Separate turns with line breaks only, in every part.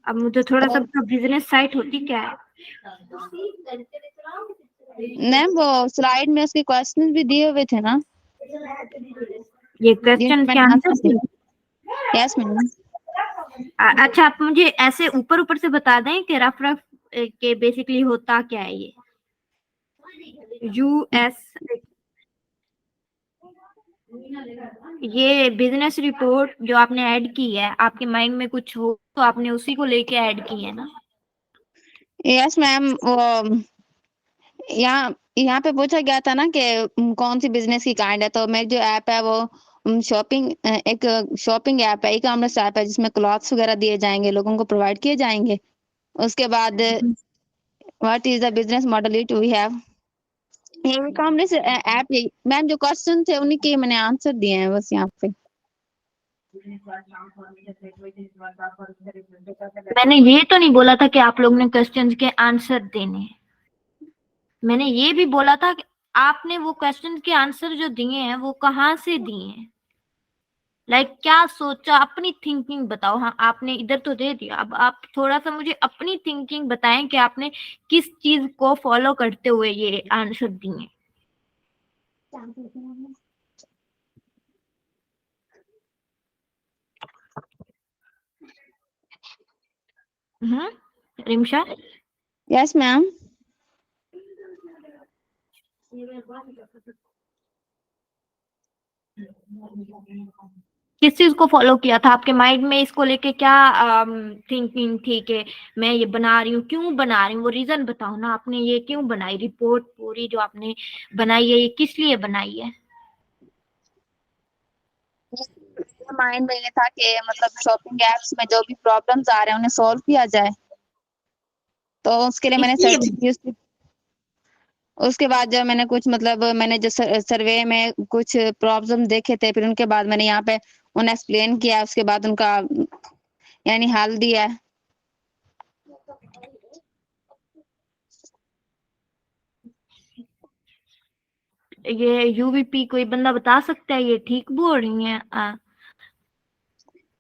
अब मुझे थोड़ा सा बिजनेस साइट होती क्या है?
मैम वो स्लाइड में उसके क्वेश्चन भी दिए हुए थे ना,
ये क्वेश्चन के
मैंने
आंसर
आंसर
थे?
दिए। Yes ma'am.
अच्छा, आप मुझे ऐसे ऊपर ऊपर से बता दें कि रफ रफ के बेसिकली होता क्या है ये यूएस। ये बिजनेस रिपोर्ट जो आपने ऐड की है, आपके माइंड में कुछ हो तो आपने उसी को लेके ऐड की है ना?
यस मैम, वो यहाँ यहाँ पे पूछा गया था ना कि कौन सी बिजनेस की काइंड है, तो मेरी जो ऐप है वो शॉपिंग एक शॉपिंग ऐप है, ई कॉमर्स ऐप है, जिसमें क्लॉथ्स वगैरह दिए जाएंगे, लोगों को प्रोवाइड किए जाएंगे। उसके बाद what is the business model it we have, ये कॉमर्स ऐप। मैम जो क्वेश्चन थे उन्हीं के मैंने आंसर दिए हैं बस यहाँ पे।
मैंने ये तो नहीं बोला था कि आप लोग ने क्वेश्चंस के आंसर देने हैं। मैंने ये भी बोला था कि आपने वो क्वेश्चन के आंसर जो दिए हैं वो कहाँ से दिए हैं, क्या सोचा, अपनी थिंकिंग बताओ। हाँ, आपने इधर तो दे दिया, अब आप थोड़ा सा मुझे अपनी थिंकिंग बताएं कि आपने किस चीज को फॉलो करते हुए ये आंसर दिए। रिमशा?
Yes ma'am.
किस चीज को फॉलो किया था? आपके माइंड में इसको लेके क्या थिंकिंग थी कि मैं ये बना रही हूँ, क्यों बना रही हूँ? वो रीजन बताओ ना, आपने ये क्यों बनाई रिपोर्ट पूरी जो आपने बनाई है, ये किस लिए बनाई है?
माइंड में ये था कि मतलब शॉपिंग एप्स में जो भी प्रॉब्लम्स आ रहे हैं उन्हें सॉल्व किया जाए, तो उसके लिए मैंने
इसलिए
सर्च की। उसके बाद जब मैंने कुछ मतलब मैंने जो सर्वे में कुछ प्रॉब्लम देखे थे, फिर उनके बाद मैंने यहाँ पे उन्हें एक्सप्लेन किया, उसके बाद उनका यानी हल दिया।
ये यूवीपी कोई बंदा बता सकता है ये ठीक बोल रही है
एम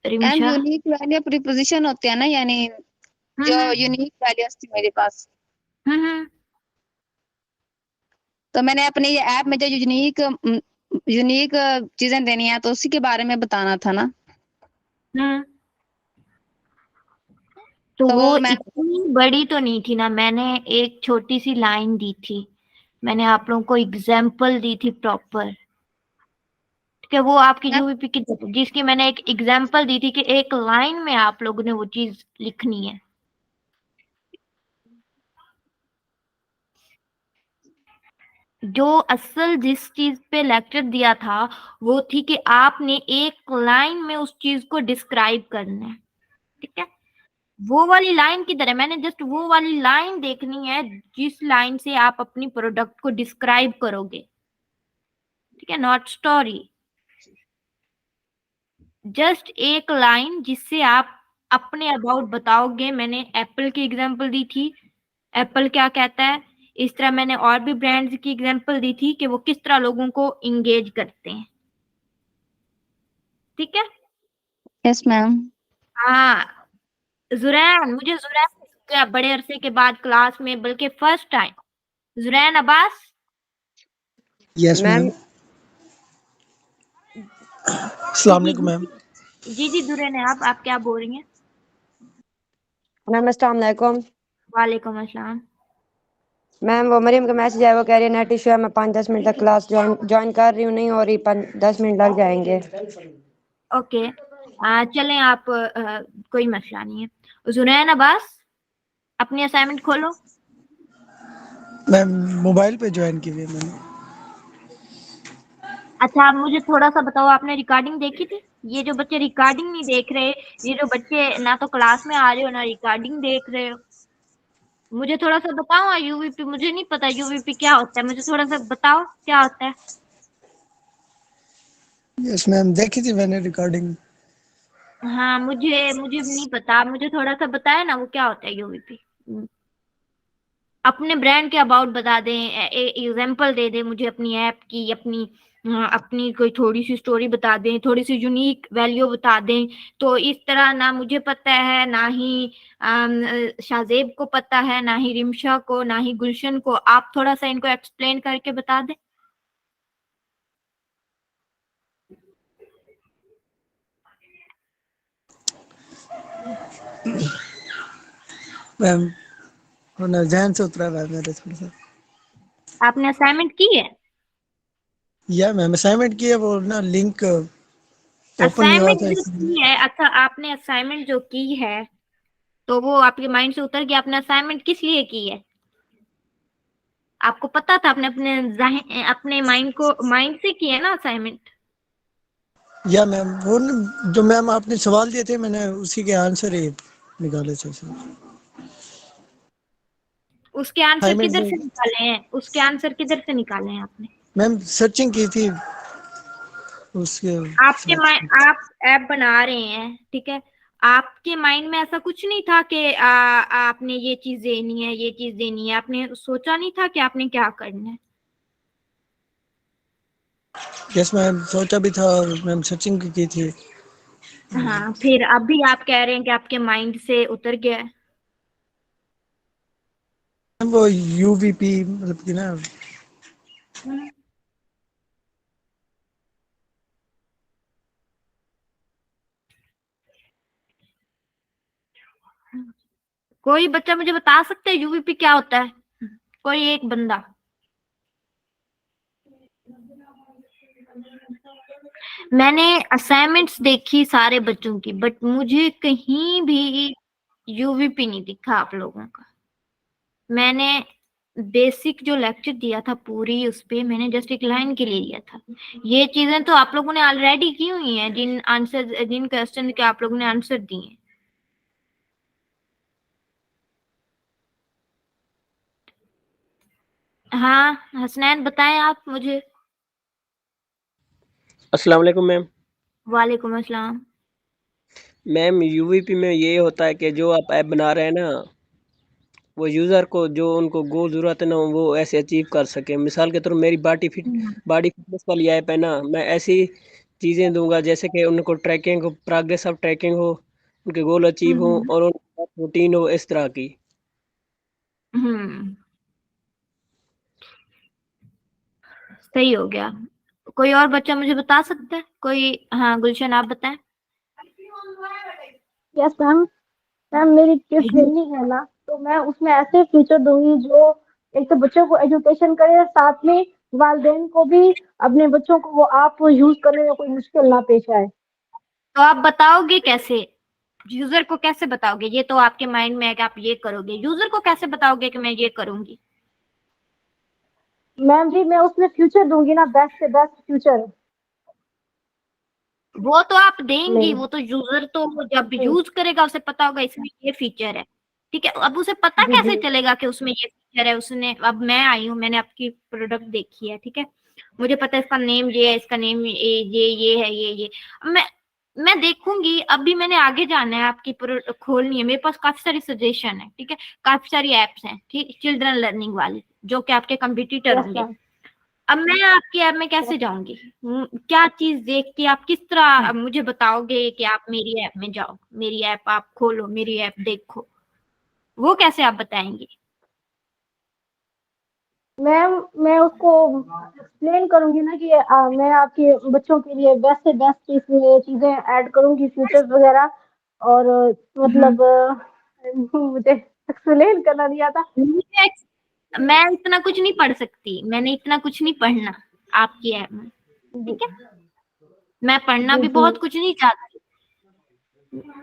रिमशा?
यूनिक वैल्यू प्रीपोजिशन होते हैं ना, यानी जो
हम्म
यूनिक वैल्यूज थी मेरे पास,
हम्म
तो मैंने अपने ये ऐप में जो यूनिक यूनिक चीजें देनी है, तो उसी के बारे में बताना था ना।
हम्म। तो
तो
वो
वो मैं
इतनी बड़ी तो नहीं थी ना, मैंने एक छोटी सी लाइन दी थी, मैंने आप लोगों को एग्जाम्पल दी थी प्रॉपर। ठीक है, वो आपकी यूवीपी की जिसकी मैंने एक एग्जाम्पल दी थी कि एक लाइन में आप लोगों ने वो चीज लिखनी है। जो असल जिस चीज पे लेक्चर दिया था वो थी कि आपने एक लाइन में उस चीज को डिस्क्राइब करना है। ठीक है, वो वाली लाइन की तरह मैंने जस्ट वो वाली लाइन देखनी है जिस लाइन से आप अपनी प्रोडक्ट को डिस्क्राइब करोगे। ठीक है, नॉट स्टोरी, जस्ट एक लाइन जिससे आप अपने अबाउट बताओगे। मैंने एप्पल की एग्जांपल दी थी, एप्पल क्या कहता है। इस तरह मैंने और भी ब्रांड्स की एग्जांपल दी थी कि वो किस तरह लोगों को इंगेज करते हैं। ठीक है।
Yes ma'am.
हाँ, जुरैन, मुझे जुरैन क्या बड़े अरसे के बाद क्लास में, बल्कि first time. Zurain Abbas?
Yes ma'am.
Ma'am
अस्सलाम
जी
वालेकुम मैम।
जी जी, जुरैन है। आप क्या बोल रही हैं?
मैम अस्सलाम वालेकुम।
वालेकुम अस्सलाम।
मैम वो मरीम का मैसेज है, वो कह रही है नेट इशू है, मैं 5-10 मिनट तक क्लास ज्वाइन कर रही हूँ, नहीं हो रही, 10 मिनट लग जाएंगे।
ओके, चलें आप, कोई मसला नहीं है। जुनैन अब्बास, अपनी असाइनमेंट खोलो।
मैम मोबाइल पे ज्वाइन की हुई है मैंने।
अच्छा, आप मुझे थोड़ा सा बताओ, आपने रिकॉर्डिंग देखी थी? ये जो बच्चे रिकॉर्डिंग नहीं देख रहे, ये जो बच्चे ना तो क्लास में आ रहे हो ना रिकॉर्डिंग देख रहे हो, मुझे थोड़ा सा बताओ। यूवीपी मुझे नहीं पता, यूवीपी क्या होता है, मुझे थोड़ा सा बताओ क्या होता है।
यस मैम, देखी थी मैंने रिकॉर्डिंग।
हाँ, मुझे मुझे नहीं पता, आप मुझे थोड़ा सा बताया ना वो क्या होता है यूवीपी। अपने ब्रांड के अबाउट बता दें, एग्जांपल दे दें मुझे अपनी ऐप की, अपनी अपनी कोई थोड़ी सी स्टोरी बता दें, थोड़ी सी यूनिक वैल्यू बता दें। तो इस तरह ना मुझे पता है, ना ही शाहजेब को पता है, ना ही रिमशा को, ना ही गुलशन को। आप थोड़ा सा इनको एक्सप्लेन करके बता दें।
मैम वो ना जहन से उतरा हुआ है मेरे थोड़ा सा।
आपने असाइनमेंट की है?
या मैम असाइनमेंट की है, वो ना लिंक ओपन नहीं हुआ
असाइनमेंट
था
जो
इसलिए।
की है, अच्छा आपने असाइनमेंट जो की है तो वो आपके माइंड से उतर गया। आपने असाइनमेंट किस लिए की है? आपको पता था? आपने अपने माइंड से किया ना असाइनमेंट?
या मैम वो जो मैम आपने सवाल दिए थे मैंने उसी के आंसर ही निकाले थे सर।
उसके आंसर
असाइनमेंट
किधर
में
से निकाले हैं? उसके आंसर किधर से निकाले हैं आपने?
मैम सर्चिंग की थी उसके साथ।
आप ऐप बना रहे हैं, ठीक है। आपके माइंड में ऐसा कुछ नहीं था कि आपने ये चीज देनी है, ये चीज देनी है? आपने सोचा नहीं था कि आपने क्या करना है?
यस मैम सोचा भी था और मैम सर्चिंग की थी।
हाँ, फिर अभी आप कह रहे हैं कि आपके माइंड से उतर गया है।
मैम वो यूवीपी मतलब कि ना
हम्म। कोई बच्चा मुझे बता सकता है यूवीपी क्या होता है? कोई एक बंदा। मैंने असाइनमेंट्स देखी सारे बच्चों की, बट मुझे कहीं भी यूवीपी नहीं दिखा आप लोगों का। मैंने बेसिक जो लेक्चर दिया था पूरी, उस पे मैंने जस्ट एक लाइन के लिए दिया था। ये चीजें तो आप लोगों ने ऑलरेडी की हुई हैं, जिन क्वेश्चन के आप लोगों ने आंसर दिए हैं। हाँ हसनैन, बताएं आप मुझे।
अस्सलाम वालेकुम मैम।
वालेकुम अस्सलाम।
मैम यूवीपी में ये होता है कि जो आप ऐप बना रहे हैं ना, वो यूज़र को जो उनको गोल ज़रूरत है ना वो ऐसे अचीव कर सके। मिसाल के तौर मेरी बॉडी फिटनेस वाली ऐप है ना, मैं ऐसी चीज़ें दूंगा जैसे कि उनको ट्रैकिंग हो, प्रोग्रेस ऑफ ट्रैकिंग हो, उनके गोल अचीव हो
हम्म।
और उनका रूटीन हो, इस तरह की।
हम्म, सही हो गया। कोई और बच्चा मुझे बता सकता है कोई? हाँ गुलशन, आप बताएं।
Yes ma'am. मैम मेरी किड्स ट्रेनिंग है ना, तो मैं उसमें ऐसे फीचर दूंगी जो एक तो बच्चों को एजुकेशन करे, साथ में वालिदैन को भी अपने बच्चों को वो आप यूज करने में कोई मुश्किल ना पेश आए।
तो आप बताओगे कैसे? यूजर को कैसे बताओगे? ये तो आपके माइंड में है कि आप ये करोगे, यूजर को कैसे बताओगे कि मैं ये करूंगी?
मैम जी मैं उसमें फ्यूचर दूंगी ना, बेस्ट से बेस्ट फ्यूचर
वो तो आप देंगी,
में।
वो तो यूजर तो जब
जी
यूज करेगा उसे पता होगा इसमें ये फीचर है, ठीक है। अब उसे पता
जी
कैसे
जी
चलेगा कि उसमें ये फीचर है? उसने, अब मैं आई हूँ, मैंने आपकी प्रोडक्ट देखी है, ठीक है। मुझे पता है इसका नेम ये है, इसका नेम ये है, ये अब मैं देखूंगी। अभी मैंने आगे जाना है, आपकी खोलनी है, मेरे पास काफी सारी सजेशन है, ठीक है। काफी सारी एप्स हैं, ठीक, चिल्ड्रन लर्निंग वाली, जो कि आपके कंपिटिटर
यस
होंगे।
मैम।
अब मैं आपकी ऐप में कैसे जाऊंगी? क्या चीज देख के आप किस तरह अब मुझे बताओगे कि आप मेरी ऐप में जाओ, मेरी ऐप आप खोलो, मेरी ऐप देखो? वो कैसे आप बताएंगे?
मैम मैं उसको एक्सप्लेन करूंगी ना कि मैं आपके बच्चों के लिए बेस्ट से बेस्ट इसमें चीजें ऐड करूंगी, फीचर्स वगैरह। और
हम्म।
मतलब मुझे एक्सप्लेन करना नहीं आता।
मैं इतना कुछ नहीं पढ़ सकती, मैंने इतना कुछ नहीं पढ़ना आपकी ऐप में,
जी
ठीक है। मैं पढ़ना
जी
भी
जी
बहुत कुछ नहीं चाहती।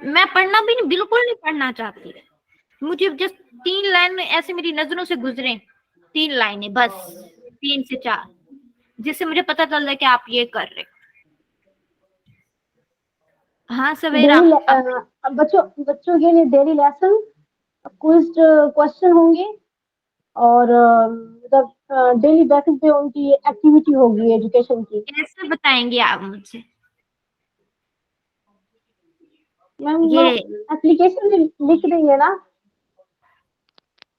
मैं पढ़ना भी नहीं, बिल्कुल नहीं पढ़ना चाहती। मुझे जस्ट 3 लाइन में ऐसे मेरी नजरों से गुजरे, 3 लाइनें बस, 3 से 4, जिससे मुझे पता चल जाए कि आप ये कर रहे हो। हाँ सवेरा,
डेली
अब
बच्चों बच्चों के लिए डेली लेसन, क्विज क्वेश्चन होंगे, और मतलब डेली बेसिस पे उनकी एक्टिविटी होगी एजुकेशन की।
कैसे बताएंगे आप मुझे
मैम वो
ये?
एप्लीकेशन में लिख देंगे ना।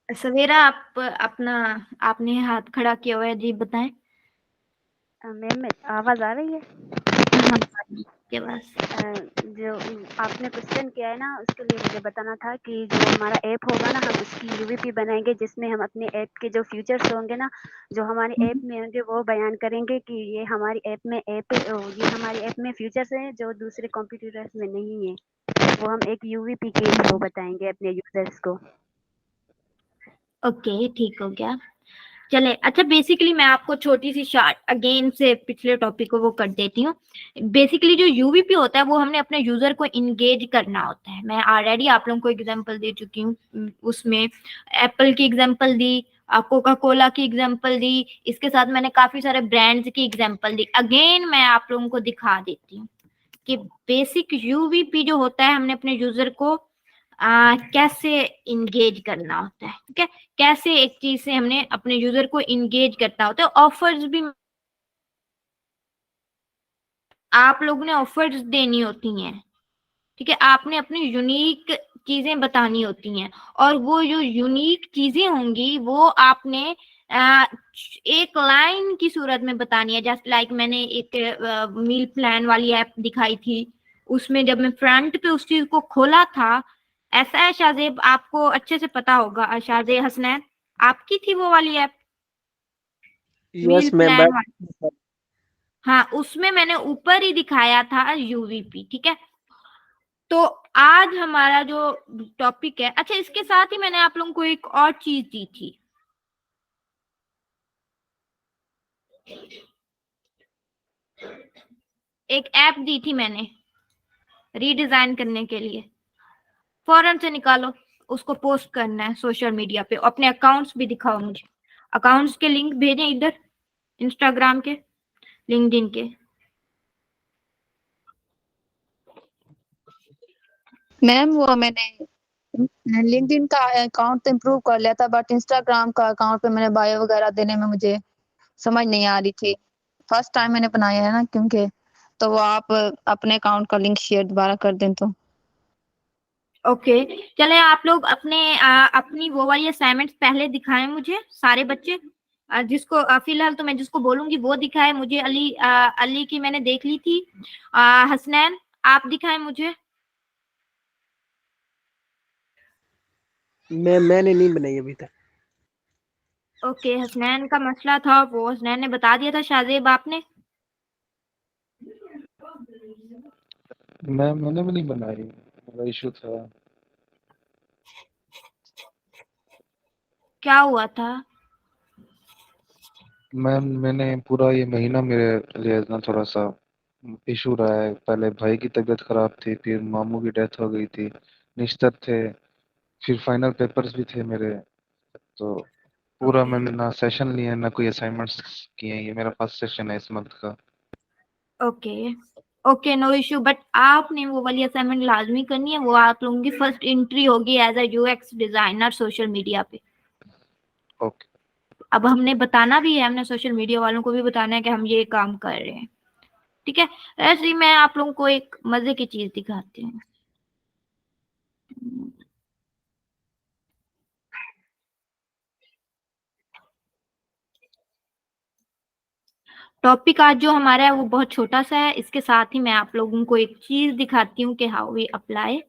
सवेरा, आप अपना, आपने हाथ खड़ा किया हुआ है जी, बताएं।
मैम आवाज़ आ रही है?
हाँ, के पास
जो आपने क्वेश्चन किया है ना, उसके लिए मुझे बताना था कि जो हमारा ऐप होगा ना, हम उसकी यूवीपी बनाएँगे जिसमें हम अपने ऐप के जो फीचर्स होंगे ना, जो हमारे ऐप में होंगे वो बयान करेंगे कि ये हमारी ऐप में ये हमारी ऐप में फीचर्स हैं जो दूसरे कंप्यूटर्स में नहीं है। वो हम एक यूवीपी के थ्रू बताएँगे अपने यूज़र्स को।
ओके, ठीक हो गया। चले, अच्छा बेसिकली मैं आपको छोटी सी शार्ट अगेन से पिछले टॉपिक को वो कर देती हूँ। बेसिकली जो यूवीपी होता है वो हमने अपने यूजर को इंगेज करना होता है। मैं ऑलरेडी आप लोगों को एग्जांपल दे चुकी हूँ, उसमें एप्पल की एग्जांपल दी, कोका कोला की एग्जांपल दी, इसके साथ मैंने काफी सारे ब्रांड्स की एग्जांपल दी। अगेन मैं आप लोगों को दिखा देती हूँ कि बेसिक यूवीपी जो होता है हमने अपने यूजर को कैसे इंगेज करना होता है। ठीक है, कैसे एक चीज से हमने अपने यूजर को इंगेज करना होता है। ऑफर्स भी आप लोगों ने ऑफर्स देनी होती हैं। ठीक है, आपने अपनी यूनिक चीजें बतानी होती हैं, और वो जो यूनिक चीजें होंगी वो आपने एक लाइन की सूरत में बतानी है। जस्ट लाइक मैंने एक मील प्लान वाली ऐप दिखाई थी, उसमें जब मैं फ्रंट पे उस चीज को खोला था, ऐसा है शाहजेब, आपको अच्छे से पता होगा, शाहजेब हसनैन, आपकी थी वो वाली ऐप मील
यस मैम,
प्लान वाली। हाँ, उसमें मैंने ऊपर ही दिखाया था यूवीपी। ठीक है, तो आज हमारा जो टॉपिक है, अच्छा इसके साथ ही मैंने आप लोगों को एक और चीज दी थी, एक ऐप दी थी मैंने रीडिजाइन करने के लिए। फौरन से निकालो, उसको पोस्ट करना है सोशल मीडिया पे। अपने अकाउंट्स भी दिखाओ मुझे, अकाउंट्स के लिंक भेजें इधर, इंस्टाग्राम के, लिंक्डइन के।
मैम वो मैंने लिंक्डइन का अकाउंट तो इम्प्रूव कर लिया था, बट इंस्टाग्राम का अकाउंट पे मैंने बायो वगैरह देने में मुझे समझ नहीं आ रही थी। फर्स्ट टाइम मैंने बनाया है ना, क्योंकि तो वो आप अपने अकाउंट का लिंक शेयर दोबारा कर दें तो।
ओके, चले आप लोग अपने अपनी वो वाली असाइनमेंट्स पहले दिखाएं मुझे, सारे बच्चे। जिसको फिलहाल तो मैं जिसको बोलूंगी वो दिखाए मुझे। अली की मैंने देख ली थी। हसनैन, आप दिखाएं मुझे।
मैंने नहीं बनाई अभी तक।
ओके, हसनैन का मसला था वो हसनैन ने बता दिया था। शाहजेब आपने?
मैंने भी नहीं बनाई, मेरा इशू था।
क्या हुआ था?
मैंने पूरा ये महीना मेरे लिए ना थोड़ा सा इशू रहा है। पहले भाई की तबीयत खराब थी, फिर मामू की डेथ हो गई थी, निश्चित थे, फिर फाइनल पेपर्स भी थे मेरे। तो पूरा मैंने ना सेशन लिया ना कोई असाइनमेंट्स किए हैं। ये मेरा फर्स्ट सेशन है इस मंथ का।
Okay, okay, no issue, but आपने वो वाली असाइनमेंट लाजमी करनी है। वो आप लोगों की फर्स्ट एंट्री होगी as a UX designer social media पे।
ओके।
अब हमने बताना भी है, हमने सोशल मीडिया वालों को भी बताना है कि हम ये काम कर रहे हैं। ठीक है, ऐसे ही मैं आप लोगों को एक मजे की चीज दिखाती हूँ। टॉपिक आज जो हमारा है वो बहुत छोटा सा है। इसके साथ ही मैं आप लोगों को एक चीज दिखाती हूँ कि हाउ वी अप्लाई।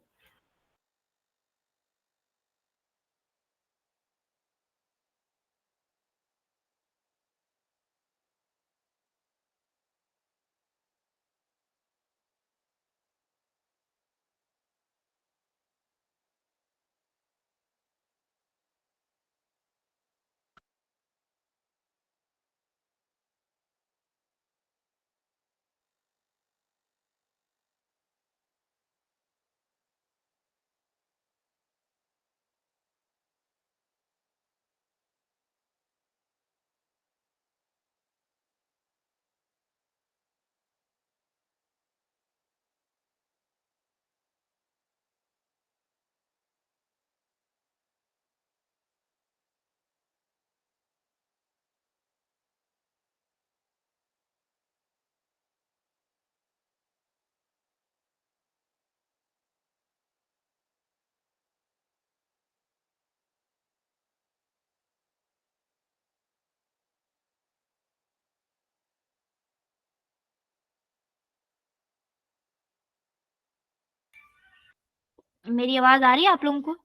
मेरी आवाज आ रही है आप लोगों को?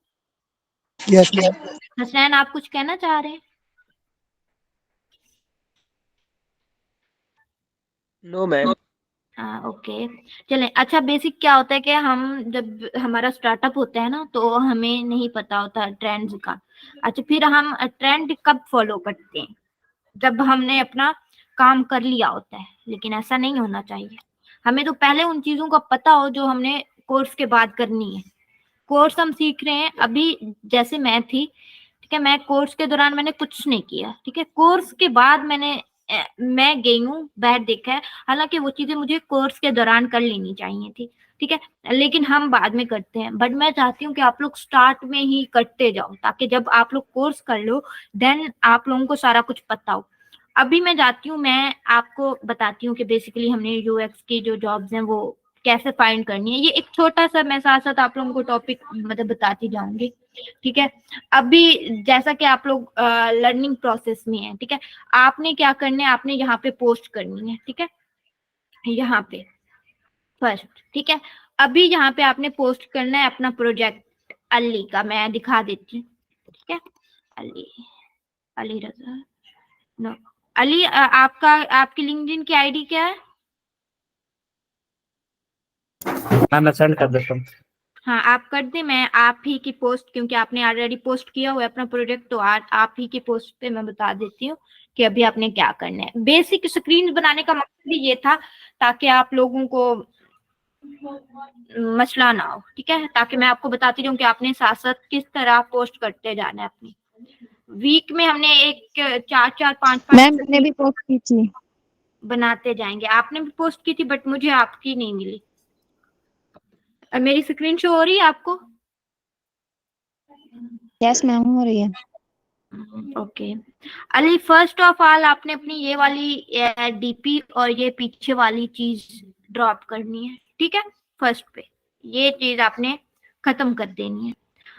यस
हसनैन, आप कुछ कहना चाह रहे हैं?
No ma'am.
हाँ, ओके। चलें, अच्छा, बेसिक क्या होता है कि हम जब हमारा स्टार्टअप होता है ना, तो हमें नहीं पता होता ट्रेंड्स का। अच्छा, फिर हम ट्रेंड कब फॉलो करते हैं? जब हमने अपना काम कर लिया होता है, लेकिन ऐसा नहीं होना चाहिए। हमें तो पहले उन चीजों का पता हो जो हमने कोर्स के बाद करनी है। कोर्स हम सीख रहे हैं अभी, जैसे मैं थी, ठीक है, मैं कोर्स के दौरान मैंने कुछ नहीं किया, ठीक है, कोर्स के बाद मैं गई हूँ, बैठ देखा है। हालांकि वो चीजें मुझे कोर्स के दौरान कर लेनी चाहिए थी, ठीक है, लेकिन हम बाद में करते हैं। बट मैं चाहती हूँ कि आप लोग स्टार्ट में ही करते जाओ, ताकि जब आप लोग कोर्स कर लो, देन आप लोगों को सारा कुछ पता हो। अभी मैं जाती हूँ, मैं आपको बताती हूँ कि बेसिकली हमने यूएक्स की जो जॉब्स हैं वो कैसे फाइंड करनी है। ये एक छोटा सा, मैं साथ साथ आप लोगों को टॉपिक मतलब बताती जाऊंगी, ठीक है। अभी जैसा कि आप लोग लर्निंग प्रोसेस में है, ठीक है, आपने क्या करना है, आपने यहाँ पे पोस्ट करनी है, ठीक है, यहाँ पे फर्स्ट, ठीक है। अभी यहाँ पे आपने पोस्ट करना है अपना प्रोजेक्ट अली का, मैं दिखा देती हूँ, ठीक है। अली, अली रजा, नो, अली, आपका, आपकी लिंक्डइन की आईडी क्या है?
मैं सेंड कर देता हूँ।
हाँ, आप कर दें, मैं आप ही की पोस्ट, क्योंकि आपने ऑलरेडी पोस्ट किया हुआ है अपना प्रोजेक्ट, तो आज आप ही की पोस्ट पे मैं बता देती हूँ कि अभी आपने क्या करना है। बेसिक स्क्रीन बनाने का मकसद भी ये था ताकि आप लोगों को मसला ना हो, ठीक है, ताकि मैं आपको बताती रहूँ कि आपने साथ साथ किस तरह पोस्ट करते जाना है अपनी। वीक में हमने एक 4-4 5-5
मैम मैंने भी पोस्ट की थी।
बनाते जाएंगे। आपने भी पोस्ट की थी, बट मुझे आपकी नहीं मिली। और मेरी स्क्रीन शो हो रही है आपको?
यस मैम हो रही है।
Okay. Ali, first of all आपने अपनी ये वाली डीपी और ये पीछे वाली चीज ड्रॉप करनी है, ठीक है। फर्स्ट पे ये चीज आपने खत्म कर देनी है।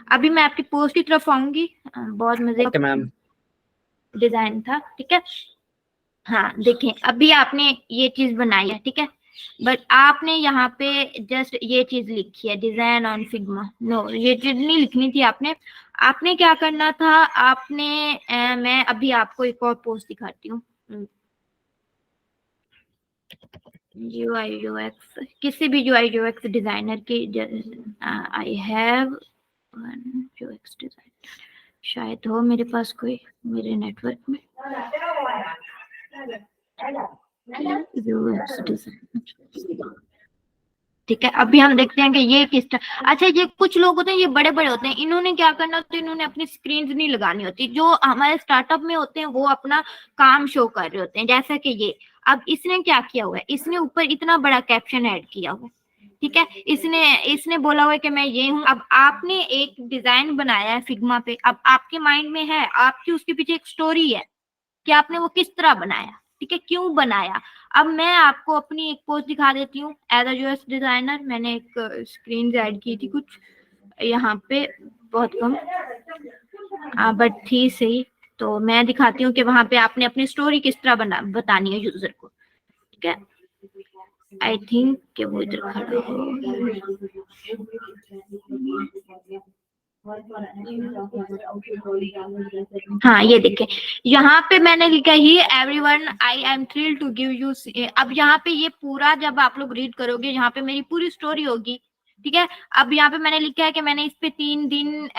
अभी मैं आपकी पोस्ट की तरफ आऊंगी। बहुत मजे
ओके मैम।
डिजाइन था, ठीक है। हाँ, देखें, अभी आपने ये चीज बनाई है, ठीक है, बट आपने यहाँ पे जस्ट ये चीज लिखी है, डिजाइन ऑन फिग्मा। नो, ये चीज नहीं लिखनी थी आपने। आपने क्या करना था, आपने मैं अभी आपको एक और पोस्ट दिखाती हूँ। यूआई यूएक्स, किसी भी यूआई यूएक्स डिजाइनर की, आई हैव यूएक्स डिजाइनर, शायद हो मेरे पास कोई मेरे नेटवर्क में यूएक्स डिजाइनर, ठीक है। अभी हम देखते हैं कि ये किस तरह। अच्छा, ये कुछ लोग होते हैं, ये बड़े बड़े होते हैं, इन्होंने क्या करना होता है, इन्होंने अपनी स्क्रीन नहीं लगानी होती। जो हमारे स्टार्टअप में होते हैं वो अपना काम शो कर रहे होते हैं, जैसा कि ये। अब इसने क्या किया हुआ है, इसने ऊपर इतना बड़ा कैप्शन ऐड किया हुआ, ठीक है, इसने इसने बोला हुआ है कि मैं ये हूँ। अब आपने एक डिजाइन बनाया है फिग्मा पे, अब आपके माइंड में है, आपकी उसके पीछे एक स्टोरी है कि आपने वो किस तरह बनाया, ठीक है, क्यों बनाया। अब मैं आपको अपनी एक पोस्ट दिखा देती हूँ एज अ यूएक्स डिजाइनर। मैंने एक स्क्रीन ऐड की थी कुछ यहाँ पे, बहुत कम, बट थी सही। तो मैं दिखाती हूँ कि वहां पे आपने अपनी स्टोरी किस तरह बतानी है यूजर को, ठीक है। आई थिंक कि वो इधर खड़ा हो। हाँ, ये देखें, यहाँ पे मैंने लिखा hi everyone, I am thrilled to give you. अब यहाँ पे ये पूरा जब आप लोग रीड करोगे, यहाँ पे मेरी पूरी स्टोरी होगी, ठीक है। अब यहाँ पे मैंने लिखा है कि मैंने इस पे 3 दिन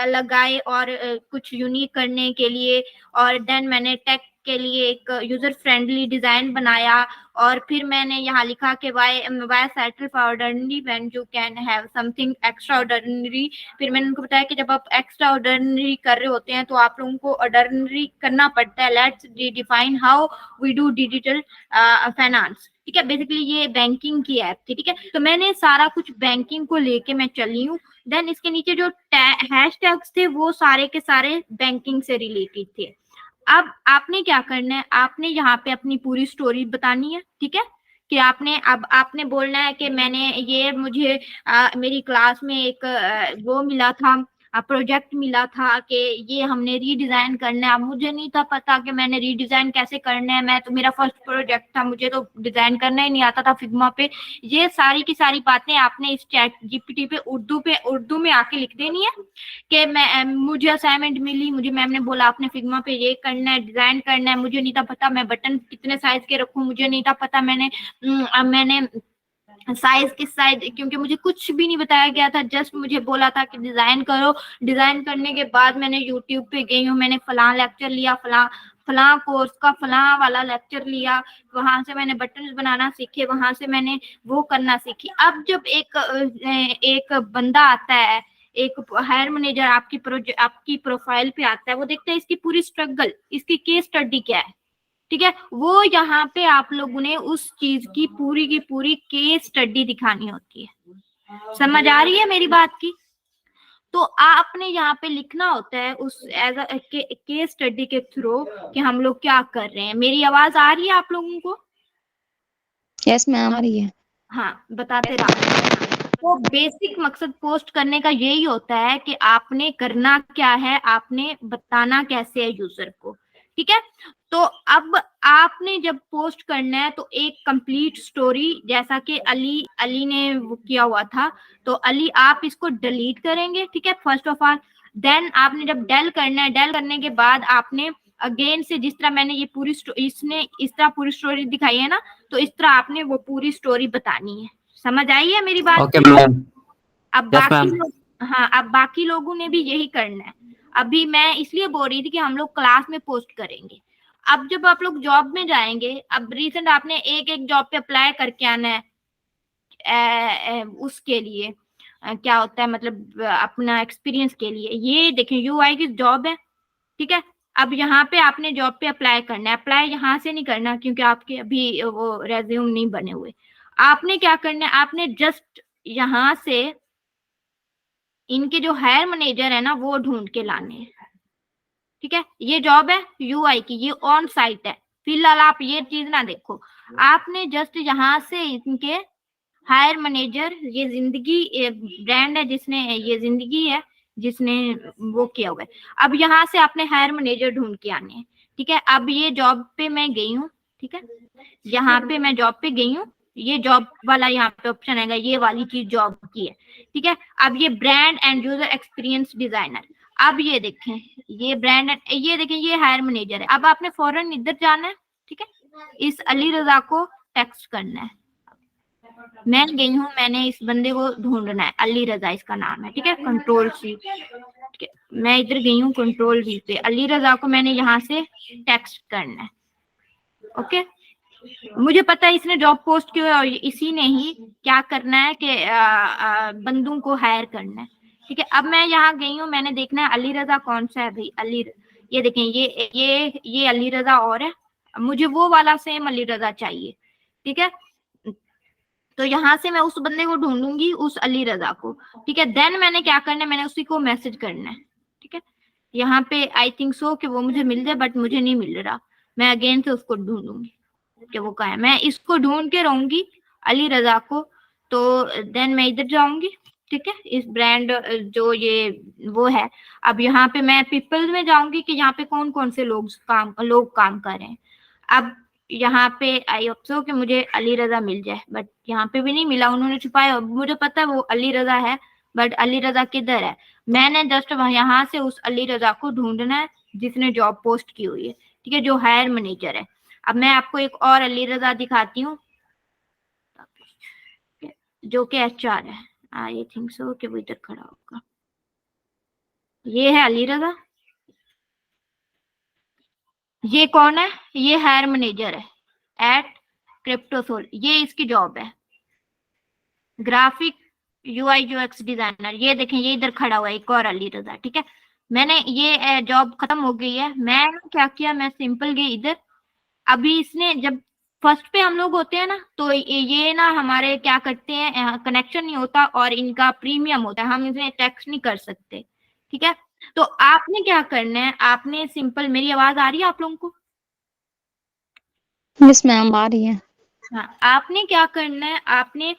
लगाए और कुछ यूनिक करने के लिए, और देन मैंने टेक के लिए एक यूजर फ्रेंडली डिजाइन बनाया, और फिर मैंने यहाँ लिखा कि why settle for ordinary when you can have something extraordinary. फिर मैंने उनको बताया कि जब आप एक्स्ट्रा ऑर्डिनरी कर रहे होते हैं तो आप लोगों को ऑर्डिनरी करना पड़ता है। Let's define how we do digital finance, ठीक है। बेसिकली ये बैंकिंग की ऐप थी, ठीक है। तो मैंने सारा कुछ बैंकिंग को लेके मैं चली हूँ। देन इसके नीचे जो हैशटैग्स थे वो सारे के सारे बैंकिंग से रिलेटेड थे। अब आपने क्या करना है, आपने यहाँ पे अपनी पूरी स्टोरी बतानी है, ठीक है, कि आपने बोलना है कि मैंने ये मुझे मेरी क्लास में एक वो मिला था, प्रोजेक्ट मिला था कि ये हमने रीडिजाइन करना है। अब मुझे नहीं था पता कि मैंने रीडिजाइन कैसे करना है, मैं तो मेरा फर्स्ट प्रोजेक्ट था, मुझे तो डिजाइन करना ही नहीं आता था फिग्मा पे। ये सारी की सारी बातें आपने इस चैट जीपीटी पे उर्दू में आके लिख देनी है कि मैं मुझे असाइनमेंट मिली, मुझे मैम ने बोला आपने फिग्मा पे ये करना है, डिजाइन करना है। मुझे नहीं था पता मैं बटन कितने साइज के रखूं, मुझे नहीं था पता मैंने साइज किस साइज, क्योंकि मुझे कुछ भी नहीं बताया गया था। जस्ट मुझे बोला था कि डिजाइन करो। डिजाइन करने के बाद मैंने यूट्यूब पे गई हूँ, मैंने फलां लेक्चर लिया, फलां कोर्स का फलां वाला लेक्चर लिया, वहां से मैंने बटन्स बनाना सीखे, वहां से मैंने वो करना सीखी। अब जब एक बंदा आता है, एक हायर मैनेजर आपकी प्रोफाइल पे आता है, वो देखता है इसकी पूरी स्ट्रगल, इसकी केस स्टडी क्या है, ठीक है। वो यहाँ पे आप लोगों ने उस चीज की पूरी केस स्टडी दिखानी होती है। समझ आ रही है मेरी बात की? तो आपने यहाँ पे लिखना होता है उस एज अ केस स्टडी के थ्रू कि हम लोग क्या कर रहे हैं। मेरी आवाज आ रही है आप लोगों को?
यस मैम आ रही है।
हाँ, बताते रहो। तो बेसिक मकसद पोस्ट करने का यही होता है कि आपने करना क्या है, आपने बताना कैसे है यूजर को, ठीक है। तो अब आपने जब पोस्ट करना है तो एक कंप्लीट स्टोरी, जैसा कि अली ने वो किया हुआ था, तो अली आप इसको डिलीट करेंगे, ठीक है, फर्स्ट ऑफ ऑल। देन आपने जब डेल करना है, डेल करने के बाद आपने अगेन से, जिस तरह मैंने ये इसने इस तरह पूरी स्टोरी दिखाई है ना, तो इस तरह आपने वो पूरी स्टोरी बतानी है। समझ आई है मेरी बात?
Okay ma'am.
अब अब बाकी लोगों ने भी यही करना है। अभी मैं इसलिए बोल रही थी कि हम लोग क्लास में पोस्ट करेंगे। अब जब आप लोग जॉब में जाएंगे, अब रिसेंट आपने एक जॉब पे अप्लाई करके आना है, उसके लिए क्या होता है, मतलब अपना एक्सपीरियंस के लिए। ये देखें यूआई की जॉब है, ठीक है। अब यहाँ पे आपने जॉब पे अप्लाई करना है। अप्लाई यहाँ से नहीं करना क्योंकि आपके अभी वो रेज्यूम नहीं बने हुए। आपने क्या करना है, आपने जस्ट यहाँ से इनके जो हायर मैनेजर है ना वो ढूंढ के लाने हैं, ठीक है। ये जॉब है यूआई की, ये ऑन साइट है। फिलहाल आप ये चीज ना देखो, आपने जस्ट यहाँ से इनके हायर मैनेजर, ये जिंदगी ब्रांड है जिसने, ये जिंदगी है जिसने वो किया हुआ है। अब यहाँ से आपने हायर मैनेजर ढूंढ के आने हैं, ठीक है। अब ये जॉब पे मैं गई हूँ, ठीक है, यहाँ पे मैं जॉब पे गई हूँ, ये जॉब वाला यहाँ पे ऑप्शन आएगा, ये वाली चीज जॉब की है, ठीक है। अब ये brand and user experience designer, अब ये देखें, ये ब्रांड, ये देखें, ये हायर मैनेजर है। अब आपने फौरन इधर जाना है, ठीक है, इस अली रजा को टेक्स्ट करना है। मैं गई हूँ, मैंने इस बंदे को ढूंढना है, अली रजा इसका नाम है, ठीक है, कंट्रोल सी, ठीक है। मैं इधर गई हूँ कंट्रोल वी पे, अली रजा को मैंने यहाँ से टेक्स्ट करना है, ओके। मुझे पता है इसने जॉब पोस्ट किया है और इसी ने ही क्या करना है कि बंदों को हायर करना है, ठीक है। अब मैं यहाँ गई हूँ, मैंने देखना है अली रजा कौन सा है भाई, ये देखें, ये अली रजा और है, मुझे वो वाला सेम अली रजा चाहिए, ठीक है। तो यहाँ से मैं उस बंदे को ढूंढूंगी, उस अली रजा को, ठीक है। देन मैंने क्या करना है, मैंने उसी को मैसेज करना है, ठीक है। यहाँ पे आई थिंक सो कि वो मुझे मिल जाए, बट मुझे नहीं मिल रहा। मैं अगेन से उसको ढूंढूंगी कि वो कहाँ है। मैं इसको ढूंढ के रहूंगी अली रजा को, तो देन मैं इधर जाऊंगी, ठीक है, इस ब्रांड जो ये वो है। अब यहाँ पे मैं पीपल में जाऊंगी कि यहाँ पे कौन कौन से लोग काम कर रहे हैं। अब यहाँ पे आई होप सो कि मुझे अली रजा मिल जाए, बट यहाँ पे भी नहीं मिला, उन्होंने छुपाया। मुझे पता है वो अली रजा है, बट अली रजा किधर है? मैंने जस्ट यहाँ से उस अली रजा को ढूंढना है जिसने जॉब पोस्ट की हुई है, ठीक है, जो हायर मैनेजर है। अब मैं आपको एक और अली रजा दिखाती हूँ जो कि एचआर है। आई थिंक सो कि वो इधर खड़ा होगा। ये है अली रजा। ये कौन है? ये हायर मैनेजर है एट क्रिप्टोसोल, ये इसकी जॉब है, ग्राफिक यूआई यूएक्स डिजाइनर। ये देखें, ये इधर खड़ा हुआ है एक और अली रजा, ठीक है। मैंने ये जॉब खत्म हो गई है, मैं क्या किया, मैं सिंपल गई इधर। अभी इसने जब फर्स्ट पे हम लोग होते हैं ना, तो ये ना हमारे क्या करते हैं, कनेक्शन नहीं होता और इनका प्रीमियम होता है, हम इसे टैक्स नहीं कर सकते, ठीक है। तो आपने क्या करना है, आपने सिंपल, मेरी आवाज आ रही है आप लोगों को?
यस मैम आ रही है।
हाँ, आपने क्या करना है, आपने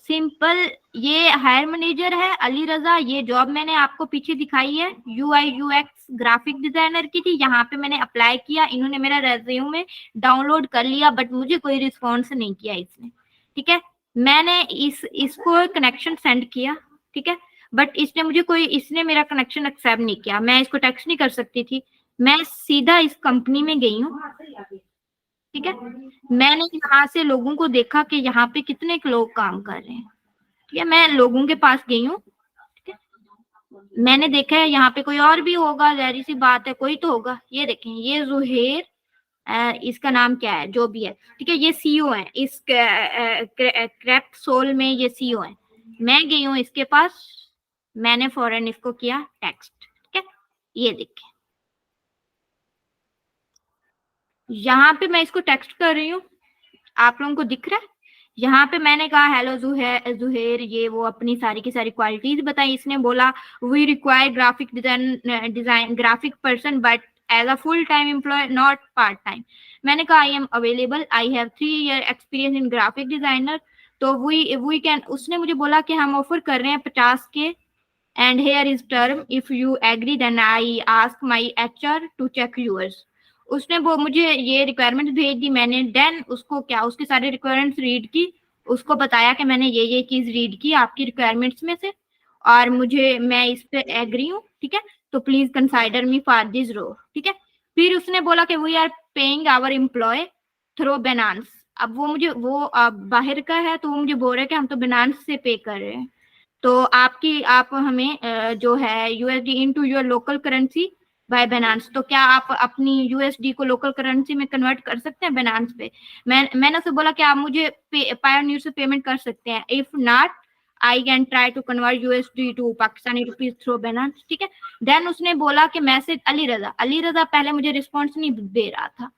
सिंपल, ये हायर मैनेजर है अली रजा। ये जॉब मैंने आपको पीछे दिखाई है, UI/UX ग्राफिक डिजाइनर की थी। यहाँ पे मैंने अप्लाई किया, इन्होंने मेरा रेज्यूमे डाउनलोड कर लिया, बट मुझे कोई रिस्पॉन्स नहीं किया इसने, ठीक है। मैंने इसको कनेक्शन सेंड किया, ठीक है, बट इसने मेरा कनेक्शन एक्सेप्ट नहीं किया। मैं इसको टेक्स्ट नहीं कर सकती थी, मैं सीधा इस कंपनी में गई हूँ, ठीक है। मैंने यहाँ से लोगों को देखा कि यहाँ पे कितने लोग काम कर रहे हैं, ठीक है। मैं लोगों के पास गई हूँ, ठीक है। मैंने देखा है यहाँ पे कोई और भी होगा, जाहिर सी बात है कोई तो होगा। ये देखें, ये जुहेर, इसका नाम क्या है जो भी है, ठीक है, ये CEO है इस क्रैफ्ट सोल में, ये CEO है। मैं गई हूँ इसके पास, मैंने फौरन इसको किया टेक्स्ट, ठीक है। ये देखें, यहाँ पे मैं इसको टेक्स्ट कर रही हूँ, आप लोगों को दिख रहा है। यहाँ पे मैंने कहा हेलो जुहेर, ये वो अपनी सारी की सारी क्वालिटीज बताई। इसने बोला we require graphic design graphic person but as a full time employ not part time. मैंने कहा I am available, I have 3 year experience in graphic designer. तो वी कैन, उसने मुझे बोला कि हम ऑफर कर रहे हैं 50 के, and here is term, if you agree then I ask my HR to check yours. उसने वो मुझे ये रिक्वायरमेंट भेज दी, मैंने देन उसको क्या, उसके सारे रिक्वायरमेंट्स रीड की, उसको बताया कि मैंने ये चीज रीड की आपकी रिक्वायरमेंट्स में से, और मैं इस पे एग्री हूँ, ठीक है, तो please consider me for this role, ठीक है। फिर उसने बोला कि we are paying our employ through Binance। अब वो बाहर का है, तो वो मुझे बोल रहे हैं कि हम तो Binance से पे कर रहे हैं, तो आप हमें जो है USD into your local currency by Binance, तो क्या आप अपनी USD को लोकल करेंसी में कन्वर्ट कर सकते हैं Binance पे। मैंने उसे बोला कि आप मुझे पायोनियर से पेमेंट कर सकते हैं, if not I can try to convert USD to Pakistani rupees through Binance, ठीक है। देन उसने बोला कि मैसेज अली रजा पहले मुझे रिस्पॉन्स नहीं दे रहा था।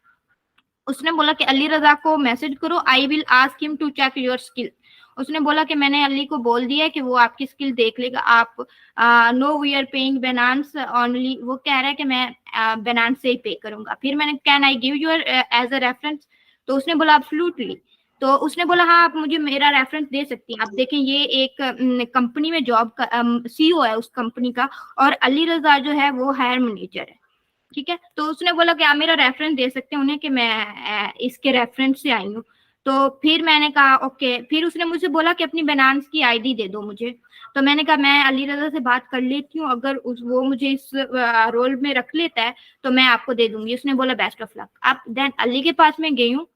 उसने बोला कि अली रजा को मैसेज करो, I will ask him to check your skill. उसने बोला कि मैंने अली को बोल दिया कि वो आपकी स्किल देख लेगा। आप no we are paying Binance only, वो कह रहा है कि मैं Binance से ही पे करूंगा। फिर मैंने can I give your as a reference, तो उसने बोला एब्सोल्युटली। तो उसने बोला हाँ आप मुझे मेरा रेफरेंस दे सकती हैं। आप देखें, ये एक कंपनी में जॉब का CEO है उस कंपनी का, और अली रजा जो है वो हायर मैनेजर है, ठीक है। तो उसने बोला कि आप मेरा रेफरेंस दे सकते हैं उन्हें कि मैं इसके रेफरेंस से आई हूँ। तो फिर मैंने कहा ओके। फिर उसने मुझसे बोला कि अपनी Binance की ID दे दो मुझे। तो मैंने कहा मैं अली रजा से बात कर लेती हूँ, अगर वो मुझे इस रोल में रख लेता है तो मैं आपको दे दूंगी। उसने बोला बेस्ट ऑफ लक। अब देन अली के पास मैं गई हूँ,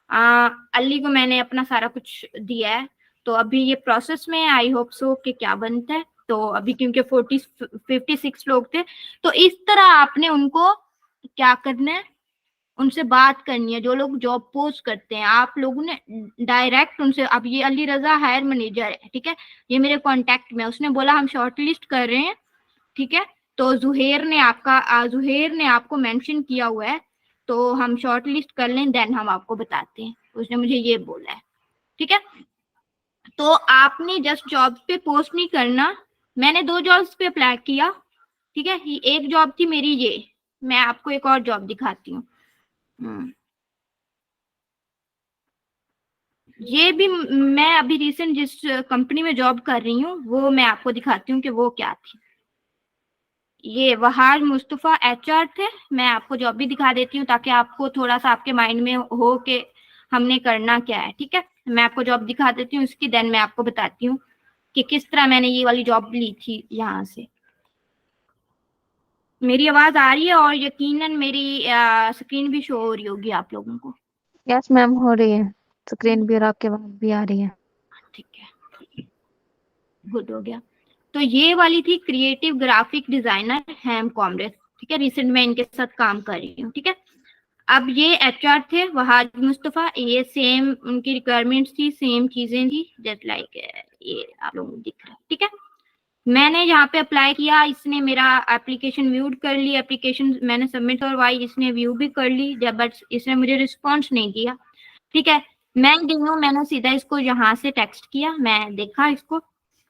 अली को मैंने अपना सारा कुछ दिया है, तो अभी ये प्रोसेस में है, आई होप सो कि क्या बनता है। तो अभी क्योंकि 56 लोग थे, तो इस तरह आपने उनको क्या करना है, उनसे बात करनी है। जो लोग जॉब पोस्ट करते हैं, आप लोगों ने डायरेक्ट उनसे, अब ये अली रजा हायर मैनेजर है, ठीक है, ये मेरे कांटेक्ट में, उसने बोला हम शॉर्टलिस्ट कर रहे हैं, ठीक है। तो जुहेर ने आपको मेंशन किया हुआ है, तो हम शॉर्टलिस्ट कर लें, देन हम आपको बताते हैं। उसने मुझे ये बोला है, ठीक है। तो आपने जस्ट जॉब पे पोस्ट नहीं करना। मैंने 2 जॉब्स पे अप्लाई किया, ठीक है। एक जॉब थी मेरी ये, मैं आपको एक और जॉब दिखाती हूँ। ये भी मैं अभी रिसेंट जिस कंपनी में जॉब कर रही हूँ वो मैं आपको दिखाती हूँ कि वो क्या थी। ये वहाज मुस्तफा HR थे। मैं आपको जॉब भी दिखा देती हूँ ताकि आपको थोड़ा सा आपके माइंड में हो कि हमने करना क्या है, ठीक है। मैं आपको जॉब दिखा देती हूँ इसकी, देन मैं आपको बताती हूँ कि किस तरह मैंने ये वाली जॉब ली थी यहाँ से। मेरी आवाज आ रही है और यकीनन मेरी स्क्रीन भी शो हो रही होगी आप लोगों को।
यस मैम, हो रही है स्क्रीन भी और आपके आवाज भी आ रही है।
ठीक है, गुड हो गया। तो ये वाली थी क्रिएटिव ग्राफिक डिजाइनर हैम कॉमरेज, ठीक है। रिसेंट मैं इनके साथ काम कर रही हूँ, ठीक है। अब ये HR थे वहाज मुस्तफा, ये सेम उनकी रिक्वायरमेंट्स थी, सेम चीजें थी, जस्ट लाइक ये आप लोगों को दिख रहा है, ठीक है। मैंने यहाँ पे अप्लाई किया, इसने मेरा एप्लीकेशन व्यूड कर ली, एप्लीकेशन मैंने सबमिट करवाई, इसने व्यू भी कर ली, बट इसने मुझे रिस्पॉन्स नहीं दिया, ठीक है। मैं गई हूँ, मैंने सीधा इसको यहाँ से टेक्स्ट किया, मैं देखा इसको,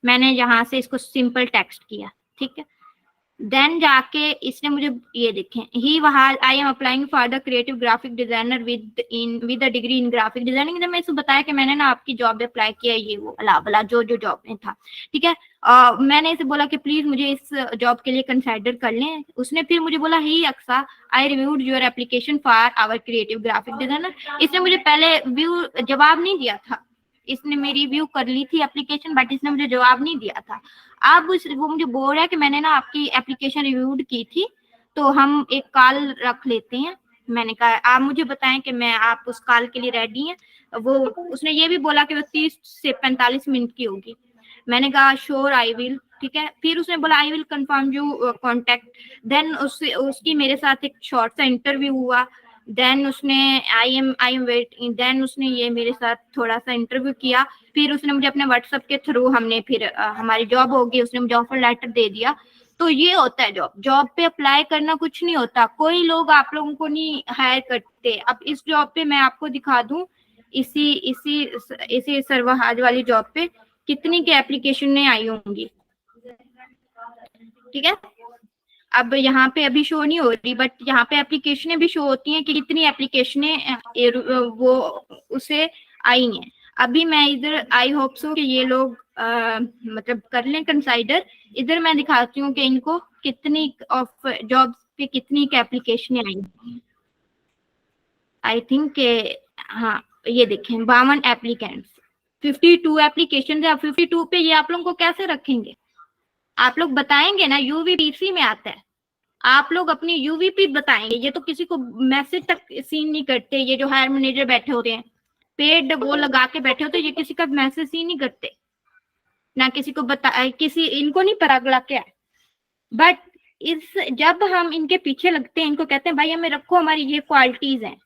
मैंने यहाँ से इसको सिंपल टेक्स्ट किया, ठीक है। देन जाके इसने मुझे ये देखें, hi I am applying for the creative graphic designer with a degree in graphic designing. जब मैं इसको बताया कि मैंने ना आपकी जॉब अप्लाई किया, ये वो अला बला जो जो जॉब में था, ठीक है। मैंने इसे बोला कि प्लीज मुझे इस जॉब के लिए कंसिडर कर लें। उसने फिर मुझे बोला, hi Aqsa I reviewed your application for our creative graphic designer. इसने मुझे पहले जवाब नहीं दिया था, इसने मेरी व्यू कर ली थी एप्लीकेशन, बट इसने मुझे जवाब नहीं दिया था। अब वो मुझे बोल रहा है कि मैंने ना आपकी एप्लीकेशन रिव्यूड की थी, तो हम एक कॉल रख लेते हैं। मैंने कहा आप मुझे बताएं कि मैं आप उस कॉल के लिए रेडी हैं। वो उसने ये भी बोला कि वो 30 से 45 मिनट की होगी। मैंने कहा श्योर आई विल, ठीक है। फिर उसने बोला I will confirm you contact. Then उसकी मेरे साथ एक शॉर्ट सा इंटरव्यू हुआ। देन उसने आई एम वेटिंग, देन उसने ये मेरे साथ थोड़ा सा इंटरव्यू किया। फिर उसने मुझे अपने व्हाट्सएप के थ्रू हमने फिर हमारी जॉब होगी, उसने मुझे ऑफर लेटर दे दिया। तो ये होता है जॉब पे अप्लाई करना, कुछ नहीं होता। कोई लोग आप लोगों को नहीं हायर करते। अब इस जॉब पे मैं आपको दिखा दूं, इसी सरवहाज वाली जॉब पे कितनी की एप्लीकेशन आई होंगी, ठीक है। अब यहाँ पे अभी शो नहीं हो रही, बट यहाँ पे एप्लीकेशनें भी शो होती हैं कि कितनी एप्लीकेशनें वो उसे आई हैं। अभी मैं इधर आई होप सो कि ये लोग मतलब कर लें कंसाइडर। इधर मैं दिखाती हूँ कि इनको कितनी ऑफ जॉब्स पे कितनी एप्लीकेशनें आई हैं। आई थिंक के हाँ, ये देखें 52 एप्लीकेंट्स, 52 एप्लीकेशन है। 52 पे ये आप लोगों को कैसे रखेंगे? आप लोग बताएंगे ना, यूवीपीसी में आता है, आप लोग अपनी यूवीपी बताएंगे। ये तो किसी को मैसेज तक सीन नहीं करते। ये जो हायर मैनेजर बैठे होते हैं, पेड वो लगा के बैठे होते हैं, ये किसी का मैसेज सीन नहीं करते ना, किसी को इनको नहीं पता अगला क्या है। बट जब हम इनके पीछे लगते हैं, इनको कहते हैं भाई हमें रखो, हमारी ये क्वालिटीज हैं,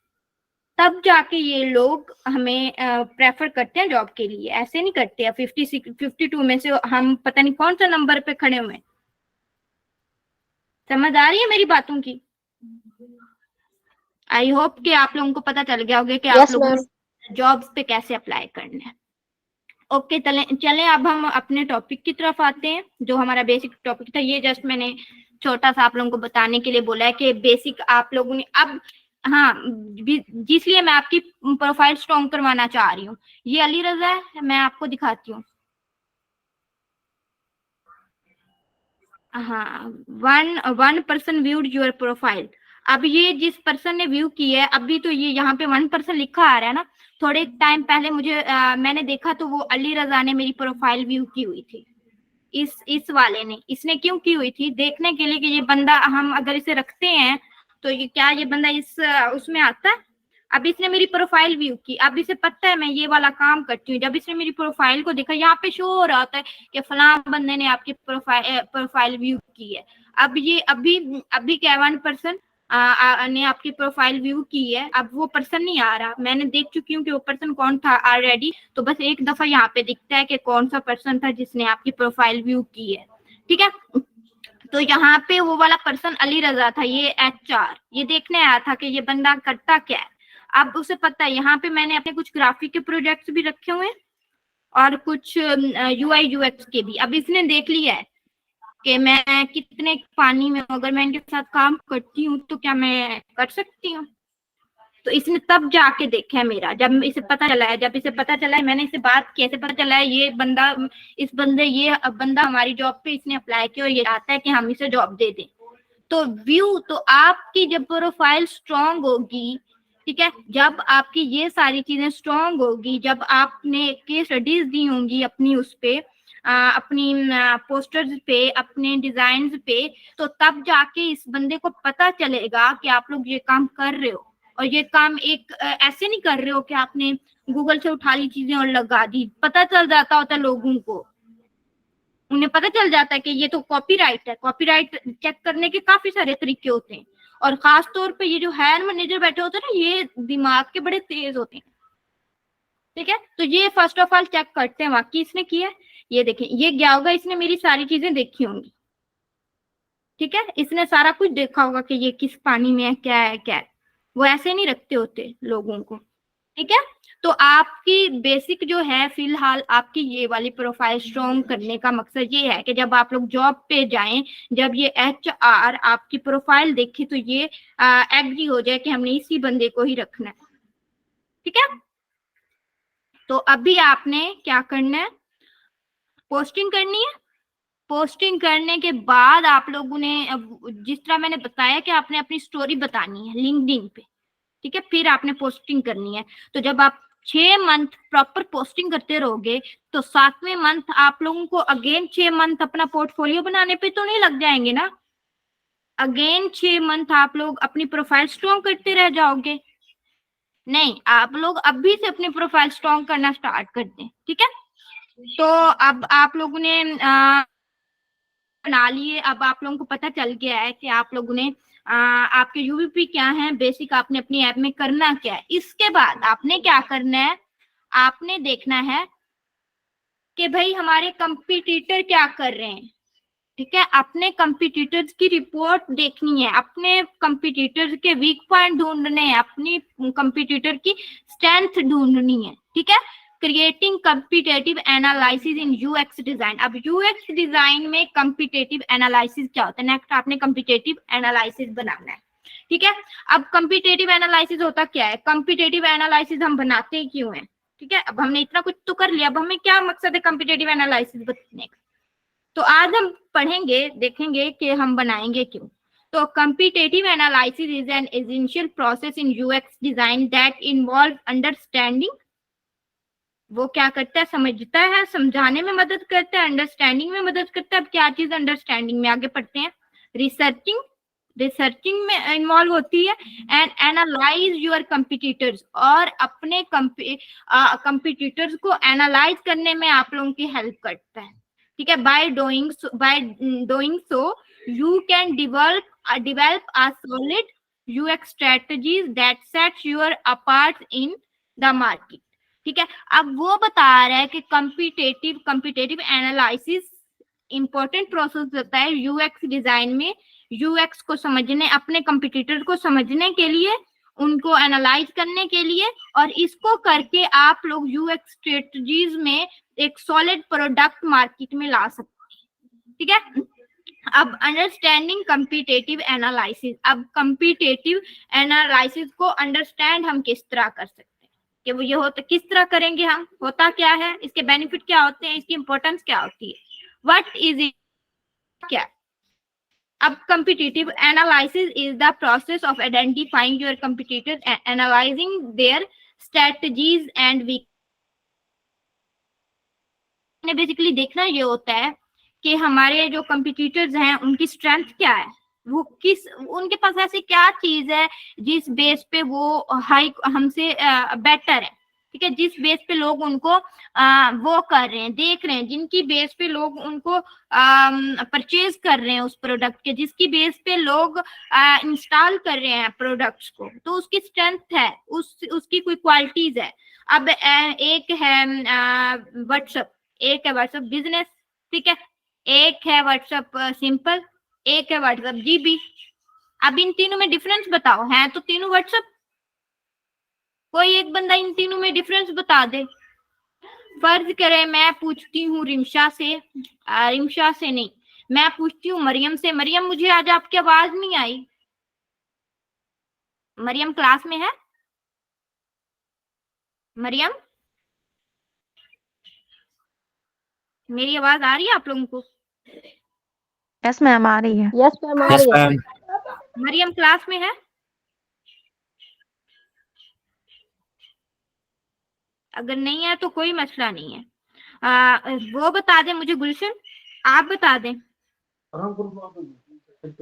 तब जाके ये लोग हमें प्रेफर करते हैं जॉब के लिए। ऐसे नहीं करते हैं 52 में से हम पता नहीं कौन सा नंबर पे खड़े हुए हैं। समझ आ रही है मेरी बातों की? आई होप कि आप लोगों को पता चल गया होगा कि आप लोगों को जॉब्स पे कैसे अप्लाई करना है। ओके, चलें अब हम अपने टॉपिक की तरफ आते हैं, जो हमारा बेसिक टॉपिक था। ये जस्ट मैंने छोटा सा आप लोगों को बताने के लिए बोला है कि बेसिक आप लोगों ने अब हाँ, जिसलिए मैं आपकी प्रोफाइल स्ट्रॉन्ग करवाना चाह रही हूँ। ये अली रजा है, मैं आपको दिखाती हूँ। हाँ, one person viewed your profile. अब ये जिस पर्सन ने व्यू की है, अभी तो ये यहाँ पे 1% लिखा आ रहा है ना। थोड़े टाइम पहले मुझे मैंने देखा तो वो अली रजा ने मेरी प्रोफाइल व्यू की हुई थी। इस वाले ने, इसने क्यों की हुई थी? देखने के लिए कि ये बंदा, हम अगर इसे रखते हैं तो ये क्या ये बंदा उसमें आता है। अब इसने मेरी प्रोफाइल व्यू की, अब इसे पता है मैं ये वाला काम करती हूँ। जब इसने मेरी प्रोफाइल को देखा, यहाँ पे शो हो रहा होता है कि फलां बंदे ने आपकी प्रोफाइल व्यू की है। अब ये अभी क्या 1% ने आपकी प्रोफाइल व्यू की है। अब वो पर्सन नहीं आ रहा, मैंने देख चुकी हूँ कि वो पर्सन कौन था ऑलरेडी। तो बस एक दफा यहाँ पे दिखता है कि कौन सा पर्सन था जिसने आपकी प्रोफाइल व्यू की है, ठीक है। तो यहाँ पे वो वाला पर्सन अली रजा था, ये HR ये देखने आया था कि ये बंदा करता क्या है। अब उसे पता है, यहाँ पे मैंने अपने कुछ ग्राफिक के प्रोजेक्ट्स भी रखे हुए हैं और कुछ UI UX के भी। अब इसने देख लिया है कि मैं कितने पानी में, अगर मैं इनके साथ काम करती हूँ तो क्या मैं कर सकती हूँ। तो इसने तब जाके देखा है मेरा, जब इसे पता चला है, मैंने इसे बात की, इसे पता चला है ये बंदा हमारी जॉब पे इसने अप्लाई किया और ये चाहता है कि हम इसे जॉब दे दें। तो व्यू तो आपकी जब प्रोफाइल स्ट्रांग होगी, ठीक है, जब आपकी ये सारी चीजें स्ट्रांग होगी, जब आपने केस स्टडीज दी होंगी अपनी उस पे अपनी पोस्टर्स पे, अपने डिजाइन पे, तो तब जाके इस बंदे को पता चलेगा कि आप लोग ये काम कर रहे हो। और ये काम एक ऐसे नहीं कर रहे हो कि आपने गूगल से उठा ली चीजें और लगा दी। पता चल जाता होता है लोगों को, उन्हें पता चल जाता है कि ये तो कॉपीराइट है। कॉपीराइट चेक करने के काफी सारे तरीके होते हैं, और खास तौर पे ये जो हायर मैनेजर बैठे होते हैं ना, ये दिमाग के बड़े तेज होते हैं, ठीक है। तो ये फर्स्ट ऑफ ऑल चेक करते हैं वाकई इसने किया है। ये देखें, ये क्या होगा, इसने मेरी सारी चीजें देखी होंगी, ठीक है, इसने सारा कुछ देखा होगा कि ये किस पानी में है, क्या है। वो ऐसे नहीं रखते होते लोगों को, ठीक है। तो आपकी बेसिक जो है फिलहाल आपकी ये वाली प्रोफाइल स्ट्रॉन्ग करने का मकसद ये है कि जब आप लोग जॉब पे जाएं, जब ये HR आपकी प्रोफाइल देखे तो ये एग्री हो जाए कि हमने इसी बंदे को ही रखना है। ठीक है। तो अभी आपने क्या करना है, पोस्टिंग करनी है। पोस्टिंग करने के बाद आप लोगों ने जिस तरह मैंने बताया कि आपने अपनी स्टोरी बतानी है लिंक्डइन पे, ठीक है, फिर आपने पोस्टिंग करनी है। तो जब आप 6 मंथ प्रॉपर पोस्टिंग करते रहोगे तो 7वें मंथ आप लोगों को अगेन 6 मंथ अपना पोर्टफोलियो बनाने पे तो नहीं लग जाएंगे ना। अगेन 6 मंथ आप लोग अपनी प्रोफाइल स्ट्रॉन्ग करते रह जाओगे। नहीं, आप लोग अभी से अपनी प्रोफाइल स्ट्रॉन्ग करना स्टार्ट कर दें। ठीक है। तो अब आप लोगों ने बना लिए, अब आप लोगों को पता चल गया है कि आप लोगों ने आपके यूवीपी क्या है, बेसिक आपने अपनी ऐप में करना क्या है। इसके बाद आपने क्या करना है, आपने देखना है कि भाई हमारे कंपटीटर क्या कर रहे हैं। ठीक है। अपने कंपटीटर्स की रिपोर्ट देखनी है, अपने कंपटीटर्स के वीक पॉइंट ढूंढने हैं, अपनी कंपटीटर की स्ट्रेंथ ढूंढनी है। ठीक है। Creating competitive analysis in UX design. अब यूएक्स डिजाइन में कम्पिटेटिव एनालिसिस क्या होता है, नेक्स्ट आपने कम्पिटेटिव एनालिसिस बनाना है। ठीक है। अब कम्पिटेटिव एनालिसिस होता क्या है, कम्पिटेटिव एनालिसिस हम बनाते ही क्यों है। ठीक है। अब हमने इतना कुछ तो कर लिया, अब हमें क्या मकसद है कम्पिटेटिव एनालिसिस बनाने का, तो आज हम पढ़ेंगे, देखेंगे कि हम बनाएंगे क्यों। तो competitive analysis is an essential process in UX design that involve understanding. वो क्या करता है, समझता है, समझाने में मदद करता है, अंडरस्टैंडिंग में मदद करता है। अब क्या चीज अंडरस्टैंडिंग में, आगे पढ़ते हैं। रिसर्चिंग में इन्वॉल्व होती है। एंड एनालाइज योर कंपिटिटर्स, और अपने कंपिटिटर्स को एनालाइज करने में आप लोगों की हेल्प करता है। ठीक है। By doing so you can develop a solid UX strategies that sets you apart in the market। ठीक है। अब वो बता रहा है कि कम्पिटेटिव एनालिसिस इंपॉर्टेंट प्रोसेस होता है यूएक्स डिजाइन में। यूएक्स को समझने, अपने कंपटीटर को समझने के लिए, उनको एनालाइज करने के लिए, और इसको करके आप लोग यूएक्स स्ट्रेटजीज में एक सॉलिड प्रोडक्ट मार्केट में ला सकते हैं। ठीक है। अब अंडरस्टैंडिंग कम्पिटेटिव एनालिसिस। अब कम्पिटेटिव एनालिसिस को अंडरस्टैंड हम किस तरह कर सकते हैं, कि वो ये होता, किस तरह करेंगे हम, होता क्या है, इसके बेनिफिट क्या होते हैं, इसकी इंपॉर्टेंस क्या होती है, व्हाट इज इट, क्या। अब competitive analysis is the process of identifying your competitors and analysing their strategies and weak. Basically देखना ये होता है कि हमारे जो कंपटीटर्स हैं उनकी स्ट्रेंथ क्या है, वो किस, उनके पास ऐसी क्या चीज है जिस बेस पे वो हाई हमसे बेटर है। ठीक है। जिस बेस पे लोग उनको वो कर रहे हैं, देख रहे हैं, जिनकी बेस पे लोग उनको परचेज कर रहे हैं उस प्रोडक्ट के, जिसकी बेस पे लोग इंस्टॉल कर रहे हैं प्रोडक्ट्स को, तो उसकी स्ट्रेंथ है, उसकी कोई क्वालिटीज है। अब एक है व्हाट्सएप, एक है व्हाट्सएप बिजनेस। ठीक है। एक है व्हाट्सएप सिंपल, एक है व्हाट्सएप जीबी। अब इन तीनों में डिफरेंस बताओ, है तो तीनों व्हाट्सएप, कोई एक बंदा इन तीनों में डिफरेंस बता दे। फर्ज करें मैं पूछती हूँ रिमशा से नहीं, मैं पूछती हूँ मरियम से। मरियम, मुझे आज आपकी आवाज नहीं आई। मरियम क्लास में है? मरियम, मेरी आवाज आ रही है आप लोगों को?
यस मैम, आ रही है।
यस मैम, आ
यस
रही है।
मैम।
मरियम क्लास में है? अगर नहीं है तो कोई मसला नहीं है। वो बता दें मुझे, गुलशन आप बता दें।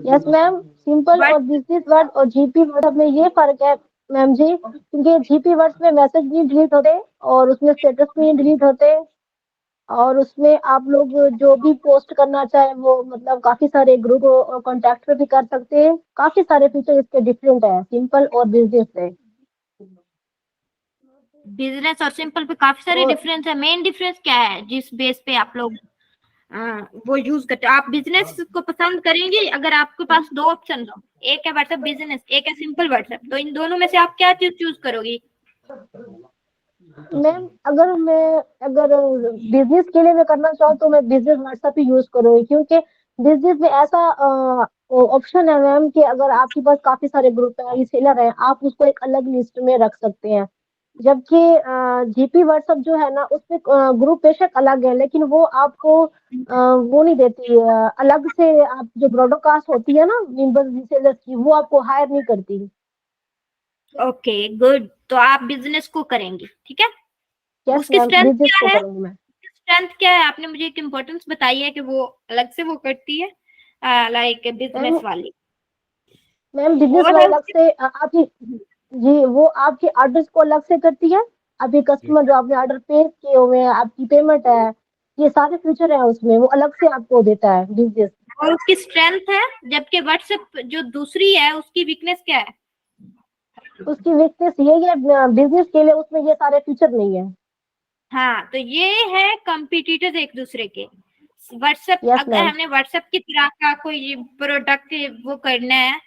यस मैम, सिंपल और बिजनेस वर्ड और जीपी वर्ड में ये फर्क है मैम जी, क्योंकि जीपी वर्ड्स में मैसेज नहीं डिलीट होते और उसमें स्टेटस नहीं डिलीट होते, और उसमें आप लोग जो भी पोस्ट करना चाहे वो मतलब काफी सारे ग्रुप और कॉन्टैक्ट पे भी कर सकते हैं। काफी सारे फीचर इसके डिफरेंट है सिंपल और बिजनेस से।
बिजनेस और सिंपल पे काफी सारे डिफरेंस है। मेन डिफरेंस क्या है जिस बेस पे आप लोग वो यूज करते हो? आप बिजनेस को पसंद करेंगे अगर आपके पास 2 ऑप्शन हो, एक है व्हाट्सएप बिजनेस, एक है सिंपल व्हाट्सएप, तो इन दोनों में से आप क्या चीज चूज करोगी?
मैम अगर बिजनेस के लिए मैं करना चाहूँ तो मैं बिजनेस व्हाट्सएप ही यूज करूंगी, क्योंकि बिजनेस में ऐसा ऑप्शन है मैम कि अगर आपके पास काफी सारे ग्रुप है, रीसेलर है, आप उसको एक अलग लिस्ट में रख सकते हैं। जबकि जीपी व्हाट्सएप जो है ना, उसमें ग्रुप बेशक अलग है, लेकिन वो आपको वो नहीं देती, अलग से आप जो ब्रॉडकास्ट होती है ना मेंबर्स रीसेलर्स की, वो आपको हायर नहीं करती।
ओके गुड, तो आप बिजनेस को करेंगे, ठीक है।
यस
उसकी
मैम,
स्ट्रेंथ
बिजनेस
क्या
को
है?
करूंगी मैं।
स्ट्रेंथ क्या है? आपने मुझे एक इम्पोर्टेंस बताई है कि वो अलग से वो करती है, लाइक बिजनेस
मैम
वाली।
मैम बिजनेस
और
वाले अलग से आपकी, जी वो आपके ऑर्डर्स को अलग से करती है। आपके कस्टमर जो आपने ऑर्डर पे किए हुए हैं, आपकी पेमेंट है, ये सारे फीचर है उसमें, वो अलग से आपको देता है बिजनेस।
और उसकी स्ट्रेंथ है, जबकि व्हाट्सएप जो दूसरी है उसकी वीकनेस क्या है?
उसकी वीकनेस यही है, बिजनेस के लिए उसमें ये सारे फीचर नहीं है।
हाँ, तो ये है कंपिटिटर्स एक दूसरे के। व्हाट्सएप,
यस
अगर
मैम।
हमने व्हाट्सएप की तरह का कोई प्रोडक्ट वो करना है,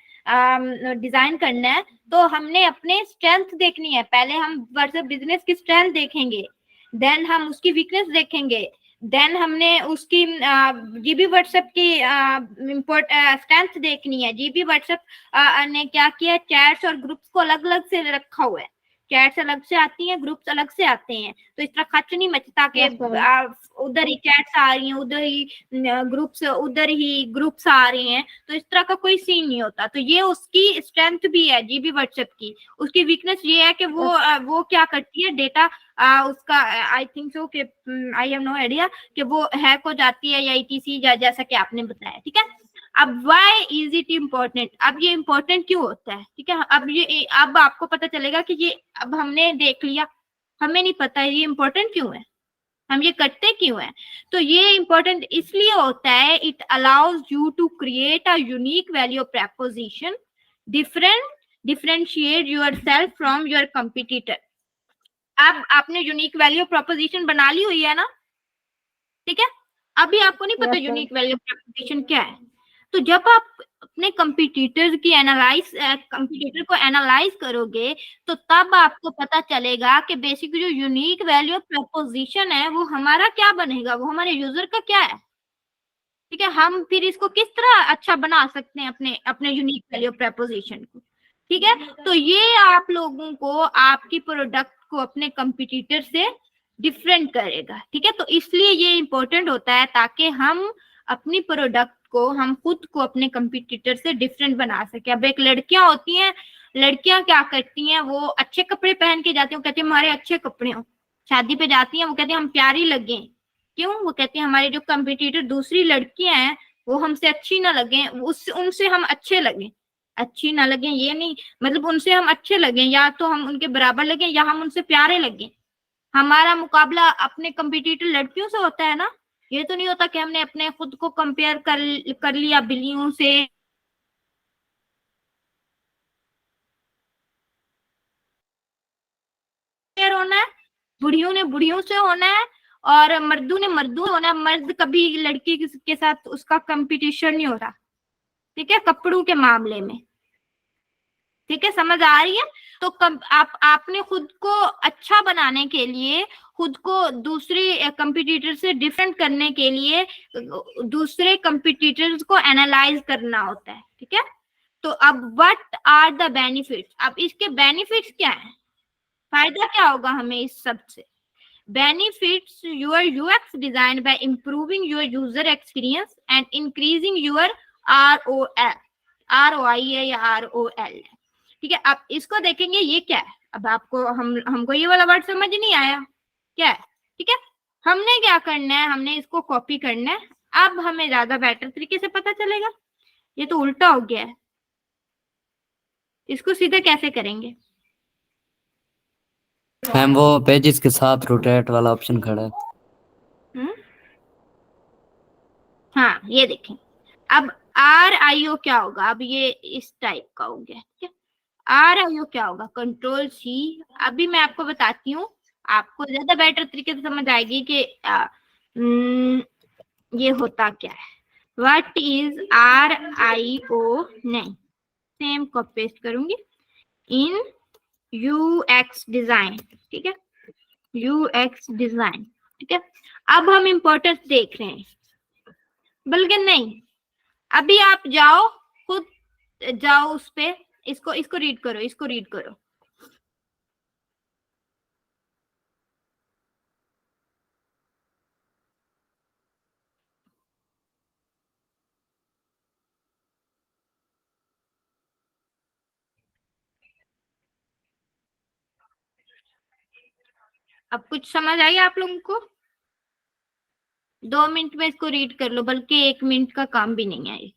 डिजाइन करना है, तो हमने अपने स्ट्रेंथ देखनी है। पहले हम व्हाट्सएप बिजनेस की स्ट्रेंथ देखेंगे, देन हम उसकी वीकनेस देखेंगे, देन हमने उसकी जीबी व्हाट्सएप की स्ट्रेंथ देखनी है। जीबी व्हाट्सएप ने क्या किया, चैट्स और ग्रुप्स को अलग अलग से रखा हुआ है। चैट्स अलग से आती हैं, ग्रुप्स अलग से आते हैं, तो इस तरह खर्च नहीं मचता कि
यस मैम।
उधर ही चैट्स आ रही हैं, उधर ही ग्रुप्स, उधर ही ग्रुप्स आ रहे हैं, तो इस तरह का कोई सीन नहीं होता। तो ये उसकी स्ट्रेंथ भी है जीबी व्हाट्सएप की। उसकी वीकनेस ये है कि वो क्या करती है, डेटा उसका आई थिंक सो कि आई हैव नो आइडिया कि वो हैक हो जाती है या ईटीसी, जैसा कि आपने बताया, ठीक है। अब व्हाई इज इट इम्पोर्टेंट? अब ये इम्पोर्टेंट क्यों होता है, ठीक है। अब आपको पता चलेगा कि ये अब हमने देख लिया, हमें नहीं पता ये इम्पोर्टेंट क्यों है, हम ये करते क्यों है। तो ये इम्पोर्टेंट इसलिए होता है, it allows you to create a unique value proposition, differentiate yourself from your competitor. अब आपने यूनिक वैल्यू प्रपोजिशन बना ली हुई है ना, ठीक है। अभी आपको नहीं पता
yes ma'am.
Unique value preposition क्या है। तो जब आप अपने कंपिटिटर को एनालाइज करोगे, तो तब आपको पता चलेगा कि बेसिक जो यूनिक वैल्यू प्रपोजिशन है वो हमारा क्या बनेगा, वो हमारे यूजर का क्या है, ठीक है। हम फिर इसको किस तरह अच्छा बना सकते हैं अपने अपने यूनिक वैल्यू प्रपोजिशन को, ठीक है। तो ये आप लोगों को आपकी प्रोडक्ट को अपने कंपिटिटर से डिफरेंट करेगा, ठीक है। तो इसलिए ये इंपॉर्टेंट होता है, ताकि हम अपनी प्रोडक्ट को, हम खुद को अपने कंपिटिटर से डिफरेंट बना सके। अब एक लड़कियां होती हैं, लड़कियां क्या करती हैं, वो अच्छे कपड़े पहन के जाती हैं, वो कहती है हमारे अच्छे कपड़े हो। शादी पे जाती हैं, वो कहती है हम प्यारी लगे। क्यों? वो कहती है हमारे जो कंपिटिटर दूसरी लड़कियां हैं वो हमसे अच्छी ना लगे, उनसे हम अच्छे लगे। अच्छी ना लगे ये नहीं, मतलब उनसे हम अच्छे लगे, या तो हम उनके बराबर लगे या हम उनसे प्यारे लगे। हमारा मुकाबला अपने कंपिटिटर लड़कियों से होता है ना, ये तो नहीं होता कि हमने अपने खुद को कंपेयर कर लिया बिल्लियों से। होना है, बुढ़ियों ने बुढ़ियों से होना है, और मर्दों ने मर्दों से होना है। मर्द कभी लड़की के साथ उसका कंपटीशन नहीं हो रहा, ठीक है, कपड़ों के मामले में, ठीक है, समझ आ रही है। तो आपने खुद को अच्छा बनाने के लिए, खुद को दूसरे कंपिटिटर से डिफरेंट करने के लिए, दूसरे कंपिटिटर्स को एनालाइज करना होता है, ठीक है। तो अब व्हाट आर द बेनिफिट्स? अब इसके बेनिफिट्स क्या है, फायदा क्या होगा हमें इस सब से? Benefits your UX design by improving your user experience and increasing your ROI। ROI है या ROL है, ठीक है। अब इसको देखेंगे ये क्या है। अब आपको हमको ये वाला वर्ड समझ नहीं आया क्या है, ठीक है। हमने क्या करना है, हमने इसको कॉपी करना है। अब हमें ज्यादा बेटर तरीके से पता चलेगा। ये तो उल्टा हो गया है, इसको सीधा कैसे करेंगे?
मैम वो पेजेस के साथ रोटेट वाला ऑप्शन खड़ा है।
हाँ ये देखें। अब RIO क्या होगा? अब ये इस टाइप का हो गया, ठीक है। RIO क्या होगा? Control C। अभी मैं आपको बताती हूँ, आपको ज्यादा बेटर तरीके से समझ आएगी कि ये होता क्या है। What is RIO? नहीं, सेम कॉपी पेस्ट करूंगी इन UX डिजाइन, ठीक है। यूएक्स डिजाइन, ठीक है। अब हम इम्पोर्टेंस देख रहे हैं, बल्कि नहीं, अभी आप जाओ, खुद जाओ उस पे, इसको रीड करो, इसको रीड करो। अब कुछ समझ आई आप लोगों को? 2 मिनट में इसको रीड कर लो, बल्कि 1 मिनट का काम भी नहीं है ये।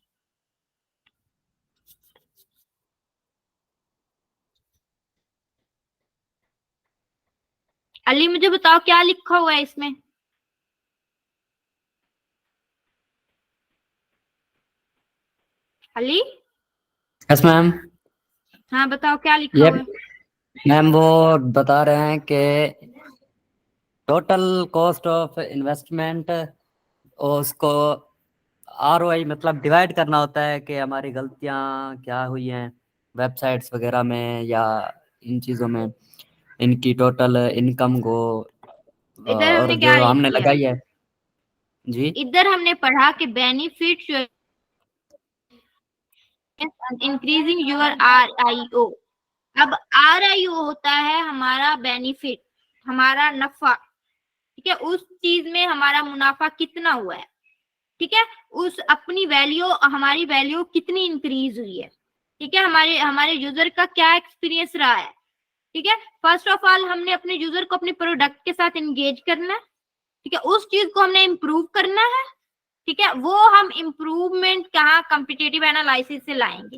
अली मुझे बताओ क्या लिखा हुआ है इसमें? अली?
Yes ma'am.
हाँ बताओ क्या लिखा
ये
हुआ है?
मैम वो बता रहे हैं कि टोटल कॉस्ट ऑफ इन्वेस्टमेंट, उसको आरओआई मतलब डिवाइड करना होता है कि हमारी गलतियां क्या हुई हैं वेबसाइट्स वगैरह में या इन चीज़ों में, इनकी टोटल इनकम को
इधर
और
हमने क्या
जो
रीड
हमने
किया?
लगाई है। जी
इधर हमने पढ़ा कि बेनिफिट इंक्रीजिंग योर RIO। अब RIO होता है हमारा बेनिफिट, हमारा नफा, ठीक है। उस चीज में हमारा मुनाफा कितना हुआ है, ठीक है। उस अपनी वैल्यू, हमारी वैल्यू कितनी इंक्रीज हुई है, ठीक है। हमारे हमारे यूजर का क्या एक्सपीरियंस रहा है, ठीक है। फर्स्ट ऑफ ऑल हमने अपने यूजर को अपने प्रोडक्ट के साथ एंगेज करना है, ठीक है। उस चीज को हमने इम्प्रूव करना है, ठीक है। वो हम इम्प्रूवमेंट कहाँ, कम्पिटेटिव एनालिसिस से लाएंगे,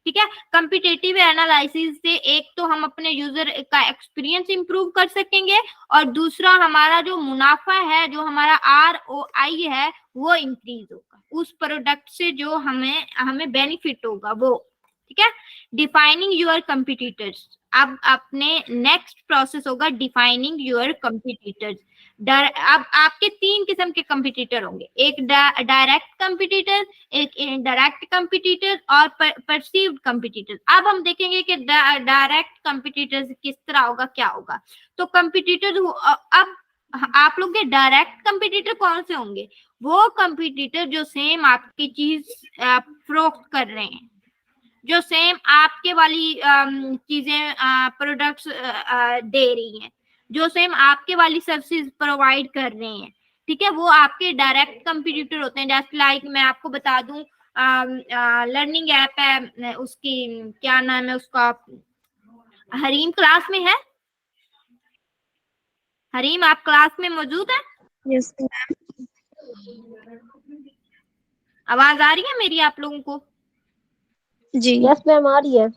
ठीक है। कम्पिटेटिव एनालिसिस से एक तो हम अपने यूजर का एक्सपीरियंस इंप्रूव कर सकेंगे, और दूसरा हमारा जो मुनाफा है, जो हमारा ROI है, वो इंक्रीज होगा उस प्रोडक्ट से, जो हमें हमें बेनिफिट होगा वो, ठीक है। Defining your competitors. अब अपने नेक्स्ट प्रोसेस होगा डिफाइनिंग यूर कंपिटिटर्स। अब आपके 3 किस्म के कंपिटिटर होंगे, एक डायरेक्ट कंपिटिटर, एक इनडायरेक्ट कंपिटिटर और परसीव्ड कंपिटिटर। अब हम देखेंगे कि डायरेक्ट कंपिटिटर किस तरह होगा, क्या होगा। तो कंपिटिटर, अब आप लोग के डायरेक्ट कंपिटिटर कौन से होंगे? वो कंपिटिटर जो सेम आपकी चीज फरोख्त कर रहे हैं, जो सेम आपके वाली चीजें प्रोडक्ट्स दे रही हैं, जो सेम आपके वाली सर्विसेज प्रोवाइड कर रहे हैं, ठीक है। वो आपके डायरेक्ट कंपटीटर होते हैं। जैसे लाइक मैं आपको बता दूं, लर्निंग ऐप है, उसकी क्या नाम है उसका, हरीम क्लास में है? हरीम आप क्लास में मौजूद है?
यस
आवाज आ रही है मेरी आप लोगों को?
जी।
यस मैम आ रही है।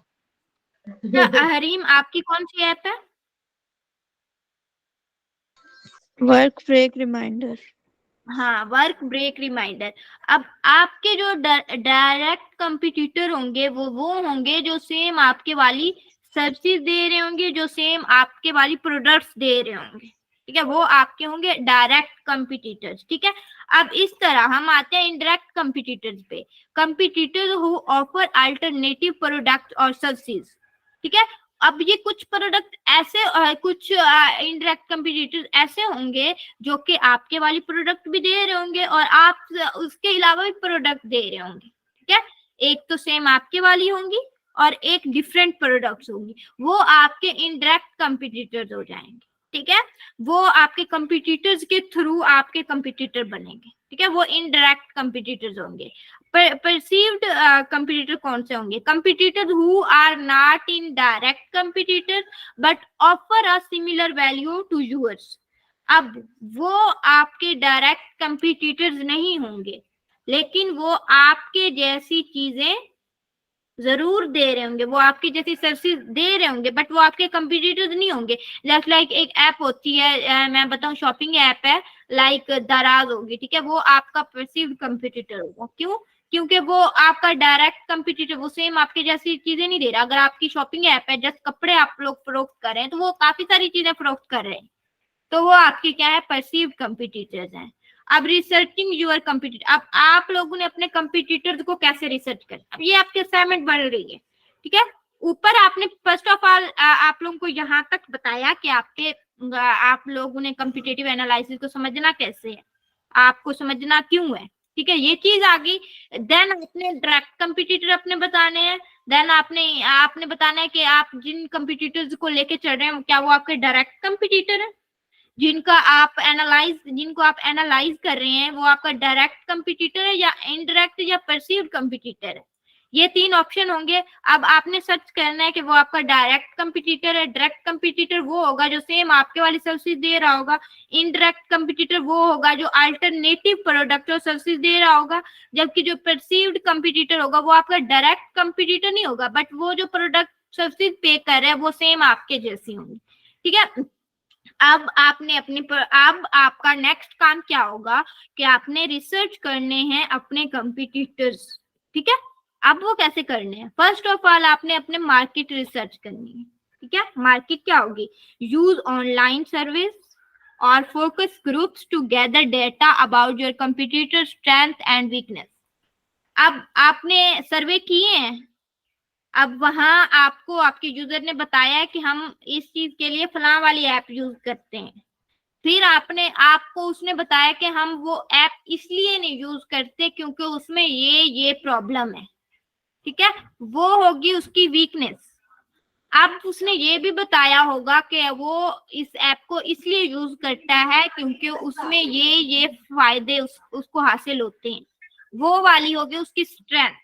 हरीम आपकी कौन सी ऐप है?
Work break reminder.
हाँ, वर्क ब्रेक रिमाइंडर। अब आपके जो डायरेक्ट कंपटीटर होंगे वो होंगे जो सेम आपके वाली सर्विसेज दे रहे होंगे, जो सेम आपके वाली प्रोडक्ट्स दे रहे होंगे, ठीक है। वो आपके होंगे डायरेक्ट कंपटीटर्स, ठीक है। अब इस तरह हम आते हैं इनडायरेक्ट कंपटीटर्स पे। Competitors who offer alternative product और सर्विसेज, ठीक है। अब ये कुछ प्रोडक्ट ऐसे, कुछ इनडायरेक्ट कंपटीटर्स ऐसे होंगे जो कि आपके वाली प्रोडक्ट भी दे रहे होंगे और आप उसके अलावा भी प्रोडक्ट दे रहे होंगे, ठीक है। एक तो सेम आपके वाली होंगी और एक डिफरेंट प्रोडक्ट्स होंगी, वो आपके इनडायरेक्ट कंपटीटर्स हो जाएंगे, ठीक है। वो आपके कंपटीटर्स के थ्रू आपके कंपटीटर बनेंगे, ठीक है। वो इनडायरेक्ट कंपटीटर्स होंगे। परसीव्ड कंपटीटर कौन से होंगे? Competitor who are not in direct competitor but offer a similar value to yours. अब वो आपके डायरेक्ट कंपटीटर्स नहीं होंगे, लेकिन वो आपके जैसी चीजें जरूर दे रहे होंगे, वो आपकी जैसी सर्विसेज दे रहे होंगे, बट वो आपके कंपटीटर्स नहीं होंगे। जैसे लाइक एक ऐप होती है, मैं बताऊं शॉपिंग ऐप है, लाइक दराज होगी, ठीक है। वो आपका परसीव्ड कंपटीटर होगा। क्यों? क्योंकि वो आपका डायरेक्ट कंपटीटर, वो सेम आपके जैसी चीजें नहीं दे रहा। अगर आपकी शॉपिंग ऐप है, जस्ट कपड़े आप लोग फरोख्त कर रहे हैं, तो वो काफी सारी चीजें फरोख्त कर रहे हैं, तो वो आपके क्या है, परसीव्ड कंपटीटर्स हैं। अब रिसर्चिंग यूर कंपटीटर। अब आप लोगों ने अपने कंपटीटर्स को कैसे रिसर्च करना, अब ये आपकी असाइनमेंट बन रही है, ठीक है। ऊपर आपने फर्स्ट ऑफ ऑल आप लोगों को यहाँ तक बताया कि आपके आप लोगों ने कम्पिटिटिव एनालिसिस को समझना कैसे है, आपको समझना क्यों है, ठीक है, ये चीज आ गई। देन आपने डायरेक्ट कंपिटिटर अपने बताने हैं, देन आपने बताना है कि आप जिन कंपिटिटर्स को लेके चल रहे हैं क्या वो आपके डायरेक्ट कंपिटिटर है, जिनको आप एनालाइज कर रहे हैं वो आपका डायरेक्ट कंपिटिटर है या इनडायरेक्ट या परसीव्ड कंपिटिटर है। ये 3 ऑप्शन होंगे। अब आपने सर्च करना है कि वो आपका डायरेक्ट कंपिटिटर है। डायरेक्ट कंपिटिटर वो होगा जो सेम आपके वाली सर्विस दे रहा होगा। इनडायरेक्ट कंपिटिटर वो होगा जो अल्टरनेटिव प्रोडक्ट और सर्विस दे रहा होगा। जबकि जो परसीव्ड कंपिटिटर होगा वो आपका डायरेक्ट कंपिटिटर नहीं होगा, बट वो जो प्रोडक्ट सर्विस पे कर रहा है वो सेम आपके जैसी होंगी, ठीक है। अब आपका नेक्स्ट काम क्या होगा कि आपने रिसर्च करने हैं अपने कंपिटिटर्स, ठीक है। अब वो कैसे करने हैं? फर्स्ट ऑफ ऑल आपने अपने मार्केट रिसर्च करनी है, ठीक है। मार्केट क्या होगी? यूज ऑनलाइन सर्विस और focus groups to gather data about your competitor strength and weakness. अब आपने सर्वे किए हैं, अब वहां आपको आपके यूजर ने बताया है कि हम इस चीज के लिए फलां वाली ऐप यूज करते हैं, फिर आपको उसने बताया कि हम वो ऐप इसलिए नहीं यूज करते क्योंकि उसमें ये प्रॉब्लम है, ठीक है, वो होगी उसकी वीकनेस। अब उसने ये भी बताया होगा कि वो इस ऐप को इसलिए यूज करता है क्योंकि उसमें ये फायदे उसको हासिल होते हैं, वो वाली होगी उसकी स्ट्रेंथ,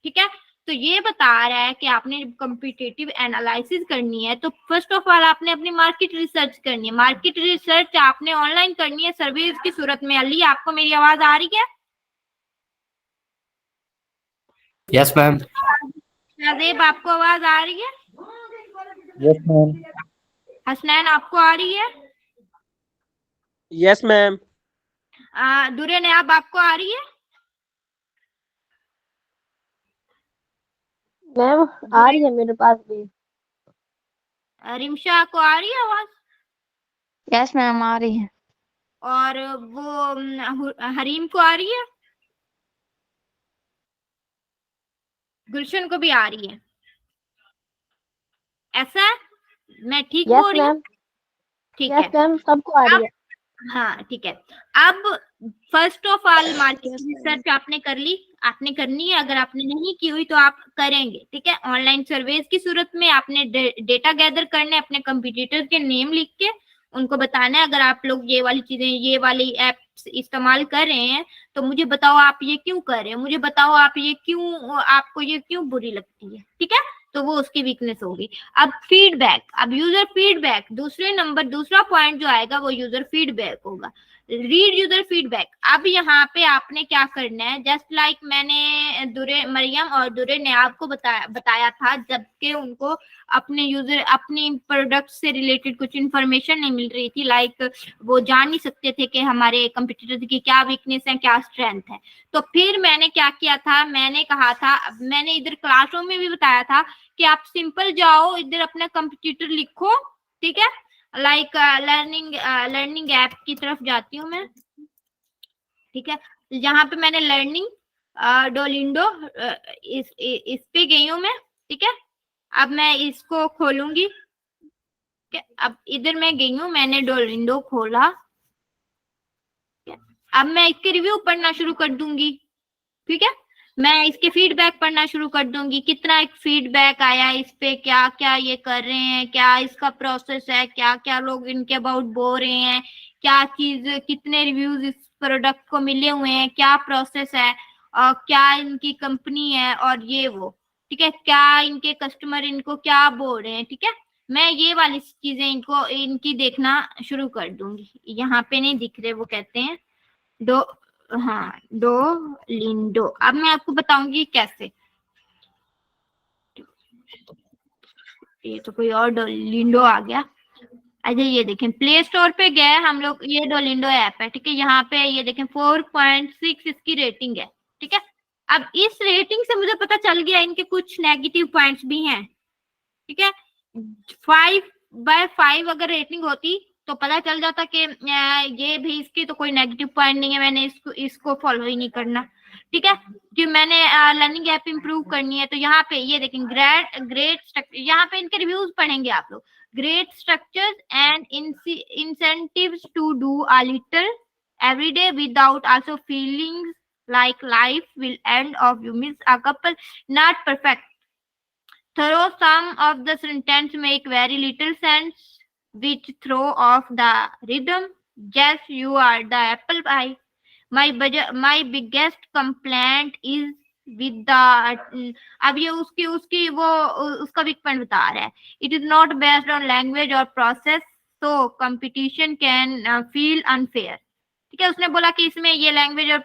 ठीक है। तो ये बता रहा है कि आपने कम्पिटिटिव एनालिसिस करनी है तो फर्स्ट ऑफ ऑल आपने अपनी मार्केट रिसर्च करनी है। मार्केट रिसर्च आपने ऑनलाइन करनी है सर्विस की सूरत में। अली, आपको मेरी आवाज आ रही है?
Yes ma'am.
शादेब, आपको आवाज आ रही है?
Yes ma'am.
हसनैन, आपको आ रही है?
Yes ma'am.
दुरे नयाब, आपको आ रही है?
मैम आ रही है मेरे पास भी।
रिमशा को आ रही है आवाज?
यस मैम आ रही है।
और वो हरीम को आ रही है? गुलशन को भी आ रही है? ऐसा मैं ठीक बोल रही हूँ? ठीक है,
यस मैम, सबको आ रही है।
हाँ ठीक है। अब first of all market research आपने कर ली, आपने करनी है। अगर आपने नहीं की हुई तो आप करेंगे, ठीक है। ऑनलाइन सर्वेस की सूरत में आपने डेटा गैदर करने, अपने कंपटीटर्स के नेम लिख के उनको बताना है अगर आप लोग ये वाली चीजें, ये वाली एप्स इस्तेमाल कर रहे हैं तो मुझे बताओ आप ये क्यों कर रहे हैं, मुझे बताओ आपको ये क्यों बुरी लगती है, ठीक है। तो वो उसकी वीकनेस होगी। अब फीडबैक, अब यूजर फीडबैक, दूसरा पॉइंट जो आएगा वो यूजर फीडबैक होगा। Read user feedback. अब यहाँ पे आपने क्या करना है, जस्ट लाइक मैंने दुरे मरियम और दुरे ने आपको बताया था, जबकि उनको अपनी प्रोडक्ट से रिलेटेड कुछ इंफॉर्मेशन नहीं मिल रही थी, लाइक वो जान नहीं सकते थे कि हमारे कंपटीटर की क्या वीकनेस है, क्या स्ट्रेंथ है। तो फिर मैंने क्या किया था, मैंने कहा था, मैंने इधर क्लासरूम में भी बताया था कि आप सिंपल जाओ, इधर अपना कंप्यूटर लिखो, ठीक है। लाइक लर्निंग ऐप की तरफ जाती हूँ मैं, ठीक है। यहाँ पे मैंने लर्निंग डोलिंडो इस पे गई हूँ मैं, ठीक है। अब मैं इसको खोलूंगी, ठीक है। अब इधर मैं गई हूँ, मैंने डोलिंडो खोला, अब मैं इसके रिव्यू पढ़ना शुरू कर दूंगी, ठीक है। मैं इसके फीडबैक पढ़ना शुरू कर दूंगी, कितना एक फीडबैक आया इस पे, क्या क्या ये कर रहे हैं, क्या इसका प्रोसेस है, क्या क्या लोग इनके अबाउट बोल रहे हैं, क्या चीज, कितने रिव्यूज इस प्रोडक्ट को मिले हुए हैं, क्या प्रोसेस है, और क्या इनकी कंपनी है, और ये वो, ठीक है, क्या इनके कस्टमर इनको क्या बोल रहे हैं, ठीक है। मैं ये वाली चीजें इनकी देखना शुरू कर दूंगी। यहाँ पे नहीं दिख रहे, वो कहते हैं डोलिंडो। अब मैं आपको बताऊंगी कैसे। ये तो कोई और डोलिंडो आ गया। अच्छा ये देखें, प्ले स्टोर पे गए हम लोग, ये डोलिंडो ऐप है, ठीक है। यहाँ पे ये देखें 4.6 इसकी रेटिंग है, ठीक है। अब इस रेटिंग से मुझे पता चल गया इनके कुछ नेगेटिव पॉइंट्स भी हैं, ठीक है। 5/5 अगर रेटिंग होती तो पता चल जाता कि ये भी इसकी तो कोई नेगेटिव पॉइंट नहीं है, मैंने इसको फॉलो ही नहीं करना, ठीक है। कि मैंने लर्निंग ऐप इंप्रूव करनी है तो यहाँ पे ये देखें ग्रेट, यहाँ पे इनके रिव्यूज पढ़ेंगे आप लोग। great structures and incentives to do a little every day without also feeling like life will end off. You miss a couple, not perfect. Though some of the sentence make very little sense, which throw off the rhythm. Yes, you are the apple pie. My biggest complaint is with the अब ये उसकी उसकी वो उसका weak point बता रहा है. It is not based on language or process, so competition can feel unfair. ठीक है, उसने बोला कि इसमें ये लैंग्वेज और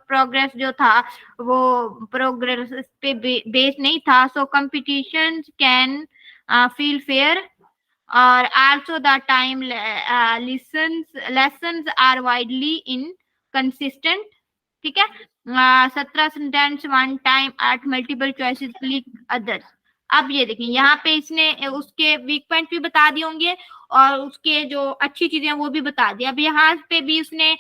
प्रोग्रेस जो था वो प्रोग्रेस पे बेस नहीं था, so competition can feel fair और also the time lessons are widely inconsistent. ठीक है, 17 sentence one time at multiple choices click others. अब ये देखिए यहाँ पे इसने उसके वीक पॉइंट भी बता दिए होंगे और उसके जो अच्छी चीजें वो भी बता दी. अब यहाँ पे भी उसने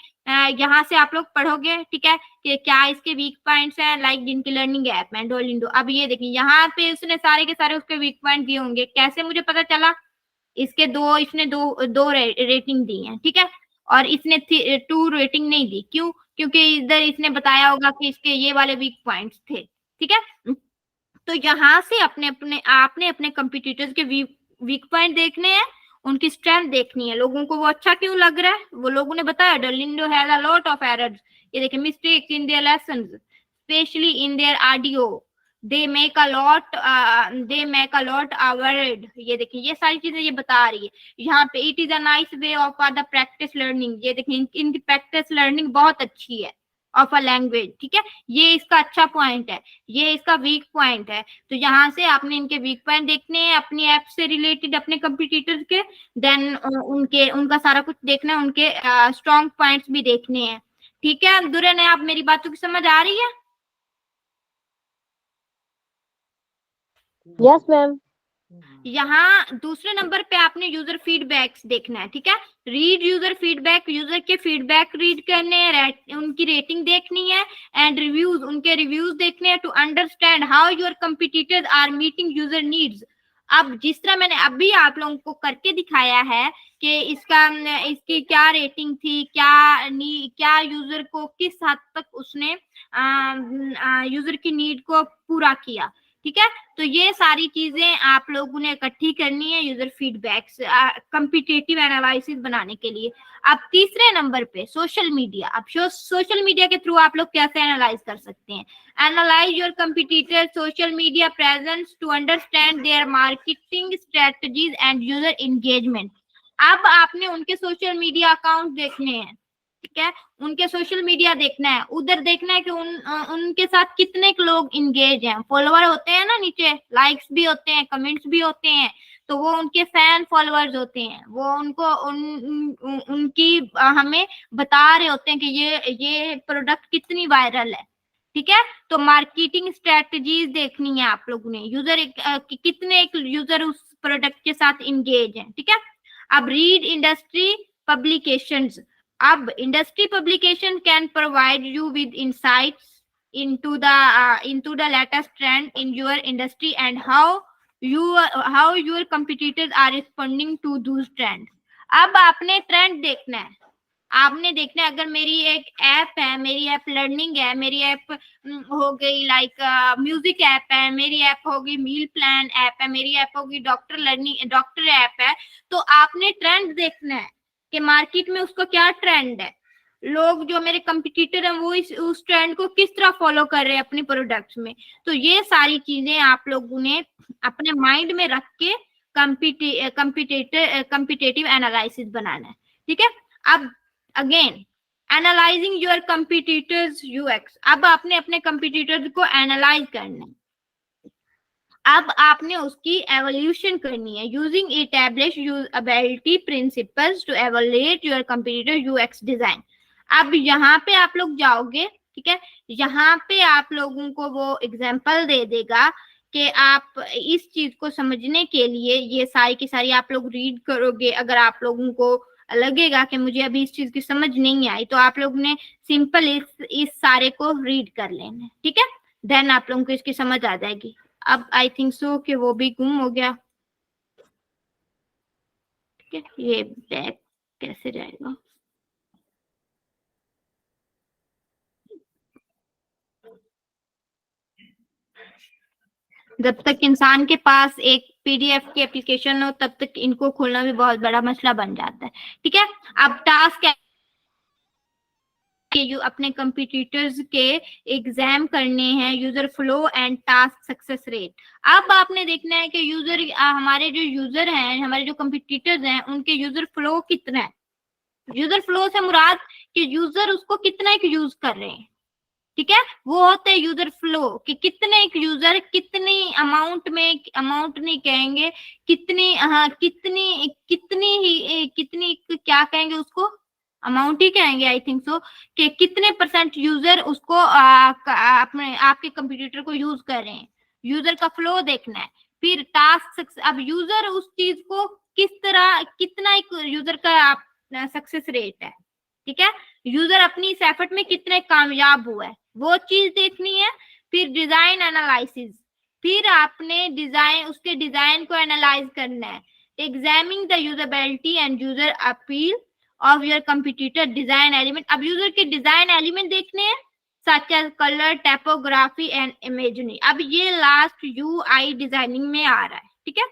यहाँ से आप लोग पढ़ोगे, ठीक है, कि क्या इसके वीक पॉइंट्स हैं, लाइक जिनकी लर्निंग ऐप है डुओलिंगो. अब ये देखिए यहाँ पे उसने सारे के सारे उसके वीक पॉइंट दिए होंगे. कैसे मुझे पता चला? इसके इसने दो रेटिंग दी है, ठीक है, और इसने 2 रेटिंग नहीं दी. क्यों? क्योंकि इधर इसने बताया होगा कि इसके ये वाले वीक पॉइंट्स थे. ठीक है, तो यहाँ से आपने अपने कंपटीटर्स के वीक पॉइंट देखने हैं, उनकी स्ट्रेंथ देखनी है, लोगों को वो अच्छा क्यों लग रहा है. वो लोगों ने बताया Duolingo has a lot of errors. ये देखिए, mistakes in their lessons, specially in their audio, they make a lot award. ये देखिए, ये सारी चीजें ये बता रही है यहाँ पे. It is a nice way of the practice learning. ये देखिए, इनकी प्रैक्टिस लर्निंग बहुत अच्छी है ऑफ अ लैंग्वेज. ठीक है, ये इसका अच्छा पॉइंट है, ये इसका वीक पॉइंट है. तो यहाँ से आपने इनके वीक पॉइंट देखने हैं अपनी ऐप से रिलेटेड, अपने कंपटीटर्स के. देन उनका सारा कुछ देखना है, उनके स्ट्रॉन्ग पॉइंट्स भी देखने हैं. ठीक है, दुरन है, आप मेरी बातों की समझ आ रही है?
Yes ma'am.
यहाँ दूसरे नंबर पे आपने यूजर फीडबैक्स देखना है. ठीक है, रीड यूजर फीडबैक, यूजर के फीडबैक रीड करने हैं, उनकी रेटिंग देखनी है, एंड रिव्यूज, उनके रिव्यूज देखने हैं, to understand how your competitors are meeting user needs. अब जिस तरह मैंने अभी आप लोगों को करके दिखाया है कि इसकी क्या रेटिंग थी, क्या यूजर को किस हद तक उसने यूजर की नीड को पूरा किया. ठीक है, तो ये सारी चीजें आप लोगों ने इकट्ठी करनी है यूजर फीडबैक्स कंपीटेटिव एनालिसिस बनाने के लिए. अब तीसरे नंबर पे सोशल मीडिया. अब सोशल मीडिया के थ्रू आप लोग कैसे एनालाइज कर सकते हैं? Analyse your competitor social media presence to understand their marketing strategies and user engagement. अब आपने उनके सोशल मीडिया अकाउंट देखने हैं. ठीक है, उनके सोशल मीडिया देखना है, उधर देखना है कि उनके साथ कितने लोग इंगेज हैं. फॉलोअर होते हैं ना, नीचे लाइक्स भी होते हैं, कमेंट्स भी होते हैं, तो वो उनके फैन फॉलोअर्स होते हैं. वो उनको उनकी हमें बता रहे होते हैं कि ये प्रोडक्ट कितनी वायरल है. ठीक है, तो मार्केटिंग स्ट्रेटजीज देखनी है आप लोगों ने, यूजर कितने यूजर उस प्रोडक्ट के साथ इंगेज हैं. ठीक है, अब रीड इंडस्ट्री पब्लिकेशंस. अब industry publication can provide you with insights into the latest trend in your industry and how your competitors are responding to those trends. अब आपने ट्रेंड देखना है, आपने देखना है. अगर मेरी एक ऐप है, मेरी ऐप लर्निंग है, मेरी ऐप हो गई लाइक म्यूजिक ऐप है, मेरी ऐप होगी मील प्लान ऐप है, मेरी ऐप होगी डॉक्टर ऐप है, तो आपने ट्रेंड देखना है कि मार्केट में उसको क्या ट्रेंड है, लोग जो मेरे कंपटीटर हैं वो उस ट्रेंड को किस तरह फॉलो कर रहे हैं अपने प्रोडक्ट्स में. तो ये सारी चीजें आप लोगों ने अपने माइंड में रख के कंपीटेटिव एनालिसिस बनाना है. ठीक है, अब again analysing your competitors UX. अब आपने अपने कंपटीटर्स को एनालाइज करना है. अब आपने उसकी एवोल्यूशन करनी है using established usability principles to evaluate your competitor UX design. अब यहाँ पे आप लोग जाओगे, ठीक है, यहाँ पे आप लोगों को वो एग्जाम्पल दे देगा कि आप इस चीज को समझने के लिए ये सारी की सारी आप लोग रीड करोगे. अगर आप लोगों को लगेगा कि मुझे अभी इस चीज की समझ नहीं आई, तो आप लोग ने सिंपल इस सारे को रीड कर लेना है. ठीक है, देन आप लोगों को इसकी समझ आ जाएगी. अब आई थिंक सो कि वो भी गुम हो गया. ठीक है, ये बैक कैसे जाएगा? जब तक इंसान के पास एक पीडीएफ की एप्लीकेशन हो तब तक इनको खोलना भी बहुत बड़ा मसला बन जाता है। ठीक है, अब टास्क के अपने कंपटीटर्स के एग्जाम करने हैं, user flow and task success rate. अब आपने देखना है कि यूजर हमारे जो यूजर हैं, हमारे जो कंपटीटर्स हैं, उनके यूजर फ्लो कितना है। यूजर फ्लो से मुराद कि यूजर उसको कितना एक यूज कर रहे हैं। ठीक है, वो होते हैं यूजर फ्लो कि कितने एक यूजर कितनी अमाउंट में, अमाउंट नहीं कहेंगे, कितनी, हाँ कितनी क्या कहेंगे उसको, अमाउंट ही कहेंगे आई थिंक सो, कि कितने परसेंट यूजर उसको अपने आपके कंप्यूटर को यूज कर रहे हैं। यूजर का फ्लो देखना है। फिर टास्क, अब यूजर उस चीज को किस तरह, कितना एक यूजर का सक्सेस रेट है। ठीक है, यूजर अपनी इस एफर्ट में कितने कामयाब हुआ है, वो चीज देखनी है। फिर डिजाइन एनालिसिस, फिर आपने डिजाइन, उसके डिजाइन को एनालाइज करना है। Examine the usability and user appeal of your computer design element. अब यूजर के डिजाइन एलिमेंट देखने हैं, such as colour, typography and imagery. अब ये लास्ट यूआई डिजाइनिंग में आ रहा है। ठीक है,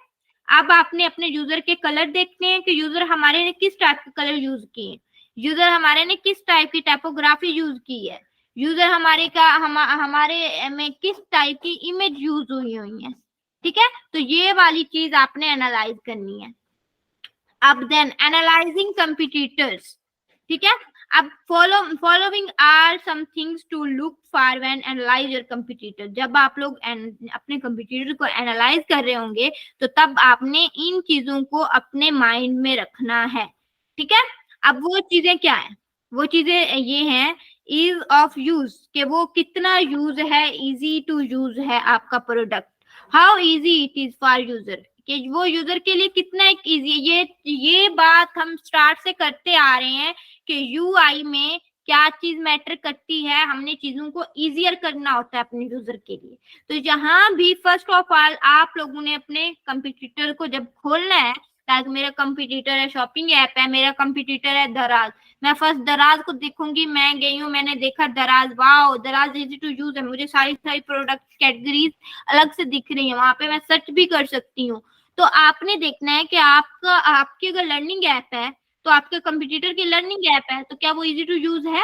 अब आपने अपने यूजर के कलर देखने हैं कि यूजर हमारे ने किस टाइप के कलर यूज किए, यूजर हमारे ने किस टाइप की टाइपोग्राफी यूज की है, यूजर हमारे का हमारे में किस टाइप की इमेज यूज हुई है। ठीक है, तो ये वाली चीज आपने एनालाइज करनी है। अब देन एनालाइजिंग कंपटीटर्स। ठीक है, अब following are some things to look for when analyse your competitor. जब आप लोग अपने कंपटीटर को एनालाइज कर रहे होंगे तो तब आपने इन चीजों को अपने माइंड में रखना है। ठीक है, अब वो चीजें क्या है, वो चीजें ये हैं, ईज ऑफ यूज, कि वो कितना यूज है, इजी टू यूज है आपका product, how easy it is for user, कि वो यूजर के लिए कितना एक इजी। ये बात हम स्टार्ट से करते आ रहे हैं कि यूआई में क्या चीज मैटर करती है, हमने चीजों को इजियर करना होता है अपने यूजर के लिए। तो जहां भी फर्स्ट ऑफ ऑल आप लोगों ने अपने कंप्यूटर को जब खोलना है, लाइक मेरा कंप्यूटर है, शॉपिंग ऐप है, मेरा कंप्यूटर है दराज, मैं फर्स्ट दराज को देखूंगी, मैं गई हूँ, मैंने देखा दराज, वाओ दराज इजी टू यूज है, मुझे सारी प्रोडक्ट कैटेगरीज अलग से दिख रही है, वहां पे मैं सर्च भी कर सकती हूँ। तो आपने देखना है कि आपकी अगर लर्निंग ऐप है तो आपके कंप्यूटर की लर्निंग ऐप है तो क्या वो इजी टू यूज है,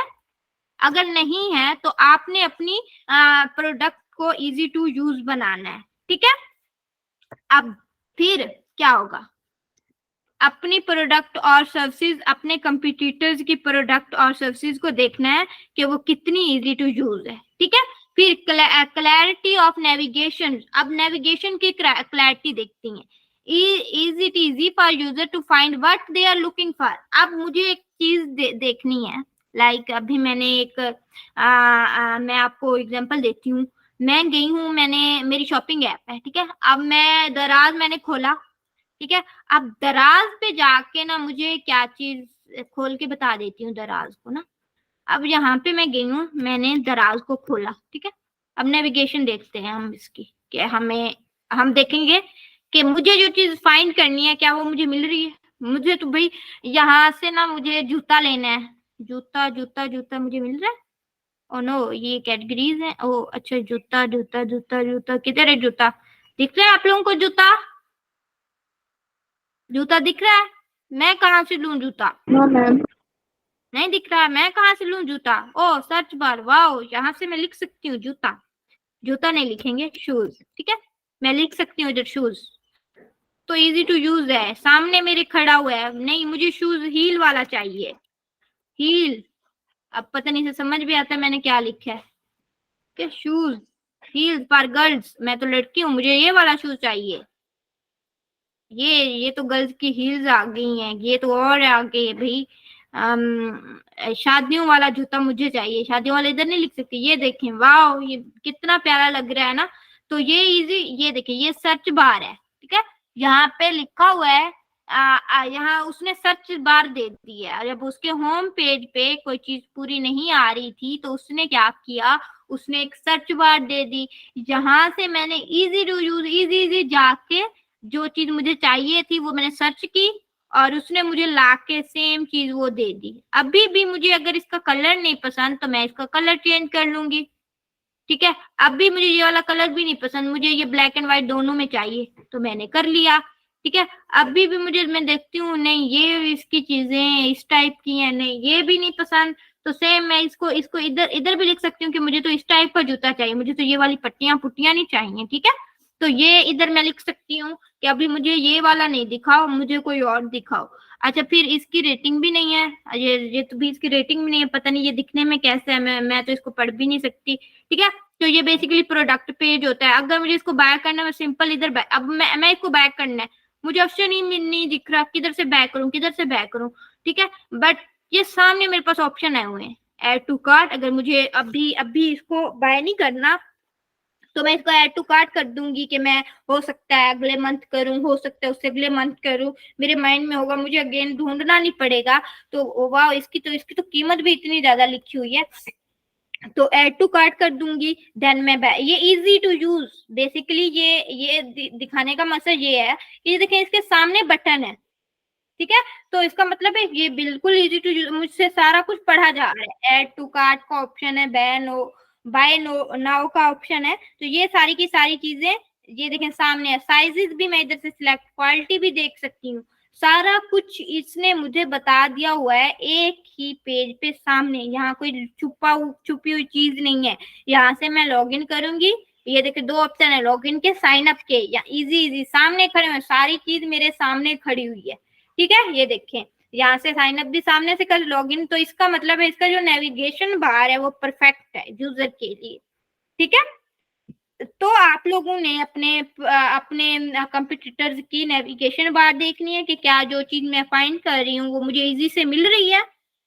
अगर नहीं है तो आपने अपनी प्रोडक्ट को इजी टू यूज बनाना है। ठीक है, अब फिर क्या होगा, अपनी प्रोडक्ट और सर्विसेज, अपने कंपटीटर्स की प्रोडक्ट और सर्विसेज को देखना है कि वो कितनी इजी टू यूज है। ठीक है, फिर क्लैरिटी ऑफ नेविगेशन। अब नेविगेशन की क्लैरिटी देखती हैं, is it easy for user to find what they are looking for. अब मुझे एक चीज देखनी है, लाइक अभी मैंने एक मैं आपको एग्जांपल देती हूँ। मैं गई हूँ, मैंने, मेरी शॉपिंग ऐप है, ठीक है, अब मैं दराज मैंने खोला, ठीक है, अब दराज पे जाके ना मुझे क्या चीज खोल के बता देती हूँ दराज को ना। अब यहाँ पे मैं गई हूँ, मैंने दराज को खोला, ठीक है, अब नेविगेशन देखते हैं हम इसकी, कि हम देखेंगे कि मुझे जो चीज फाइंड करनी है क्या वो मुझे मिल रही है। मुझे तो भाई यहाँ से ना मुझे जूता लेना है, जूता जूता जूता मुझे मिल रहा है, ओ नो ये कैटेगरीज है, ओ अच्छा जूता जूता जूता जूता, किधर है जूता, दिख रहा है आप लोगों को जूता, जूता दिख रहा है, मैं कहाँ से लूं जूता, नहीं दिख रहा है, मैं कहाँ से लूं जूता, ओ सर्च बार, वाओ यहाँ से मैं लिख सकती हूँ जूता, जूता नहीं लिखेंगे शूज, ठीक है, मैं लिख सकती हूँ इधर शूज, तो इजी टू यूज है, सामने मेरे खड़ा हुआ है, नहीं मुझे शूज हील वाला चाहिए, हील, अब पता नहीं से समझ भी आता है मैंने क्या लिखा है, क्या शूज हील फॉर गर्ल्स, मैं तो लड़की हूँ, मुझे ये वाला शूज चाहिए, ये तो गर्ल्स की हील्स आ गई हैं, ये तो और आ गई है भाई, शादियों वाला जूता मुझे चाहिए, शादियों वाला इधर नहीं लिख सकती, ये देखें वाओ ये कितना प्यारा लग रहा है ना, तो ये इजी, ये देखें ये सर्च बार है, ठीक है, यहाँ पे लिखा हुआ है, यहाँ उसने सर्च बार दे दी है, जब उसके होम पेज पे कोई चीज पूरी नहीं आ रही थी तो उसने क्या किया, उसने एक सर्च बार दे दी, जहां से मैंने इजी टू यूज, इजी जाके जो चीज मुझे चाहिए थी वो मैंने सर्च की, और उसने मुझे लाके सेम चीज वो दे दी। अभी भी मुझे अगर इसका कलर नहीं पसंद तो मैं इसका कलर चेंज कर लूंगी, ठीक है। अभी मुझे ये वाला कलर भी नहीं पसंद, मुझे ये ब्लैक एंड व्हाइट दोनों में चाहिए, तो मैंने कर लिया, ठीक है। अभी भी मुझे, मैं देखती हूँ नहीं ये इसकी चीजें इस टाइप की हैं, नहीं ये भी नहीं पसंद, तो सेम मैं इसको इसको इधर इधर भी लिख सकती हूँ कि मुझे तो इस टाइप का जूता चाहिए, मुझे तो ये वाली पट्टियां पुट्टियां नहीं चाहिए, ठीक है। तो ये इधर मैं लिख सकती हूँ कि अभी मुझे ये वाला नहीं दिखाओ, मुझे कोई और दिखाओ। अच्छा, फिर इसकी रेटिंग भी नहीं है, ये तो भी इसकी रेटिंग भी नहीं है, पता नहीं ये दिखने में कैसे है, मैं तो इसको पढ़ भी नहीं सकती, ठीक है। तो ये बेसिकली प्रोडक्ट पेज होता है। अगर मुझे इसको बाय करना है, मैं सिंपल इधर अब मैं इसको बाय करना है, मुझे ऑप्शन ही नहीं दिख रहा किधर से बाय करूं, किधर से बाय करूं, ठीक है। बट ये सामने मेरे पास ऑप्शन आए हुए हैं, ऐड टू कार्ट। अगर मुझे अभी इसको बाय नहीं करना तो मैं इसको ऐड टू कार्ट कर दूंगी कि मैं हो सकता है अगले मंथ करूं, हो सकता है उससे अगले मंथ करूं, मेरे माइंड में होगा, मुझे अगेन ढूंढना नहीं पड़ेगा। तो वाह, इसकी तो कीमत भी इतनी ज्यादा लिखी हुई है, तो ऐड टू कार्ट कर दूंगी। देन मैं ये इजी टू यूज, बेसिकली ये दिखाने का मकसद ये है कि देखें इसके सामने बटन है, ठीक है। तो इसका मतलब है ये बिल्कुल इजी टू यूज, मुझसे सारा कुछ पढ़ा जा रहा है। ऐड टू कार्ट का ऑप्शन है, बाय नाउ का ऑप्शन है, तो ये सारी की सारी चीजें ये देखें सामने है। साइजेस भी मैं इधर से सिलेक्ट, क्वालिटी भी देख सकती हूँ, सारा कुछ इसने मुझे बता दिया हुआ है एक ही पेज पे सामने। यहाँ कोई छुपी हुई चीज नहीं है। यहाँ से मैं लॉगिन करूंगी, ये देखिए दो ऑप्शन है, लॉगिन के, साइन अप के, या इजी सामने खड़े हुए, सारी चीज मेरे सामने खड़ी हुई है, ठीक है। ये देखें यहाँ से साइन अप भी सामने से कर, लॉगिन, तो इसका मतलब है इसका जो नेविगेशन बार है वो परफेक्ट है यूजर के लिए, ठीक है। तो आप लोगों ने अपने कंप्यूटर्स की नेविगेशन बार देखनी है कि क्या जो चीज मैं फाइंड कर रही हूँ वो मुझे इजी से मिल रही है,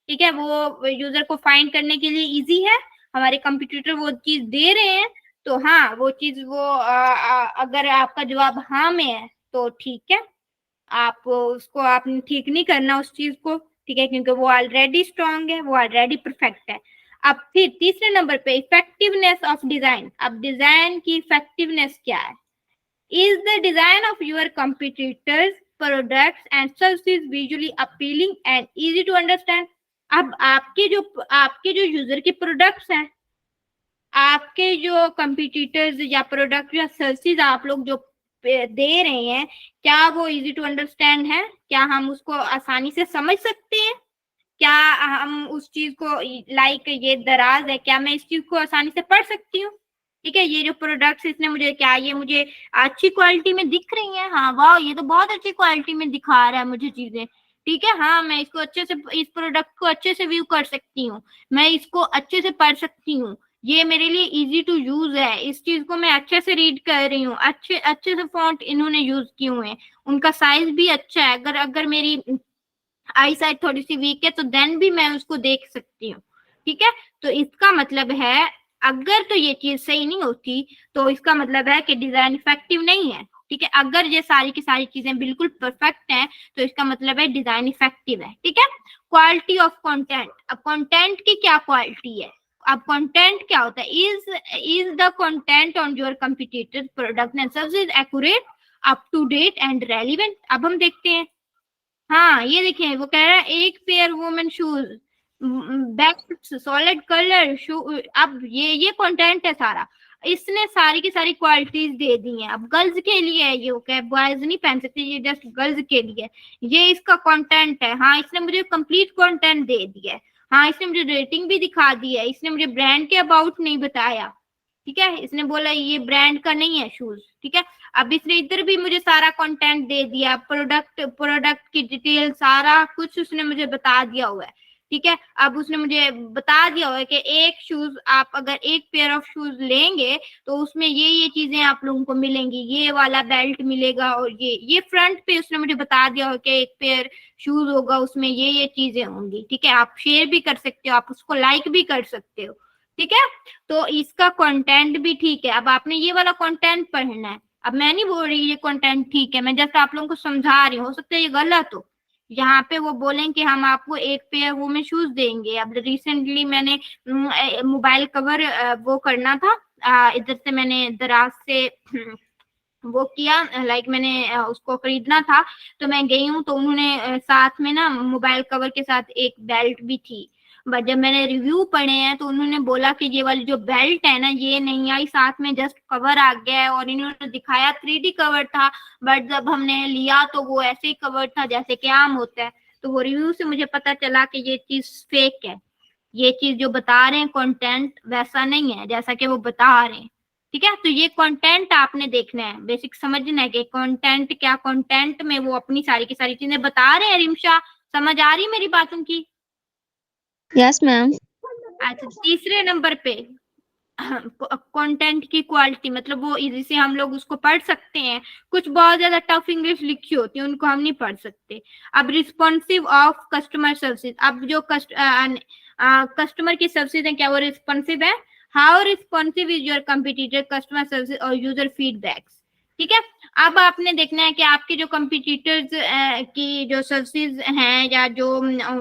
ठीक है, वो यूजर को फाइंड करने के लिए इजी है, हमारे कंप्यूटर वो चीज दे रहे हैं। तो हाँ, वो चीज वो अगर आपका जवाब हाँ में है तो ठीक है, आप उसको आपने ठीक नहीं करना उस चीज को, ठीक है, क्योंकि वो ऑलरेडी स्ट्रांग है, वो ऑलरेडी परफेक्ट है। अब फिर तीसरे नंबर पे इफेक्टिवनेस ऑफ डिजाइन। अब डिजाइन की इफेक्टिवनेस क्या है? Is the design of your competitors products and services visually appealing and easy to understand. अब आपके जो यूजर के प्रोडक्ट्स हैं, आपके जो कंपटीटर्स या प्रोडक्ट या सर्विसेज आप लोग जो दे रहे हैं, क्या वो इजी टू अंडरस्टैंड है? क्या हम उसको आसानी से समझ सकते हैं? क्या हम उस चीज को, लाइक ये दराज है, क्या मैं इस चीज को आसानी से पढ़ सकती हूँ? ठीक है, ये जो प्रोडक्ट्स इसने मुझे, क्या ये मुझे अच्छी क्वालिटी में दिख रही है? हाँ, वाह, ये तो बहुत अच्छी क्वालिटी में दिखा रहा है मुझे चीजें, ठीक है। हाँ, मैं इसको अच्छे से, इस प्रोडक्ट को अच्छे से व्यू कर सकती हूँ, मैं इसको अच्छे से पढ़ सकती हूँ, ये मेरे लिए इजी टू यूज है, इस चीज को मैं अच्छे से रीड कर रही हूँ, अच्छे से फॉन्ट इन्होंने यूज किए हुए हैं, उनका साइज भी अच्छा है। अगर मेरी आई साइड थोड़ी सी वीक है तो देन भी मैं उसको देख सकती हूँ, ठीक है। तो इसका मतलब है अगर तो ये चीज सही नहीं होती तो इसका मतलब है कि डिजाइन इफेक्टिव नहीं है, ठीक है। अगर ये सारी की सारी चीजें बिल्कुल परफेक्ट हैं तो इसका मतलब है डिजाइन इफेक्टिव है, ठीक है। Quality of content. अब कंटेंट की क्या क्वालिटी है? अब कंटेंट क्या होता है? Is the content on your competitor product and services accurate, up to date and relevant. अब हम देखते हैं, हाँ ये देखिए वो कह रहा है एक pair women shoes, back solid colour shoe. अब ये कंटेंट है सारा, इसने सारी की सारी क्वालिटीज दे दी हैं। अब गर्ल्स के लिए है ये, क्या बॉयज नहीं पहन सकते, ये जस्ट गर्ल्स के लिए, ये इसका कंटेंट है। हाँ, इसने मुझे कंप्लीट कंटेंट दे दिया है। हाँ, इसने मुझे रेटिंग भी दिखा दी है, इसने मुझे ब्रांड के अबाउट नहीं बताया, ठीक है, इसने बोला ये ब्रांड का नहीं है शूज, ठीक है। अब इसने इधर भी मुझे सारा कंटेंट दे दिया, प्रोडक्ट की डिटेल सारा कुछ उसने मुझे बता दिया हुआ है, ठीक है। अब उसने मुझे बता दिया हुआ है कि एक शूज, आप अगर एक पेयर ऑफ शूज लेंगे तो उसमें ये चीजें आप लोगों को मिलेंगी, ये वाला बेल्ट मिलेगा, और ये फ्रंट पे उसने मुझे बता दिया हो कि एक पेयर शूज होगा उसमें ये चीजें होंगी, ठीक है। आप शेयर भी कर सकते हो, आप उसको लाइक भी कर सकते हो, ठीक है। तो इसका कंटेंट भी ठीक है। अब आपने ये वाला कंटेंट पढ़ना है। अब मैं नहीं बोल रही ये कंटेंट ठीक है, मैं जस्ट आप लोगों को समझा रही हूँ, हो सकता है ये गलत हो। यहाँ पे वो बोलें कि हम आपको एक पेयर वो में शूज देंगे। अब रिसेंटली मैंने मोबाइल कवर वो करना था, इधर से मैंने दराज से वो किया, लाइक मैंने उसको खरीदना था तो मैं गई हूँ, तो उन्होंने साथ में ना मोबाइल कवर के साथ एक बेल्ट भी थी, बट जब मैंने रिव्यू पढ़े हैं तो उन्होंने बोला कि ये वाली जो बेल्ट है ना ये नहीं आई, साथ में जस्ट कवर आ गया है, और इन्होंने दिखाया 3D कवर था, बट जब हमने लिया तो वो ऐसे ही कवर था जैसे कि आम होता है। तो वो रिव्यू से मुझे पता चला कि ये चीज फेक है, ये चीज जो बता रहे हैं कंटेंट वैसा नहीं है जैसा कि वो बता रहे हैं। ठीक है, तो ये कंटेंट आपने देखना है, बेसिक समझना है कि कंटेंट क्या, कंटेंट में वो अपनी सारी की सारी चीजें बता रहे हैं। रिमशा, समझ आ रही मेरी बातों की?
Yes ma'am.
अच्छा, तीसरे नंबर पे कंटेंट की क्वालिटी, मतलब वो इजी से हम लोग उसको पढ़ सकते हैं, कुछ बहुत ज्यादा टफ इंग्लिश लिखी होती है उनको हम नहीं पढ़ सकते। अब रिस्पॉन्सिव ऑफ कस्टमर सर्विस, अब जो कस्टमर की सर्विस है क्या वो रिस्पॉन्सिव है? How responsive is your competitor customer service और यूजर फीडबैक्स। ठीक है, अब आपने देखना है कि आपके जो कंपटीटर्स की जो सर्विसेज हैं या जो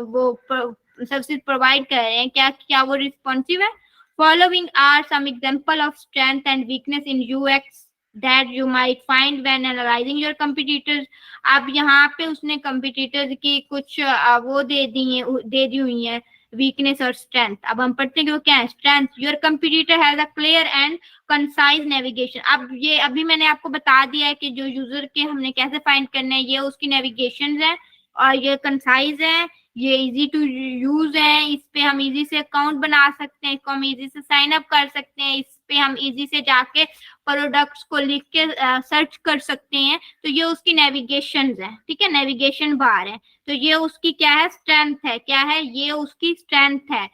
वो सर्विसेज प्रोवाइड कर रहे हैं क्या वो रिस्पॉन्सिव है। Following are some example of strength and weakness in UX that you might find when analyzing your competitors। अब यहाँ पे उसने competitors की कुछ वो दे दी हुई है, weakness और strength। अब हम पढ़ते हैं कि वो क्या है। Strength, your competitor has a clear and concise navigation। अब ये अभी मैंने आपको बता दिया है कि जो यूजर के हमने कैसे फाइंड करना है, ये उसकी नेविगेशन है, और ये कंसाइज है, ये इजी टू यूज है, इस पे हम इजी से अकाउंट बना सकते हैं, इसको हम इजी से साइन अप कर सकते हैं, इस पे हम इजी से जाके प्रोडक्ट्स को लिख के सर्च कर सकते हैं। तो ये उसकी नेविगेशन है। ठीक है, नेविगेशन बार है, तो ये उसकी क्या है, स्ट्रेंथ है। क्या है ये उसकी स्ट्रेंथ है।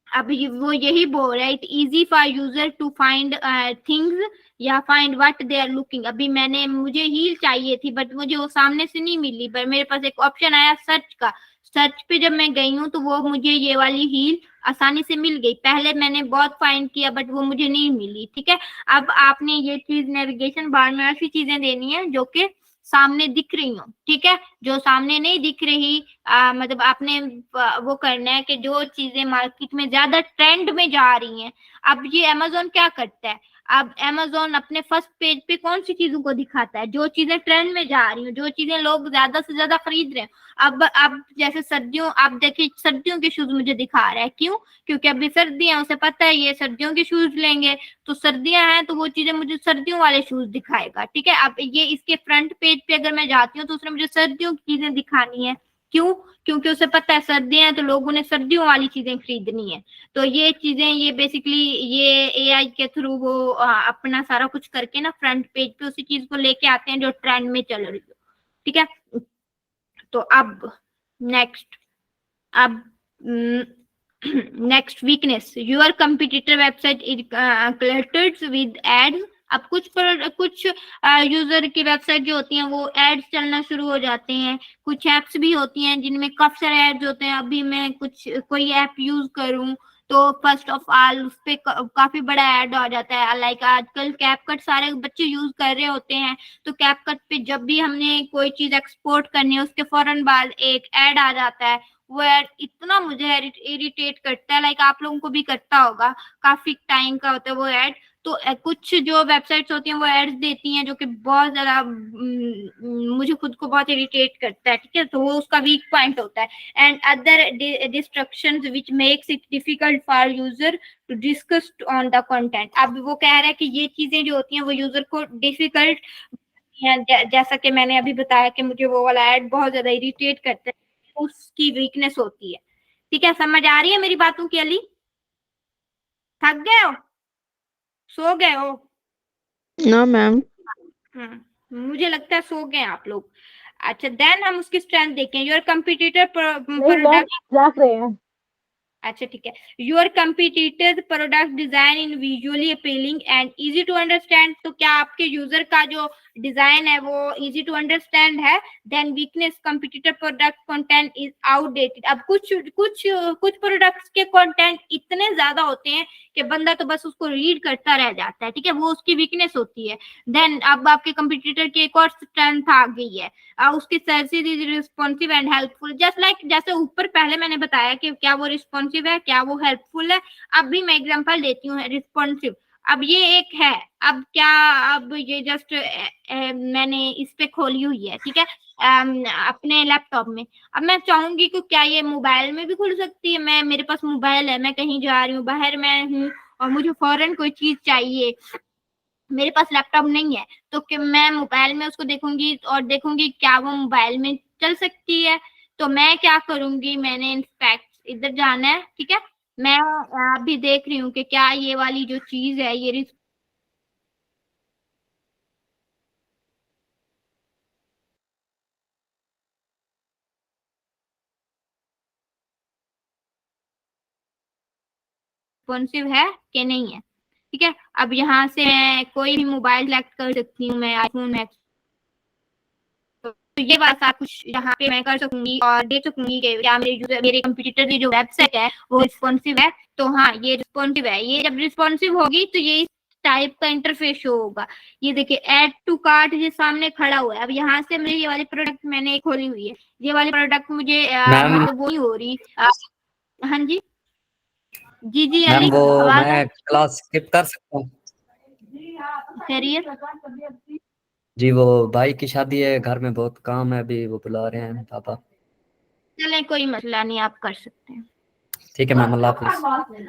अब वो यही बोल रहा है, it easy for user to find things या find what they are looking. अभी मुझे हील चाहिए थी बट मुझे वो सामने से नहीं मिली, पर मेरे पास एक ऑप्शन आया सर्च का। सर्च पे जब मैं गई हूँ तो वो मुझे ये वाली हील आसानी से मिल गई। पहले मैंने बहुत फाइंड किया बट वो मुझे नहीं मिली। ठीक है, अब आपने ये चीज नेविगेशन बार में ऐसी चीजें देनी है जो कि सामने दिख रही हो। ठीक है, जो सामने नहीं दिख रही मतलब आपने वो करना है कि जो चीजें मार्केट में ज्यादा ट्रेंड में जा रही हैं। अब ये अमेजोन क्या करता है, अब अमेजोन अपने फर्स्ट पेज पे कौन सी चीजों को दिखाता है, जो चीजें ट्रेंड में जा रही हैं, जो चीजें लोग ज्यादा से ज्यादा खरीद रहे हैं। अब जैसे सर्दियों, आप देखिए सर्दियों के शूज मुझे दिखा रहा है, क्यों? क्योंकि अभी सर्दियां, उसे पता है ये सर्दियों के शूज लेंगे, तो सर्दियां हैं तो वो चीजें मुझे सर्दियों वाले शूज दिखाएगा। ठीक है, अब ये इसके फ्रंट पेज पे अगर मैं जाती हूँ तो उसने मुझे सर्दियों की चीजें दिखानी है। क्यों? क्योंकि उसे पता है सर्दियां हैं तो लोगों ने सर्दियों वाली चीजें खरीदनी है। तो ये चीजें, ये बेसिकली ये एआई के थ्रू वो अपना सारा कुछ करके ना फ्रंट पेज पे उसी चीज को लेके आते हैं जो ट्रेंड में चल रही हो। ठीक है, तो अब नेक्स्ट, अब next weakness, your competitor website is cluttered with ads. अब कुछ यूजर की वेबसाइट जो होती हैं वो एड्स चलना शुरू हो जाते हैं। कुछ एप्स भी होती हैं जिनमें काफी सारे एड्स होते हैं। अभी मैं कोई ऐप यूज करूं तो फर्स्ट ऑफ ऑल उस पे काफी बड़ा ऐड आ जाता है। लाइक आजकल कैपकट सारे बच्चे यूज कर रहे होते हैं, तो कैपकट पे जब भी हमने कोई चीज एक्सपोर्ट करनी है उसके फौरन बाद एक ऐड आ जाता है। वो ऐड इतना मुझे इरिटेट करता है, लाइक आप लोगों को भी करता होगा, काफी टाइम का होता है वो ऐड। तो कुछ जो वेबसाइट्स होती हैं वो एड्स देती हैं जो कि बहुत ज्यादा मुझे खुद को बहुत इरिटेट करता है। ठीक है, तो वो उसका वीक पॉइंट होता है। And other distractions which makes it difficult for user to discuss on the content. अब वो कह रहा है कि ये चीजें जो होती हैं वो यूजर को डिफिकल्ट, जैसा कि मैंने अभी बताया कि मुझे वो वाला ऐड बहुत ज्यादा इरिटेट करता है, उसकी वीकनेस होती है। ठीक है, समझ आ रही है मेरी बातों की? अली, थक गए हो, सो गए हो?
No ma'am.
मुझे लगता है सो गए आप लोग। अच्छा, देन हम उसकी स्ट्रेंथ देखें। योर कंपटीटर
नहीं मैम, जाग रहे हैं।
अच्छा ठीक है, your competitors product design in visually appealing and easy to understand. तो क्या आपके यूजर का जो डिजाइन है वो इजी टू अंडरस्टैंड है? Then weakness, competitor product content is outdated. अब कुछ प्रोडक्ट्स के कंटेंट इतने ज्यादा होते हैं कि बंदा तो बस उसको रीड करता रह जाता है। ठीक है, वो उसकी वीकनेस होती है। देन अब आपके कंपटीटर की एक और स्ट्रेंथ आ गई है, उसकी service is responsive and helpful. Just like जैसे ऊपर पहले मैंने बताया कि क्या वो रिस्पॉन्सिव है, क्या वो हेल्पफुल है। अब भी मैं एग्जांपल देती हूँ रिस्पॉन्सिव। अब ये एक है, अब क्या, अब ये जस्ट मैंने इस पे खोली हुई है, ठीक है, अपने लैपटॉप में। अब मैं चाहूंगी कि क्या ये मोबाइल में भी खुल सकती है? मैं, मेरे पास मोबाइल है, मैं कहीं जा रही हूँ, बाहर मैं हूँ और मुझे फौरन कोई चीज चाहिए, मेरे पास लैपटॉप नहीं है, तो कि मैं मोबाइल में उसको देखूंगी और देखूंगी क्या वो मोबाइल में चल सकती है। तो मैं क्या करूंगी, मैंने इनफैक्ट इधर जाना है, ठीक है, मैं अभी देख रही हूँ कि क्या ये वाली जो चीज है ये रिस्पॉन्सिव है कि नहीं है, ठीक है। अब यहाँ से मैं कोई भी मोबाइल सेलेक्ट कर सकती हूँ, मैं आईफोन मैक्स, तो ये बात आप कुछ यहाँ पे मैं कर सकूंगी और देख सकूंगी कि क्या मेरे कंप्यूटर की जो वेबसाइट है वो रिस्पॉन्सिव है। तो हाँ, ये रिस्पॉन्सिव है। ये जब रिस्पॉन्सिव होगी तो ये इस टाइप का इंटरफेस शो होगा। ये देखिए ऐड टू कार्ट ये सामने खड़ा हुआ है। अब यहाँ से मेरी ये वाली प्रोडक्ट मैंने खोली हुई है, ये वाली प्रोडक्ट मुझे
मैम
मतलब वो नहीं हो रही। हाँ जी, जी जी
मैम
अली,
वो
आवाज
मैं क्लास स्किप कर सकता हूँ?
खैरियत?
जी वो भाई की शादी है, घर में बहुत काम है, अभी वो बुला रहे हैं पापा।
चलें, कोई मसला नहीं, आप कर सकते हैं।
ठीक है मैम, अल्लाह हाफिज।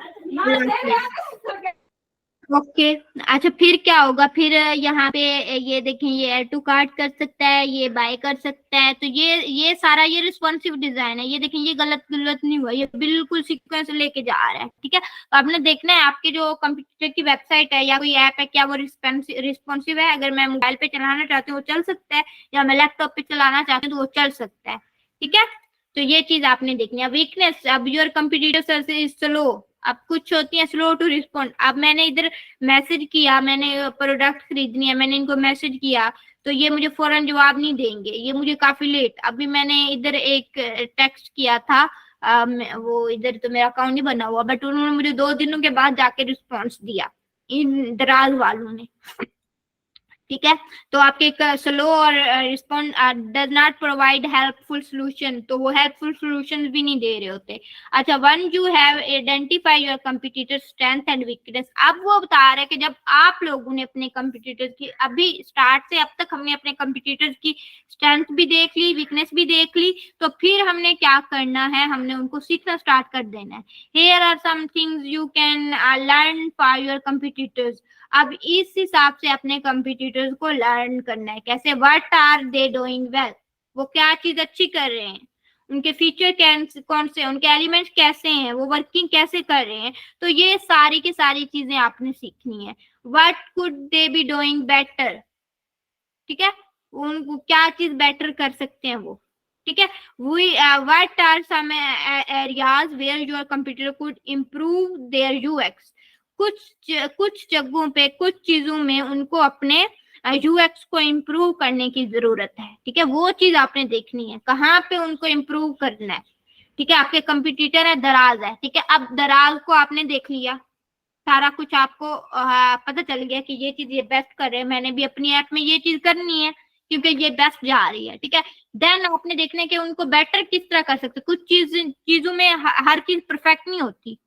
ओके, अच्छा फिर क्या होगा, फिर यहाँ पे ये देखें, ये ऐड टू कार्ट कर सकता है, ये बाय कर सकता है। तो ये सारा ये रिस्पॉन्सिव डिजाइन है। ये देखें, ये गलत गलत नहीं हुआ, ये बिल्कुल सीक्वेंस लेके जा रहा है, ठीक है। तो आपने देखना है आपके जो कंप्यूटर की वेबसाइट है या कोई ऐप है, क्या वो रिस्पॉन्सिव है। अगर मैं मोबाइल पे चलाना चाहती हूँ वो चल सकता है, या मैं लैपटॉप पे चलाना चाहती हूँ तो वो चल सकता है, ठीक है। तो ये चीज आपने देखनी है। वीकनेस, अब योर कंप्यूटर इज स्लो, अब कुछ होती है स्लो टू रिस्पॉन्ड। अब मैंने इधर मैसेज किया, मैंने प्रोडक्ट खरीदनी है, मैंने इनको मैसेज किया, तो ये मुझे फौरन जवाब नहीं देंगे, ये मुझे काफी लेट। अभी मैंने इधर एक टेक्स्ट किया था, वो इधर तो मेरा अकाउंट नहीं बना हुआ, बट उन्होंने मुझे 2 दिनों के बाद जाके रिस्पॉन्स दिया, इन दराज वालों ने, ठीक है। तो आपके स्लो और respond does not provide helpful solution, तो वो हेल्पफुल सॉल्यूशंस भी नहीं दे रहे होते। अच्छा, one you have identify your computer strength and weakness. अब वो बता रहे हैं कि जब आप लोगों ने अपने कंप्यूटर की, अभी स्टार्ट से अब तक हमने अपने कंप्यूटर की स्ट्रेंथ भी देख ली, वीकनेस भी देख ली, तो फिर हमने क्या करना है, हमने उनको सीखना स्टार्ट कर देना है। Here are some things you can learn for your computers. अब इस हिसाब से अपने कंप्यूटर्स को लर्न करना है। कैसे? What are they doing well, वो क्या चीज अच्छी कर रहे हैं, उनके फीचर कौन से, उनके एलिमेंट्स कैसे हैं, वो वर्किंग कैसे कर रहे हैं। तो ये सारी की सारी चीजें आपने सीखनी है। What could they be doing better, ठीक है, उनको क्या चीज बेटर कर सकते हैं वो, ठीक है। We what are some areas where your computer could improve their UX. कुछ जगहों पे, कुछ चीजों में उनको अपने यूएक्स को इम्प्रूव करने की जरूरत है, ठीक है। वो चीज आपने देखनी है, कहाँ पे उनको इम्प्रूव करना है, ठीक है। आपके कंप्यूटर है, दराज है, ठीक है। अब दराज को आपने देख लिया, सारा कुछ आपको पता चल गया कि ये चीज ये बेस्ट कर रहे हैं, मैंने भी अपनी ऐप में ये चीज करनी है क्योंकि ये बेस्ट जा रही है, ठीक है। देन आपने देखना है कि उनको बेटर किस तरह कर सकते। कुछ चीजों में हर चीज परफेक्ट नहीं होती,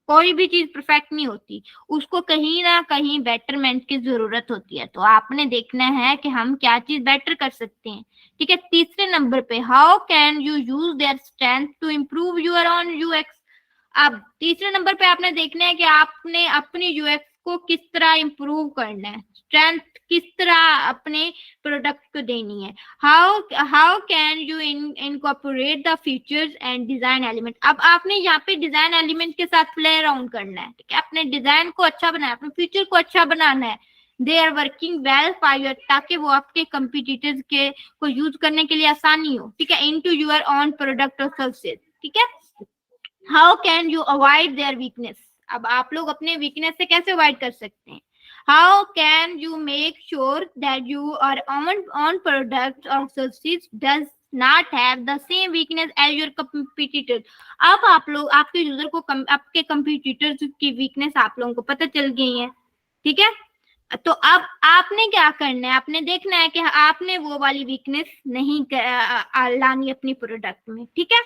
कोई भी चीज परफेक्ट नहीं होती, उसको कहीं ना कहीं बेटरमेंट की जरूरत होती है। तो आपने देखना है कि हम क्या चीज बेटर कर सकते हैं, ठीक है। तीसरे नंबर पे, how can you use their strength to improve your own UX. अब तीसरे नंबर पे आपने देखना है कि आपने अपनी यूएक्स को किस तरह इंप्रूव करना है, स्ट्रेंथ किस तरह अपने प्रोडक्ट को देनी है। How can you incorporate the features and design element. अब आपने यहाँ पे डिजाइन एलिमेंट के साथ प्ले अराउंड करना है, ठीक है। अपने डिजाइन को अच्छा बनाना है, अपने फीचर को अच्छा बनाना है। They are working well for your, ताकि वो आपके कंपटीटर्स के को यूज करने के लिए आसानी हो, ठीक है, इनटू योर ऑन प्रोडक्ट और सर्विसेज, ठीक है। How can you avoid their weakness. अब आप लोग अपने वीकनेस से कैसे अवॉइड कर सकते हैं। How can you make sure that you are on product और services does not have the same weakness as your competitor. अब आप लोग, आपके यूजर को आपके कंपटीटर्स की वीकनेस आप लोगों को पता चल गई है, ठीक है। तो अब आपने क्या करना है, आपने देखना है कि आपने वो वाली वीकनेस नहीं लानी अपनी प्रोडक्ट में, ठीक है।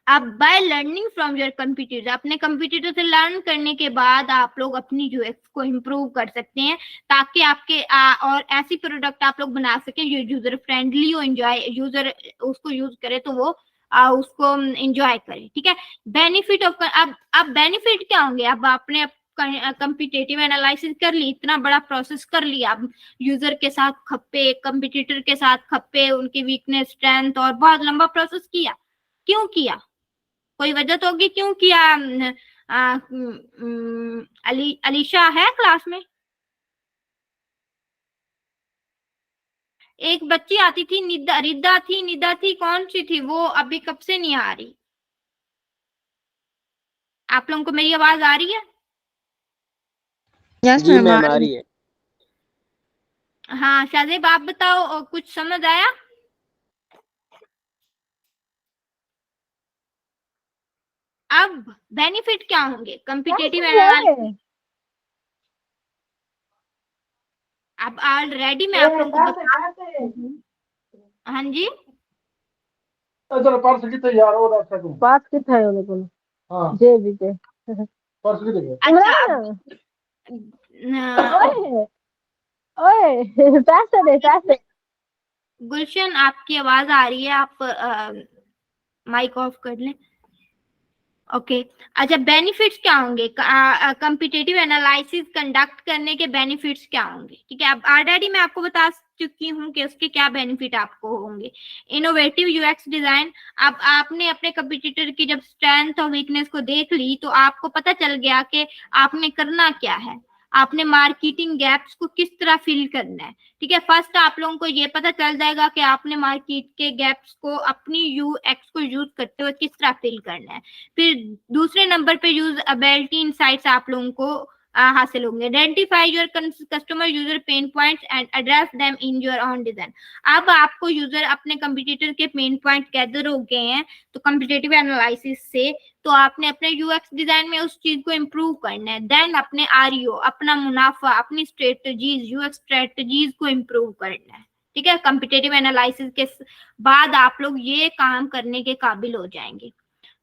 अब by learning from your computer, अपने कंप्यूटर से लर्न करने के बाद आप लोग अपनी यूएक्स को इम्प्रूव कर सकते हैं, ताकि आपके और ऐसी प्रोडक्ट आप लोग बना सकें जो यूजर फ्रेंडली हो, एंजॉय यूजर उसको यूज करे तो वो उसको एंजॉय करे। ठीक है, बेनिफिट ऑफ, अब बेनिफिट क्या होंगे? अब आपने कंपिटेटिव एनालिसिस कर ली, इतना बड़ा प्रोसेस कर लिया, अब यूजर के साथ खप्पे, कंपिटिटर के साथ खप्पे, उनकी वीकनेस, स्ट्रेंथ, और बहुत लंबा प्रोसेस किया। क्यों किया? कोई वजह तो होगी क्यों किया। अलीशा है क्लास में? एक बच्ची आती थी, निदा थी, कौन सी थी वो? अभी कब से नहीं आ रही? आप लोगों को मेरी आवाज आ रही है?
यस
जी
मैम
मैम आ रही है।
हाँ शाहजेब, आप बताओ, कुछ समझ आया? अब बेनिफिट क्या होंगे कंपिटेटिव एनालिसिस? अब ऑलरेडी मैं आप लोगों को बता, हाँ जी,
पर्स कितने यार वो रख सकूं
पास कितना है उन्हें बोलो?
हां
जे भी के
पर्स कितने है?
अच्छा
ओए ओए पैसे दे पैसे।
गुलशन आपकी आवाज आ रही है, आप माइक ऑफ कर लें। ओके अच्छा, बेनिफिट्स क्या होंगे कंपिटेटिव एनालिसिस कंडक्ट करने के? बेनिफिट्स क्या होंगे? ठीक है, अब ऑलरेडी मैं आपको बता चुकी हूँ कि उसके क्या बेनिफिट आपको होंगे। इनोवेटिव यूएक्स डिजाइन, अब आपने अपने कंपिटिटर की जब स्ट्रेंथ और वीकनेस को देख ली तो आपको पता चल गया कि आपने करना क्या है, आपने मार्केटिंग गैप्स को किस तरह फिल करना है। ठीक है, फर्स्ट आप लोगों को ये पता चल जाएगा कि आपने मार्केट के गैप्स को अपनी यूएक्स को यूज करते हुए किस तरह फिल करना है। फिर दूसरे नंबर पे यूजएबिलिटी इनसाइट्स आप लोगों को हासिल होंगे। Identify your customer user pen points and address them in your on design. अब आपको यूजर अपने कंप्यूटर के पेन पॉइंट गैदर हो गए हैं तो कंपिटेटिव एनालिसिस से, तो आपने अपने यूएक्स डिजाइन में उस चीज को इम्प्रूव करना है। देन अपने आरईओ, अपना मुनाफा, अपनी स्ट्रेटजीज, यूएक्स स्ट्रेटजीज को इम्प्रूव करना है। ठीक है, कंपिटेटिव एनालिसिस के बाद आप लोग ये काम करने के काबिल हो जाएंगे।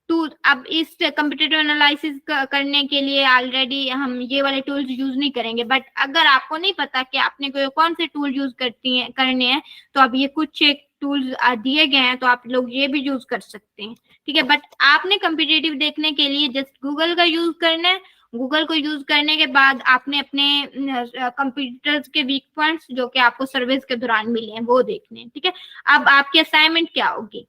तो अब इस कंप्यूटर एनालिसिस करने के लिए ऑलरेडी हम ये वाले टूल्स यूज नहीं करेंगे, बट अगर आपको नहीं पता कि आपने कौन से टूल यूज करने हैं तो अब ये कुछ एक टूल्स दिए गए हैं तो आप लोग ये भी यूज कर सकते हैं। ठीक है, बट आपने कंपिटेटिव देखने के लिए जस्ट गूगल का यूज करना है। गूगल को यूज करने के बाद आपने अपने कंप्यूटर्स के वीक पॉइंट्स जो कि आपको सर्विस के दौरान मिले हैं वो देखने हैं। ठीक है, अब आपकी असाइनमेंट क्या होगी?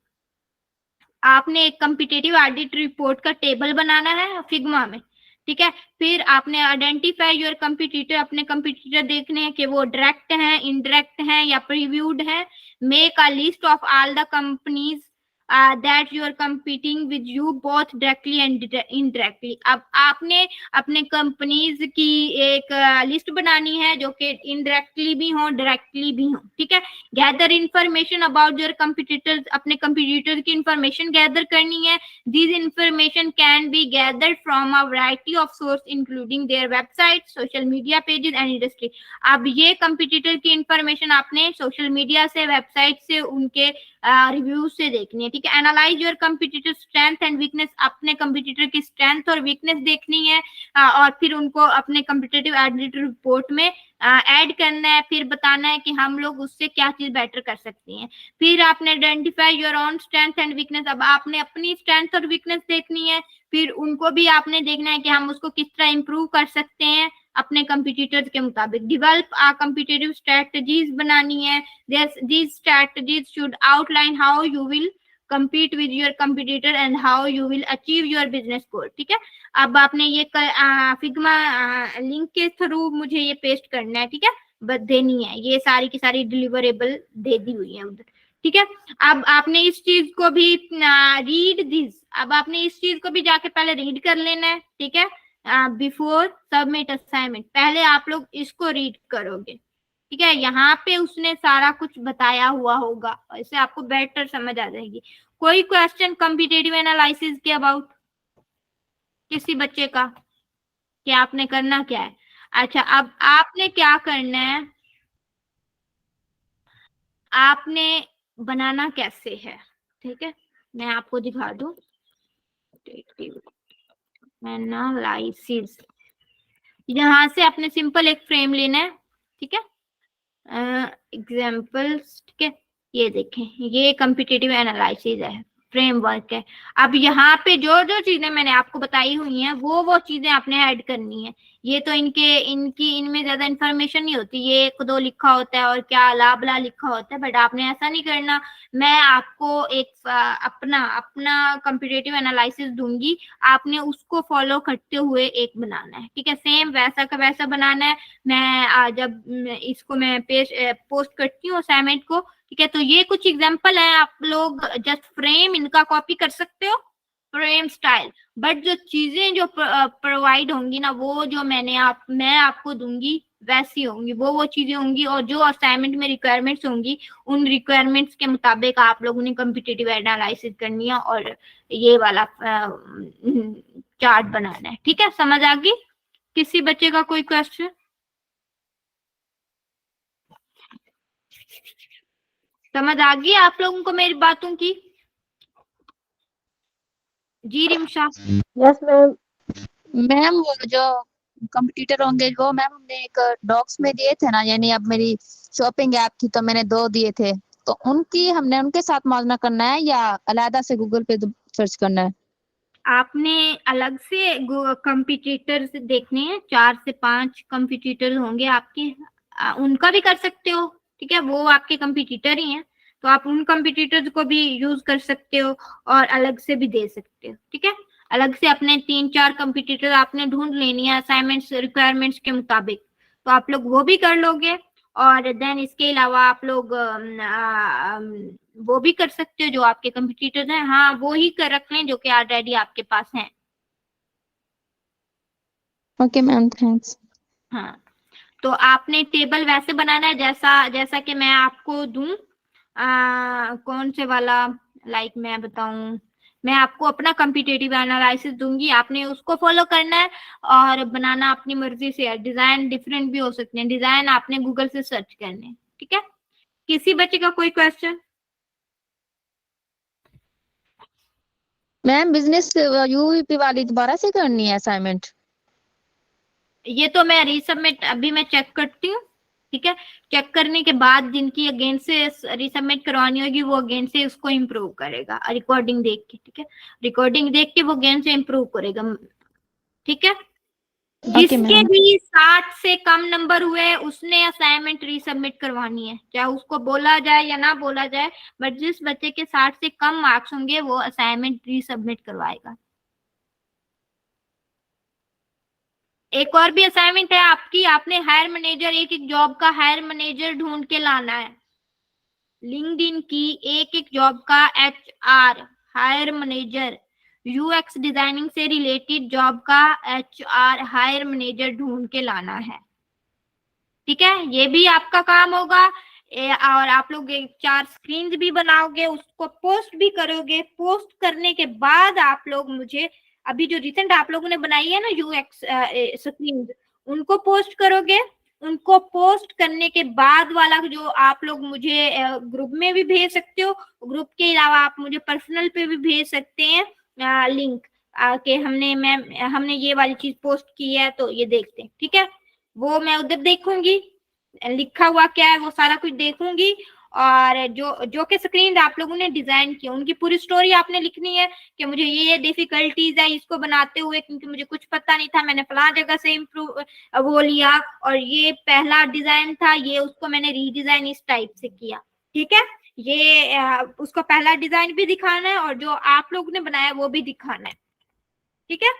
आपने एक कंपिटेटिव ऑडिट रिपोर्ट का टेबल बनाना है फिग्मा में। ठीक है, फिर आपने आइडेंटिफाई योर कंपिटिटर, अपने कंपिटिटर देखने हैं कि वो डायरेक्ट हैं, इनडायरेक्ट हैं या प्रीव्यूड है। Make a list of all the companies that you are competing with you both directly and indirectly. अब आपने अपने कंपनीज की एक लिस्ट बनानी है जो कि इनडायरेक्टली भी हो, डायरेक्टली भी हो। ठीक है, gather information about your competitors, अपने कंपिटिटर की इंफॉर्मेशन गैदर करनी है। This information can be gathered from a variety of source including their website, social media pages and industry. अब ये कंपिटिटर की इंफॉर्मेशन आपने सोशल मीडिया से, वेबसाइट से, उनके रिव्यूज से देखनी है। ठीक है, analyse your competitor strength and weakness, अपने कंपिटिटर की स्ट्रेंथ और वीकनेस देखनी है और फिर उनको अपने कंपिटिटिव ऑडिट रिपोर्ट में ऐड करना है। फिर बताना है कि हम लोग उससे क्या चीज बेटर कर सकते हैं। फिर आपने identify your own strength and weakness, अब आपने अपनी स्ट्रेंथ और वीकनेस देखनी है, फिर उनको भी आपने देखना है कि हम उसको किस तरह इंप्रूव कर सकते हैं अपने कंपिटिटर्स के मुताबिक। डिवेलप आ कंपिटिटिव स्ट्रेटजीज बनानी है। These strategies should outline how you will compete with your competitor and how you will achieve your business goal। ठीक है, अब आपने ये फिग्मा लिंक के थ्रू मुझे ये पेस्ट करना है। ठीक है, बस देनी है, ये सारी की सारी डिलीवरेबल दे दी हुई है उधर। ठीक है, अब आपने इस चीज को भी रीड दिस, अब आपने इस चीज को भी जाके पहले रीड कर लेना है। ठीक है, बिफोर सबमिट असाइनमेंट, पहले आप लोग इसको रीड करोगे। ठीक है, यहाँ पे उसने सारा कुछ बताया हुआ होगा, इससे आपको बेटर समझ आ जाएगी। कोई क्वेश्चन कंपिटेटिव एनालिसिस के अबाउट किसी बच्चे का कि आपने करना क्या है? अच्छा, अब आपने क्या करना है, आपने बनाना कैसे है? ठीक है, मैं आपको दिखा दूं। क्वांटिटेटिव एनालिसिस, यहाँ से आपने सिंपल एक फ्रेम लेना है, ठीक है, एग्जाम्पल्स, ठीक है, ये देखें, ये कम्पिटिटिव एनालिसिस है, फ्रेमवर्क है। अब यहाँ पे जो जो चीजें मैंने आपको बताई हुई हैं वो चीजें आपने ऐड करनी है। ये तो इनमें ज्यादा इन्फॉर्मेशन नहीं होती, ये एक दो लिखा होता है और क्या लाभला लिखा होता है, बट आपने ऐसा नहीं करना। मैं आपको एक अपना कम्पिटिटिव एनालिसिस दूंगी, आपने उसको फॉलो करते हुए एक बनाना है, ठीक है, सेम वैसा का वैसा बनाना है। मैं जब इसको मैं पोस्ट करती हूँ असाइनमेंट को, ठीक है, तो ये कुछ एग्जांपल है, आप लोग जस्ट फ्रेम इनका कॉपी कर सकते हो, फ्रेम स्टाइल, बट जो चीजें जो प्रोवाइड होंगी ना, वो जो मैं आपको दूंगी वैसी होंगी, वो चीजें होंगी, और जो असाइनमेंट में रिक्वायरमेंट्स होंगी उन रिक्वायरमेंट्स के मुताबिक आप लोगों ने कम्पिटिटिव एनालिसिस करनी है और ये वाला चार्ट बनाना है, ठीक है। समझ आ गई? किसी बच्चे का कोई क्वेश्चन? समझ आ गई आप लोगों को मेरी बातों की? जी रिमशा।
Yes ma'am.
मैम वो जो कंप्यूटर होंगे वो मैम हमने एक डॉक्स में दिए थे ना, यानी अब मेरी शॉपिंग ऐप थी तो मैंने 2 दिए थे, तो हमने उनके साथ मुआवजा करना है या अलग से गूगल पे सर्च करना है? आपने
अलग से कंपटीटर्स देखने हैं, 4 से 5 कंपटीटर होंगे आपके, उनका भी कर सकते हो, ठीक है, वो आपके कंपटीटर ही हैं, तो आप उन कंपटीटर्स को भी यूज कर सकते हो और अलग से भी दे सकते हो, ठीक है। अलग से अपने 3-4 कंपटीटर आपने ढूंढ लेनी है असाइनमेंट्स रिक्वायरमेंट्स के मुताबिक, तो आप लोग वो भी कर लोगे। और देन इसके अलावा आप लोग वो भी कर सकते हो जो आपके कंपटीटर्स हैं, हाँ वो ही कर रख लें जो कि ऑलरेडी आपके पास हैं।
Okay ma'am, thanks.
हाँ, तो आपने टेबल वैसे बनाना है जैसा कि मैं आपको दूं, कौन से वाला, लाइक मैं बताऊं, मैं आपको अपना कम्पिटिटिव एनालिसिस दूंगी, आपने उसको फॉलो करना है और बनाना अपनी मर्जी से है। डिजाइन डिफरेंट भी हो सकते हैं, डिजाइन आपने गूगल से सर्च करने, ठीक है। किसी बच्चे का कोई क्वेश्चन?
मैम बिजनेस यूवीपी वाली दोबारा से करनी है असाइनमेंट?
ये तो मैं रीसबमिट अभी मैं चेक करती हूँ, ठीक है, चेक करने के बाद जिनकी अगेन से रीसबमिट करवानी होगी वो अगेन से उसको इम्प्रूव करेगा, रिकॉर्डिंग देख के, ठीक है, रिकॉर्डिंग देख के वो अगेन से इम्प्रूव करेगा, ठीक है। जिसके भी 60 से कम नंबर हुए उसने असाइनमेंट रीसबमिट करवानी है, चाहे उसको बोला जाए या ना बोला जाए, बट जिस बच्चे के 60 से कम मार्क्स होंगे वो असाइनमेंट रीसबमिट करवाएगा। एक और भी असाइनमेंट है आपकी, आपने हायर मैनेजर, एक जॉब का हायर मैनेजर ढूंढ के लाना है, लिंक्डइन की एक जॉब का HR hire manager, UX designing से रिलेटेड जॉब का HR हायर मैनेजर ढूंढ के लाना है, ठीक है, ये भी आपका काम होगा। और आप लोग 4 स्क्रीन भी बनाओगे, उसको पोस्ट भी करोगे, पोस्ट करने के बाद आप लोग मुझे अभी जो रिसेंट आप लोगों ने बनाई है ना यूएक्स स्क्रीन, उनको पोस्ट करोगे, उनको पोस्ट करने के बाद वाला जो आप लोग मुझे ग्रुप में भी भेज सकते हो, ग्रुप के अलावा आप मुझे पर्सनल पे भी भेज सकते हैं लिंक के हमने ये वाली चीज पोस्ट की है तो ये देखते हैं, ठीक है, वो मैं उधर देखूंगी लिखा हुआ क्या है, वो सारा कुछ देखूंगी। और जो के स्क्रीन आप लोगों ने डिजाइन की उनकी पूरी स्टोरी आपने लिखनी है कि मुझे ये डिफिकल्टीज है इसको बनाते हुए, क्योंकि मुझे कुछ पता नहीं था, मैंने फला जगह से इम्प्रूव वो लिया, और ये पहला डिजाइन था, ये उसको मैंने रीडिजाइन इस टाइप से किया, ठीक है, ये उसको पहला डिजाइन भी दिखाना है और जो आप लोगों ने बनाया वो भी दिखाना है, ठीक है।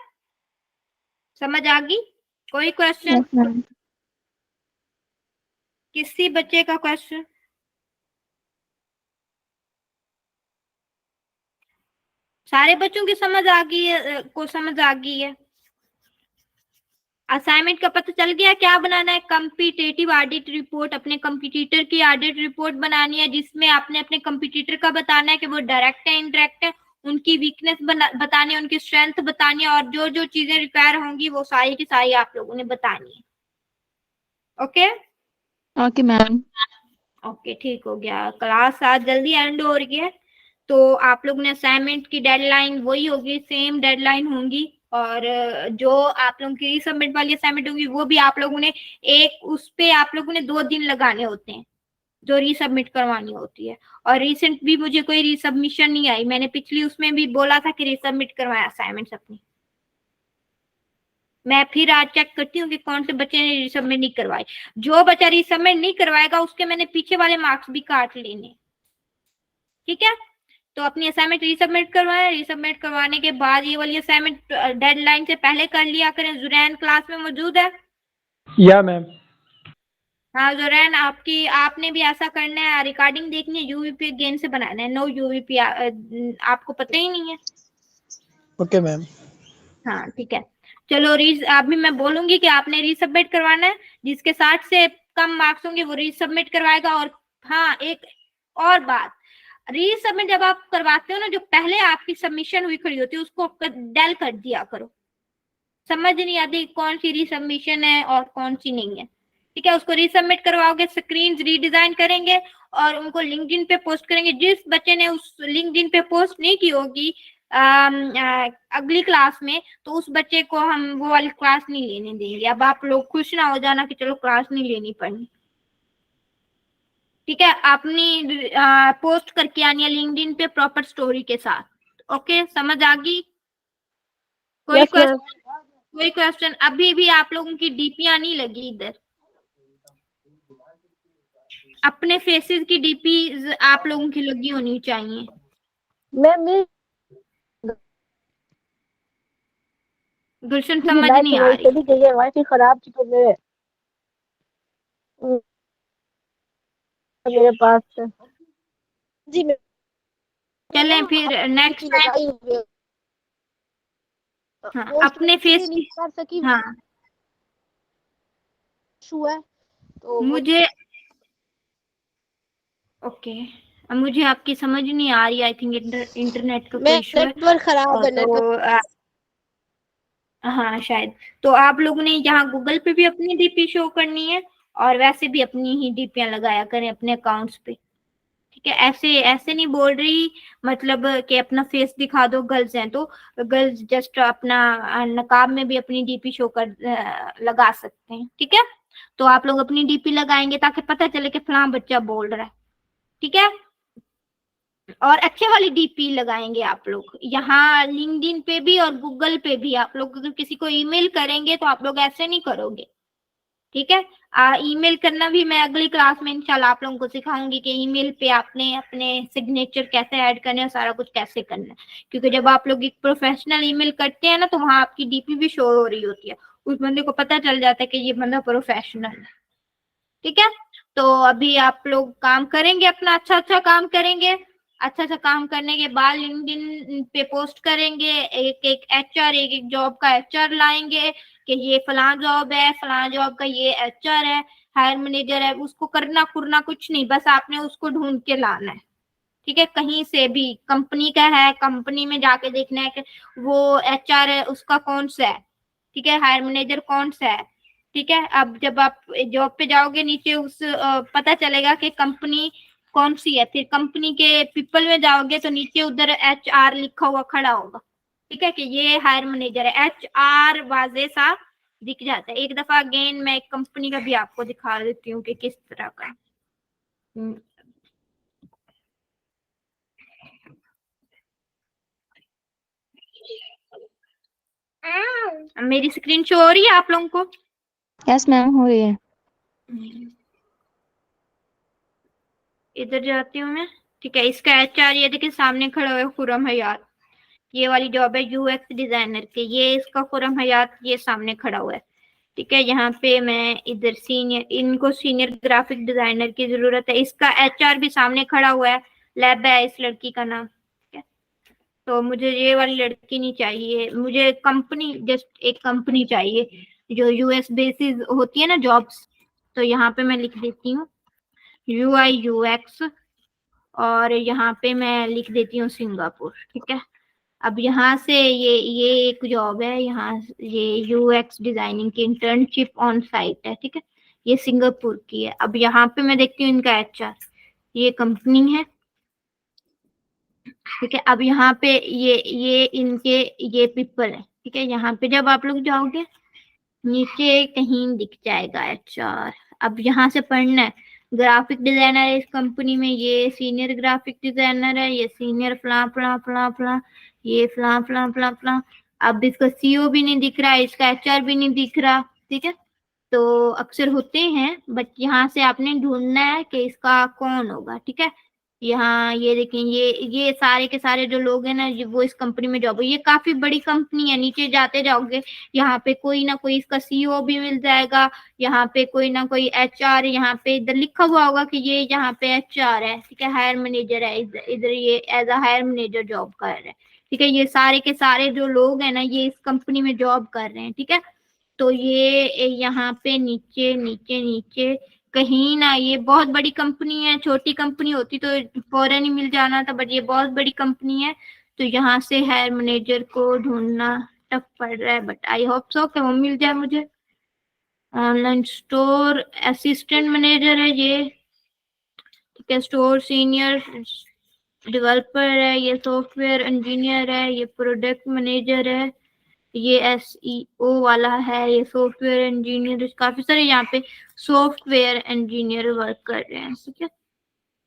समझ आ गई? कोई क्वेश्चन? किसी बच्चे का क्वेश्चन? सारे बच्चों की समझ आ गई है, को समझ आ गई है? असाइनमेंट का पता चल गया क्या बनाना है? कम्पिटिटिव ऑडिट रिपोर्ट, अपने कंपटीटर की ऑडिट रिपोर्ट बनानी है जिसमें आपने अपने कंपटीटर का बताना है कि वो डायरेक्ट है इनडायरेक्ट है, उनकी वीकनेस बतानी है, उनकी स्ट्रेंथ बतानी है, और जो जो चीजें रिक्वायर होंगी वो सारी की सारी आप लोगों ने बतानी है। Okay
okay ma'am.
ओके, ठीक हो गया। क्लास आज जल्दी एंड हो रही है, तो आप लोग ने असाइनमेंट की डेडलाइन वही होगी, सेम डेडलाइन होंगी, और जो आप लोगों की रीसबमिट वाली असाइनमेंट होगी वो भी आप लोगों ने उस पे आप लोगों ने 2 दिन लगाने होते हैं जो रीसबमिट करवानी होती है। और रिसेंट भी मुझे कोई रीसबमिशन नहीं आई, मैंने पिछली उसमें भी बोला था कि रीसबमिट करवाया असाइनमेंट्स अपनी। मैं फिर आज चेक करती हूँ कि कौन से बच्चे ने रीसबमिट नहीं करवाए। जो बच्चा रीसबमिट नहीं करवाएगा उसके मैंने पीछे वाले मार्क्स भी काट लेने, ठीक है। तो अपनी असाइनमेंट रीसबमिट करवाएं, रीसबमिट करवाने के बाद ये वाली असाइनमेंट डेडलाइन से पहले कर लिया करें। जुरैन क्लास में मौजूद है?
या मैम।
हाँ जुरैन, आपने भी ऐसा करना है, रिकॉर्डिंग देखनी है, यूवीपी गेन से बनाना है, नो यूवीपी आपको पता ही नहीं है।
Okay ma'am.
हाँ ठीक है, चलो अभी मैं बोलूंगी कि आपने रीसबमिट करवाना है, जिसके 60 से कम मार्क्स होंगे वो रीसबमिट करवाएगा। और हाँ, एक और बात, रीसबमिट जब आप करवाते हो ना, जो पहले आपकी सबमिशन हुई खड़ी होती है उसको डेल कर दिया करो। समझ नहीं आती कौन सी रीसबमिशन है और कौन सी नहीं है, ठीक है। उसको रीसबमिट करवाओगे, स्क्रीन रीडिजाइन करेंगे और उनको लिंक्डइन पे पोस्ट करेंगे। जिस बच्चे ने उस लिंक्डइन पे पोस्ट नहीं की होगी अगली क्लास में, तो उस बच्चे को हम वो वाली क्लास नहीं लेने देंगे। अब आप लोग खुश ना हो जाना कि चलो क्लास नहीं लेनी पड़नी, ठीक है। अपनी पोस्ट करके आनी है लिंक्डइन पे प्रॉपर स्टोरी के साथ। ओके, समझ आ गई? कोई
यस
क्वेश्चन?
मैम।
कोई क्वेश्चन? अभी भी आप लोगों की डीपियां नहीं लगी इधर, अपने फेसेस की डीपी आप लोगों की लगी होनी चाहिए।
मैम मेरी
गुलशन समझ
लाइट
नहीं आ रही।
चली गई है, वाईफाई खराब थी तो मेरे पास जी मैं
चलें फिर नेक्स्ट टाइम। हाँ, अपने फेस
नहीं कर सकी,
हाँ
इशू है तो
मुझे ओके, अब मुझे आपकी समझ नहीं आ रही। आई थिंक इंटरनेट का कोई इशू है।
नेटवर्क खराब है,
तो हाँ शायद। तो आप लोगों ने यहाँ गूगल पे भी अपनी डीपी शो करनी है और वैसे भी अपनी ही डीपियां लगाया करें अपने अकाउंट्स पे, ठीक है। ऐसे ऐसे नहीं बोल रही मतलब कि अपना फेस दिखा दो, गर्ल्स हैं तो गर्ल्स जस्ट अपना नकाब में भी अपनी डीपी शो कर लगा सकते हैं, ठीक है। तो आप लोग अपनी डीपी लगाएंगे ताकि पता चले कि फलां बच्चा बोल रहा है, ठीक है। और अच्छे वाली डीपी लगाएंगे आप लोग यहाँ लिंक्डइन पे भी और गूगल पे भी। आप लोग अगर किसी को ईमेल करेंगे तो आप लोग ऐसे नहीं करोगे, ठीक है। ईमेल करना भी मैं अगली क्लास में इंशाल्लाह आप लोगों को सिखाऊंगी कि ईमेल पे आपने अपने सिग्नेचर कैसे ऐड करने और सारा कुछ कैसे करना है। क्योंकि जब आप लोग एक प्रोफेशनल ईमेल करते हैं ना तो वहां आपकी डीपी भी शो हो रही होती है, उस बंदे को पता चल जाता है कि ये बंदा प्रोफेशनल है, ठीक है। तो अभी आप लोग काम करेंगे अपना, अच्छा काम करेंगे। अच्छा काम करने के बाद लिंक्डइन पे पोस्ट करेंगे, एक एक एचआर, एक एक जॉब का एचआर लाएंगे कि ये फलां जॉब है, फलां जॉब का ये एचआर है, हायर मैनेजर है। उसको करना कुरना कुछ नहीं, बस आपने उसको ढूंढ के लाना है, ठीक है। कहीं से भी कंपनी का है, कंपनी में जाके देखना है कि वो एचआर है उसका कौन सा है, ठीक है, हायर मैनेजर कौन सा है, ठीक है। अब जब आप जॉब पे जाओगे नीचे उस पता चलेगा कि कंपनी कौन सी है। फिर कंपनी के पीपल में जाओगे तो नीचे उधर एचआर लिखा हुआ खड़ा होगा, ठीक है, कि ये हायर मैनेजर है। एचआर वाजे सा दिख जाता है। एक दफा अगेन मैं एक कंपनी का भी आपको दिखा देती हूँ कि किस तरह का। मेरी स्क्रीन शो हो रही है आप लोगों को?
यस मैम, हो रही है।
इधर जाती हूँ मैं, ठीक है। इसका एचआर ये देखिए सामने खड़ा हुआ है, खुरम हयात। ये वाली जॉब है यूएक्स डिजाइनर के, ये इसका खुरम हयात ये सामने खड़ा हुआ है, ठीक है। यहाँ पे मैं इधर इनको सीनियर ग्राफिक डिजाइनर की जरूरत है। इसका एचआर भी सामने खड़ा हुआ है, लैब है इस लड़की का नाम, ठीक है। तो मुझे ये वाली लड़की नहीं चाहिए, मुझे कंपनी, जस्ट एक कंपनी चाहिए जो यूएस बेसिस होती है ना जॉब्स। तो यहाँ पे मैं लिख देती हूँ UI UX और यहाँ पे मैं लिख देती हूँ सिंगापुर, ठीक है। अब यहाँ से ये एक जॉब है, यहाँ ये UX डिजाइनिंग की इंटर्नशिप ऑन साइट है, ठीक है। ये सिंगापुर की है। अब यहाँ पे मैं देखती हूँ इनका एचआर, ये कंपनी है, ठीक है। अब यहाँ पे ये इनके ये पीपल है, ठीक है। यहाँ पे जब आप लोग जाओगे नीचे कहीं दिख जाएगा HR। अब यहाँ से पढ़ना है, ग्राफिक डिजाइनर है इस कंपनी में, ये सीनियर ग्राफिक डिजाइनर है, ये सीनियर फला फला फला फला, ये फला फला फला फला। अब इसका CEO भी नहीं दिख रहा है, इसका HR भी नहीं दिख रहा, ठीक है। तो अक्सर होते हैं, बट यहाँ से आपने ढूंढना है कि इसका कौन होगा, ठीक है। यहाँ ये देखें, ये सारे के सारे जो लोग हैं ना, वो इस कंपनी में जॉब, ये काफी बड़ी कंपनी है। नीचे जाते जाओगे यहाँ पे कोई ना कोई इसका CEO भी मिल जाएगा, यहाँ पे कोई ना कोई HR, यहाँ पे इधर लिखा हुआ होगा कि ये यहाँ पे HR है, ठीक है, हायर मैनेजर है, इधर ये as a hire manager job कर रहे हैं, ठीक है। ये सारे के सारे जो लोग हैं ना, ये इस कंपनी में जॉब कर रहे हैं, ठीक है। तो ये यहाँ पे नीचे नीचे नीचे कहीं ना, ये बहुत बड़ी कंपनी है, छोटी कंपनी होती तो फौरन ही मिल जाना था, बट ये बहुत बड़ी कंपनी है। तो यहाँ से हायर मैनेजर को ढूंढना टफ पड़ रहा है, बट आई होप सो कि वो मिल जाए मुझे। ऑनलाइन स्टोर असिस्टेंट मैनेजर है ये, ठीक है। स्टोर सीनियर डेवलपर है, ये सॉफ्टवेयर इंजीनियर है, ये प्रोडक्ट मैनेजर है, ये SEO वाला है, ये सॉफ्टवेयर इंजीनियर, काफी सारे यहाँ पे सॉफ्टवेयर इंजीनियर वर्क कर रहे हैं, ठीक है।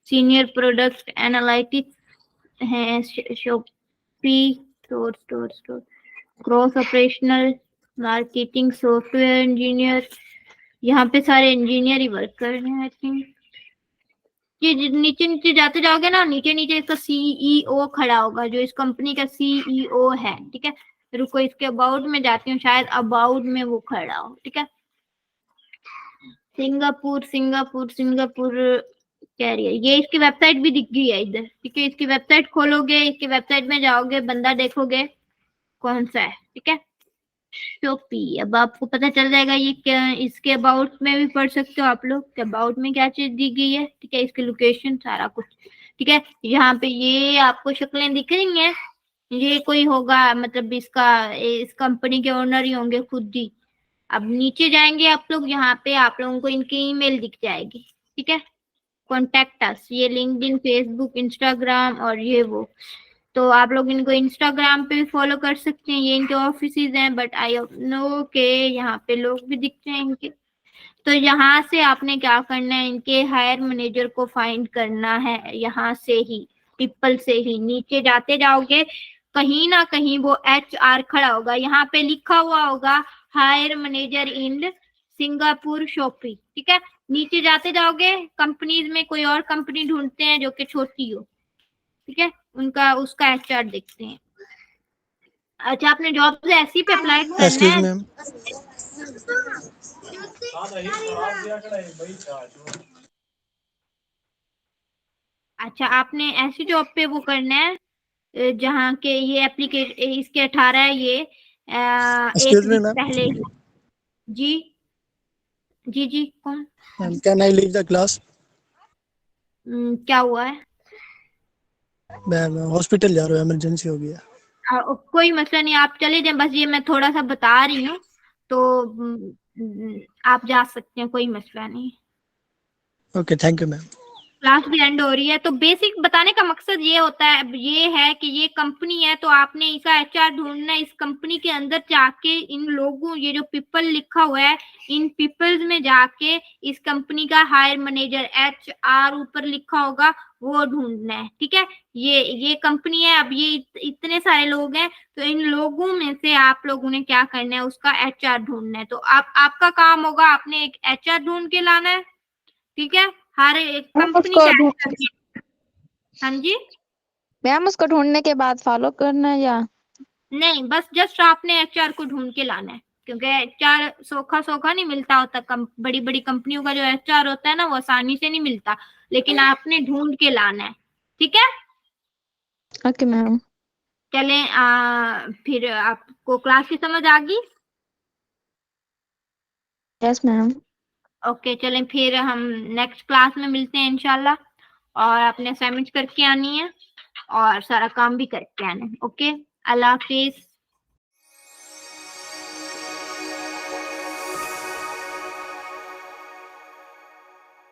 सीनियर प्रोडक्ट एनालिटिक्स है, Shopee store cross operational marketing software engineer, यहाँ पे सारे इंजीनियर ही वर्क कर रहे हैं। आई थिंक ये नीचे नीचे जाते जाओगे ना, नीचे नीचे इसका CEO खड़ा होगा, जो इस कंपनी का CEO है, ठीक है। रुको, इसके अबाउट में जाती हूँ, शायद अबाउट में वो खड़ा हो, ठीक है। सिंगापुर कह रही है, ये इसकी वेबसाइट भी दिख गई है इधर, ठीक है। इसकी वेबसाइट खोलोगे, इसकी वेबसाइट में जाओगे, बंदा देखोगे कौन सा है, ठीक है, शॉपी। अब आपको पता चल जाएगा ये क्या, इसके अबाउट में भी पढ़ सकते हो आप लोग कि अबाउट में क्या चीज दी गई है, ठीक है। इसकी लोकेशन सारा कुछ, ठीक है। यहाँ पे ये आपको शक्लें दिख रही हैं, ये कोई होगा, मतलब इस कंपनी के ओनर ही होंगे खुद ही। अब नीचे जाएंगे आप लोग, यहाँ पे आप लोगों को इनकी ईमेल दिख जाएगी, ठीक है। कॉन्टेक्ट अस, ये लिंक्डइन, फेसबुक, इंस्टाग्राम और ये वो। तो आप लोग इनको इंस्टाग्राम पे भी फॉलो कर सकते हैं, ये इनके ऑफिसेज हैं, बट आई नो के यहाँ पे लोग भी दिखते हैं इनके। तो यहाँ से आपने क्या करना है, इनके हायर मैनेजर को फाइंड करना है, यहाँ से ही पीपल से ही नीचे जाते जाओगे, कहीं ना कहीं वो HR खड़ा होगा, यहाँ पे लिखा हुआ होगा hire manager in Singapore Shopee, ठीक है। नीचे जाते जाओगे, कंपनीज में कोई और कंपनी ढूंढते हैं जो कि छोटी हो, ठीक है, उसका HR देखते हैं। अच्छा, आपने जॉब से ऐसी पे अप्लाई करना
एक्सक्यूज
है।
मैम,
अच्छा, आपने ऐसी जॉब पे वो करना है जहाँ के ये एप्लीकेशन इसके 18 है, ये एक
एक्सक्यूज मी
वीक
मैम,
पहले। जी जी कौन?
Can I leave the class?
क्या हुआ है?
मैम हॉस्पिटल जा रहा हूँ, इमरजेंसी हो गया।
कोई मसला नहीं, आप चले जाएं, बस ये मैं थोड़ा सा बता रही हूँ, तो आप जा सकते हैं, कोई मसला नहीं।
Okay, thank you ma'am.
Class भी एंड हो रही है, तो बेसिक बताने का मकसद ये होता है, ये है कि ये कंपनी है, तो आपने इसका HR ढूंढना है। इस कंपनी के अंदर जाके इन लोगों, ये जो पीपल लिखा हुआ है, इन पीपल्स में जाके इस कंपनी का हायर मैनेजर HR ऊपर लिखा होगा वो ढूंढना है, ठीक है। ये कंपनी है, अब ये इतने सारे लोग हैं, तो इन लोगों में से आप लोगों ने क्या करना है, उसका HR ढूंढना है। तो आपका काम होगा, आपने एक HR ढूंढ के लाना है, ठीक है। हर एक कंपनी का। हाँ जी
मैम, उसको ढूंढने के बाद फॉलो करना है या
नहीं, बस जस्ट आपने HR को ढूंढ के लाना है, क्योंकि HR सोखा नहीं मिलता होता। बड़ी बड़ी कंपनियों का जो HR होता है ना, वो आसानी से नहीं मिलता, लेकिन आपने ढूंढ के लाना है, ठीक है।
Okay ma'am.
चलें, फिर आपको क्लास की समझ आ गई?
Yes ma'am.
ओके, चलें, फिर हम नेक्स्ट क्लास में मिलते हैं इंशाल्लाह, और आपने असाइनमेंट करके आनी है और सारा काम भी करके आना है। ओके, अल्लाह हाफिज।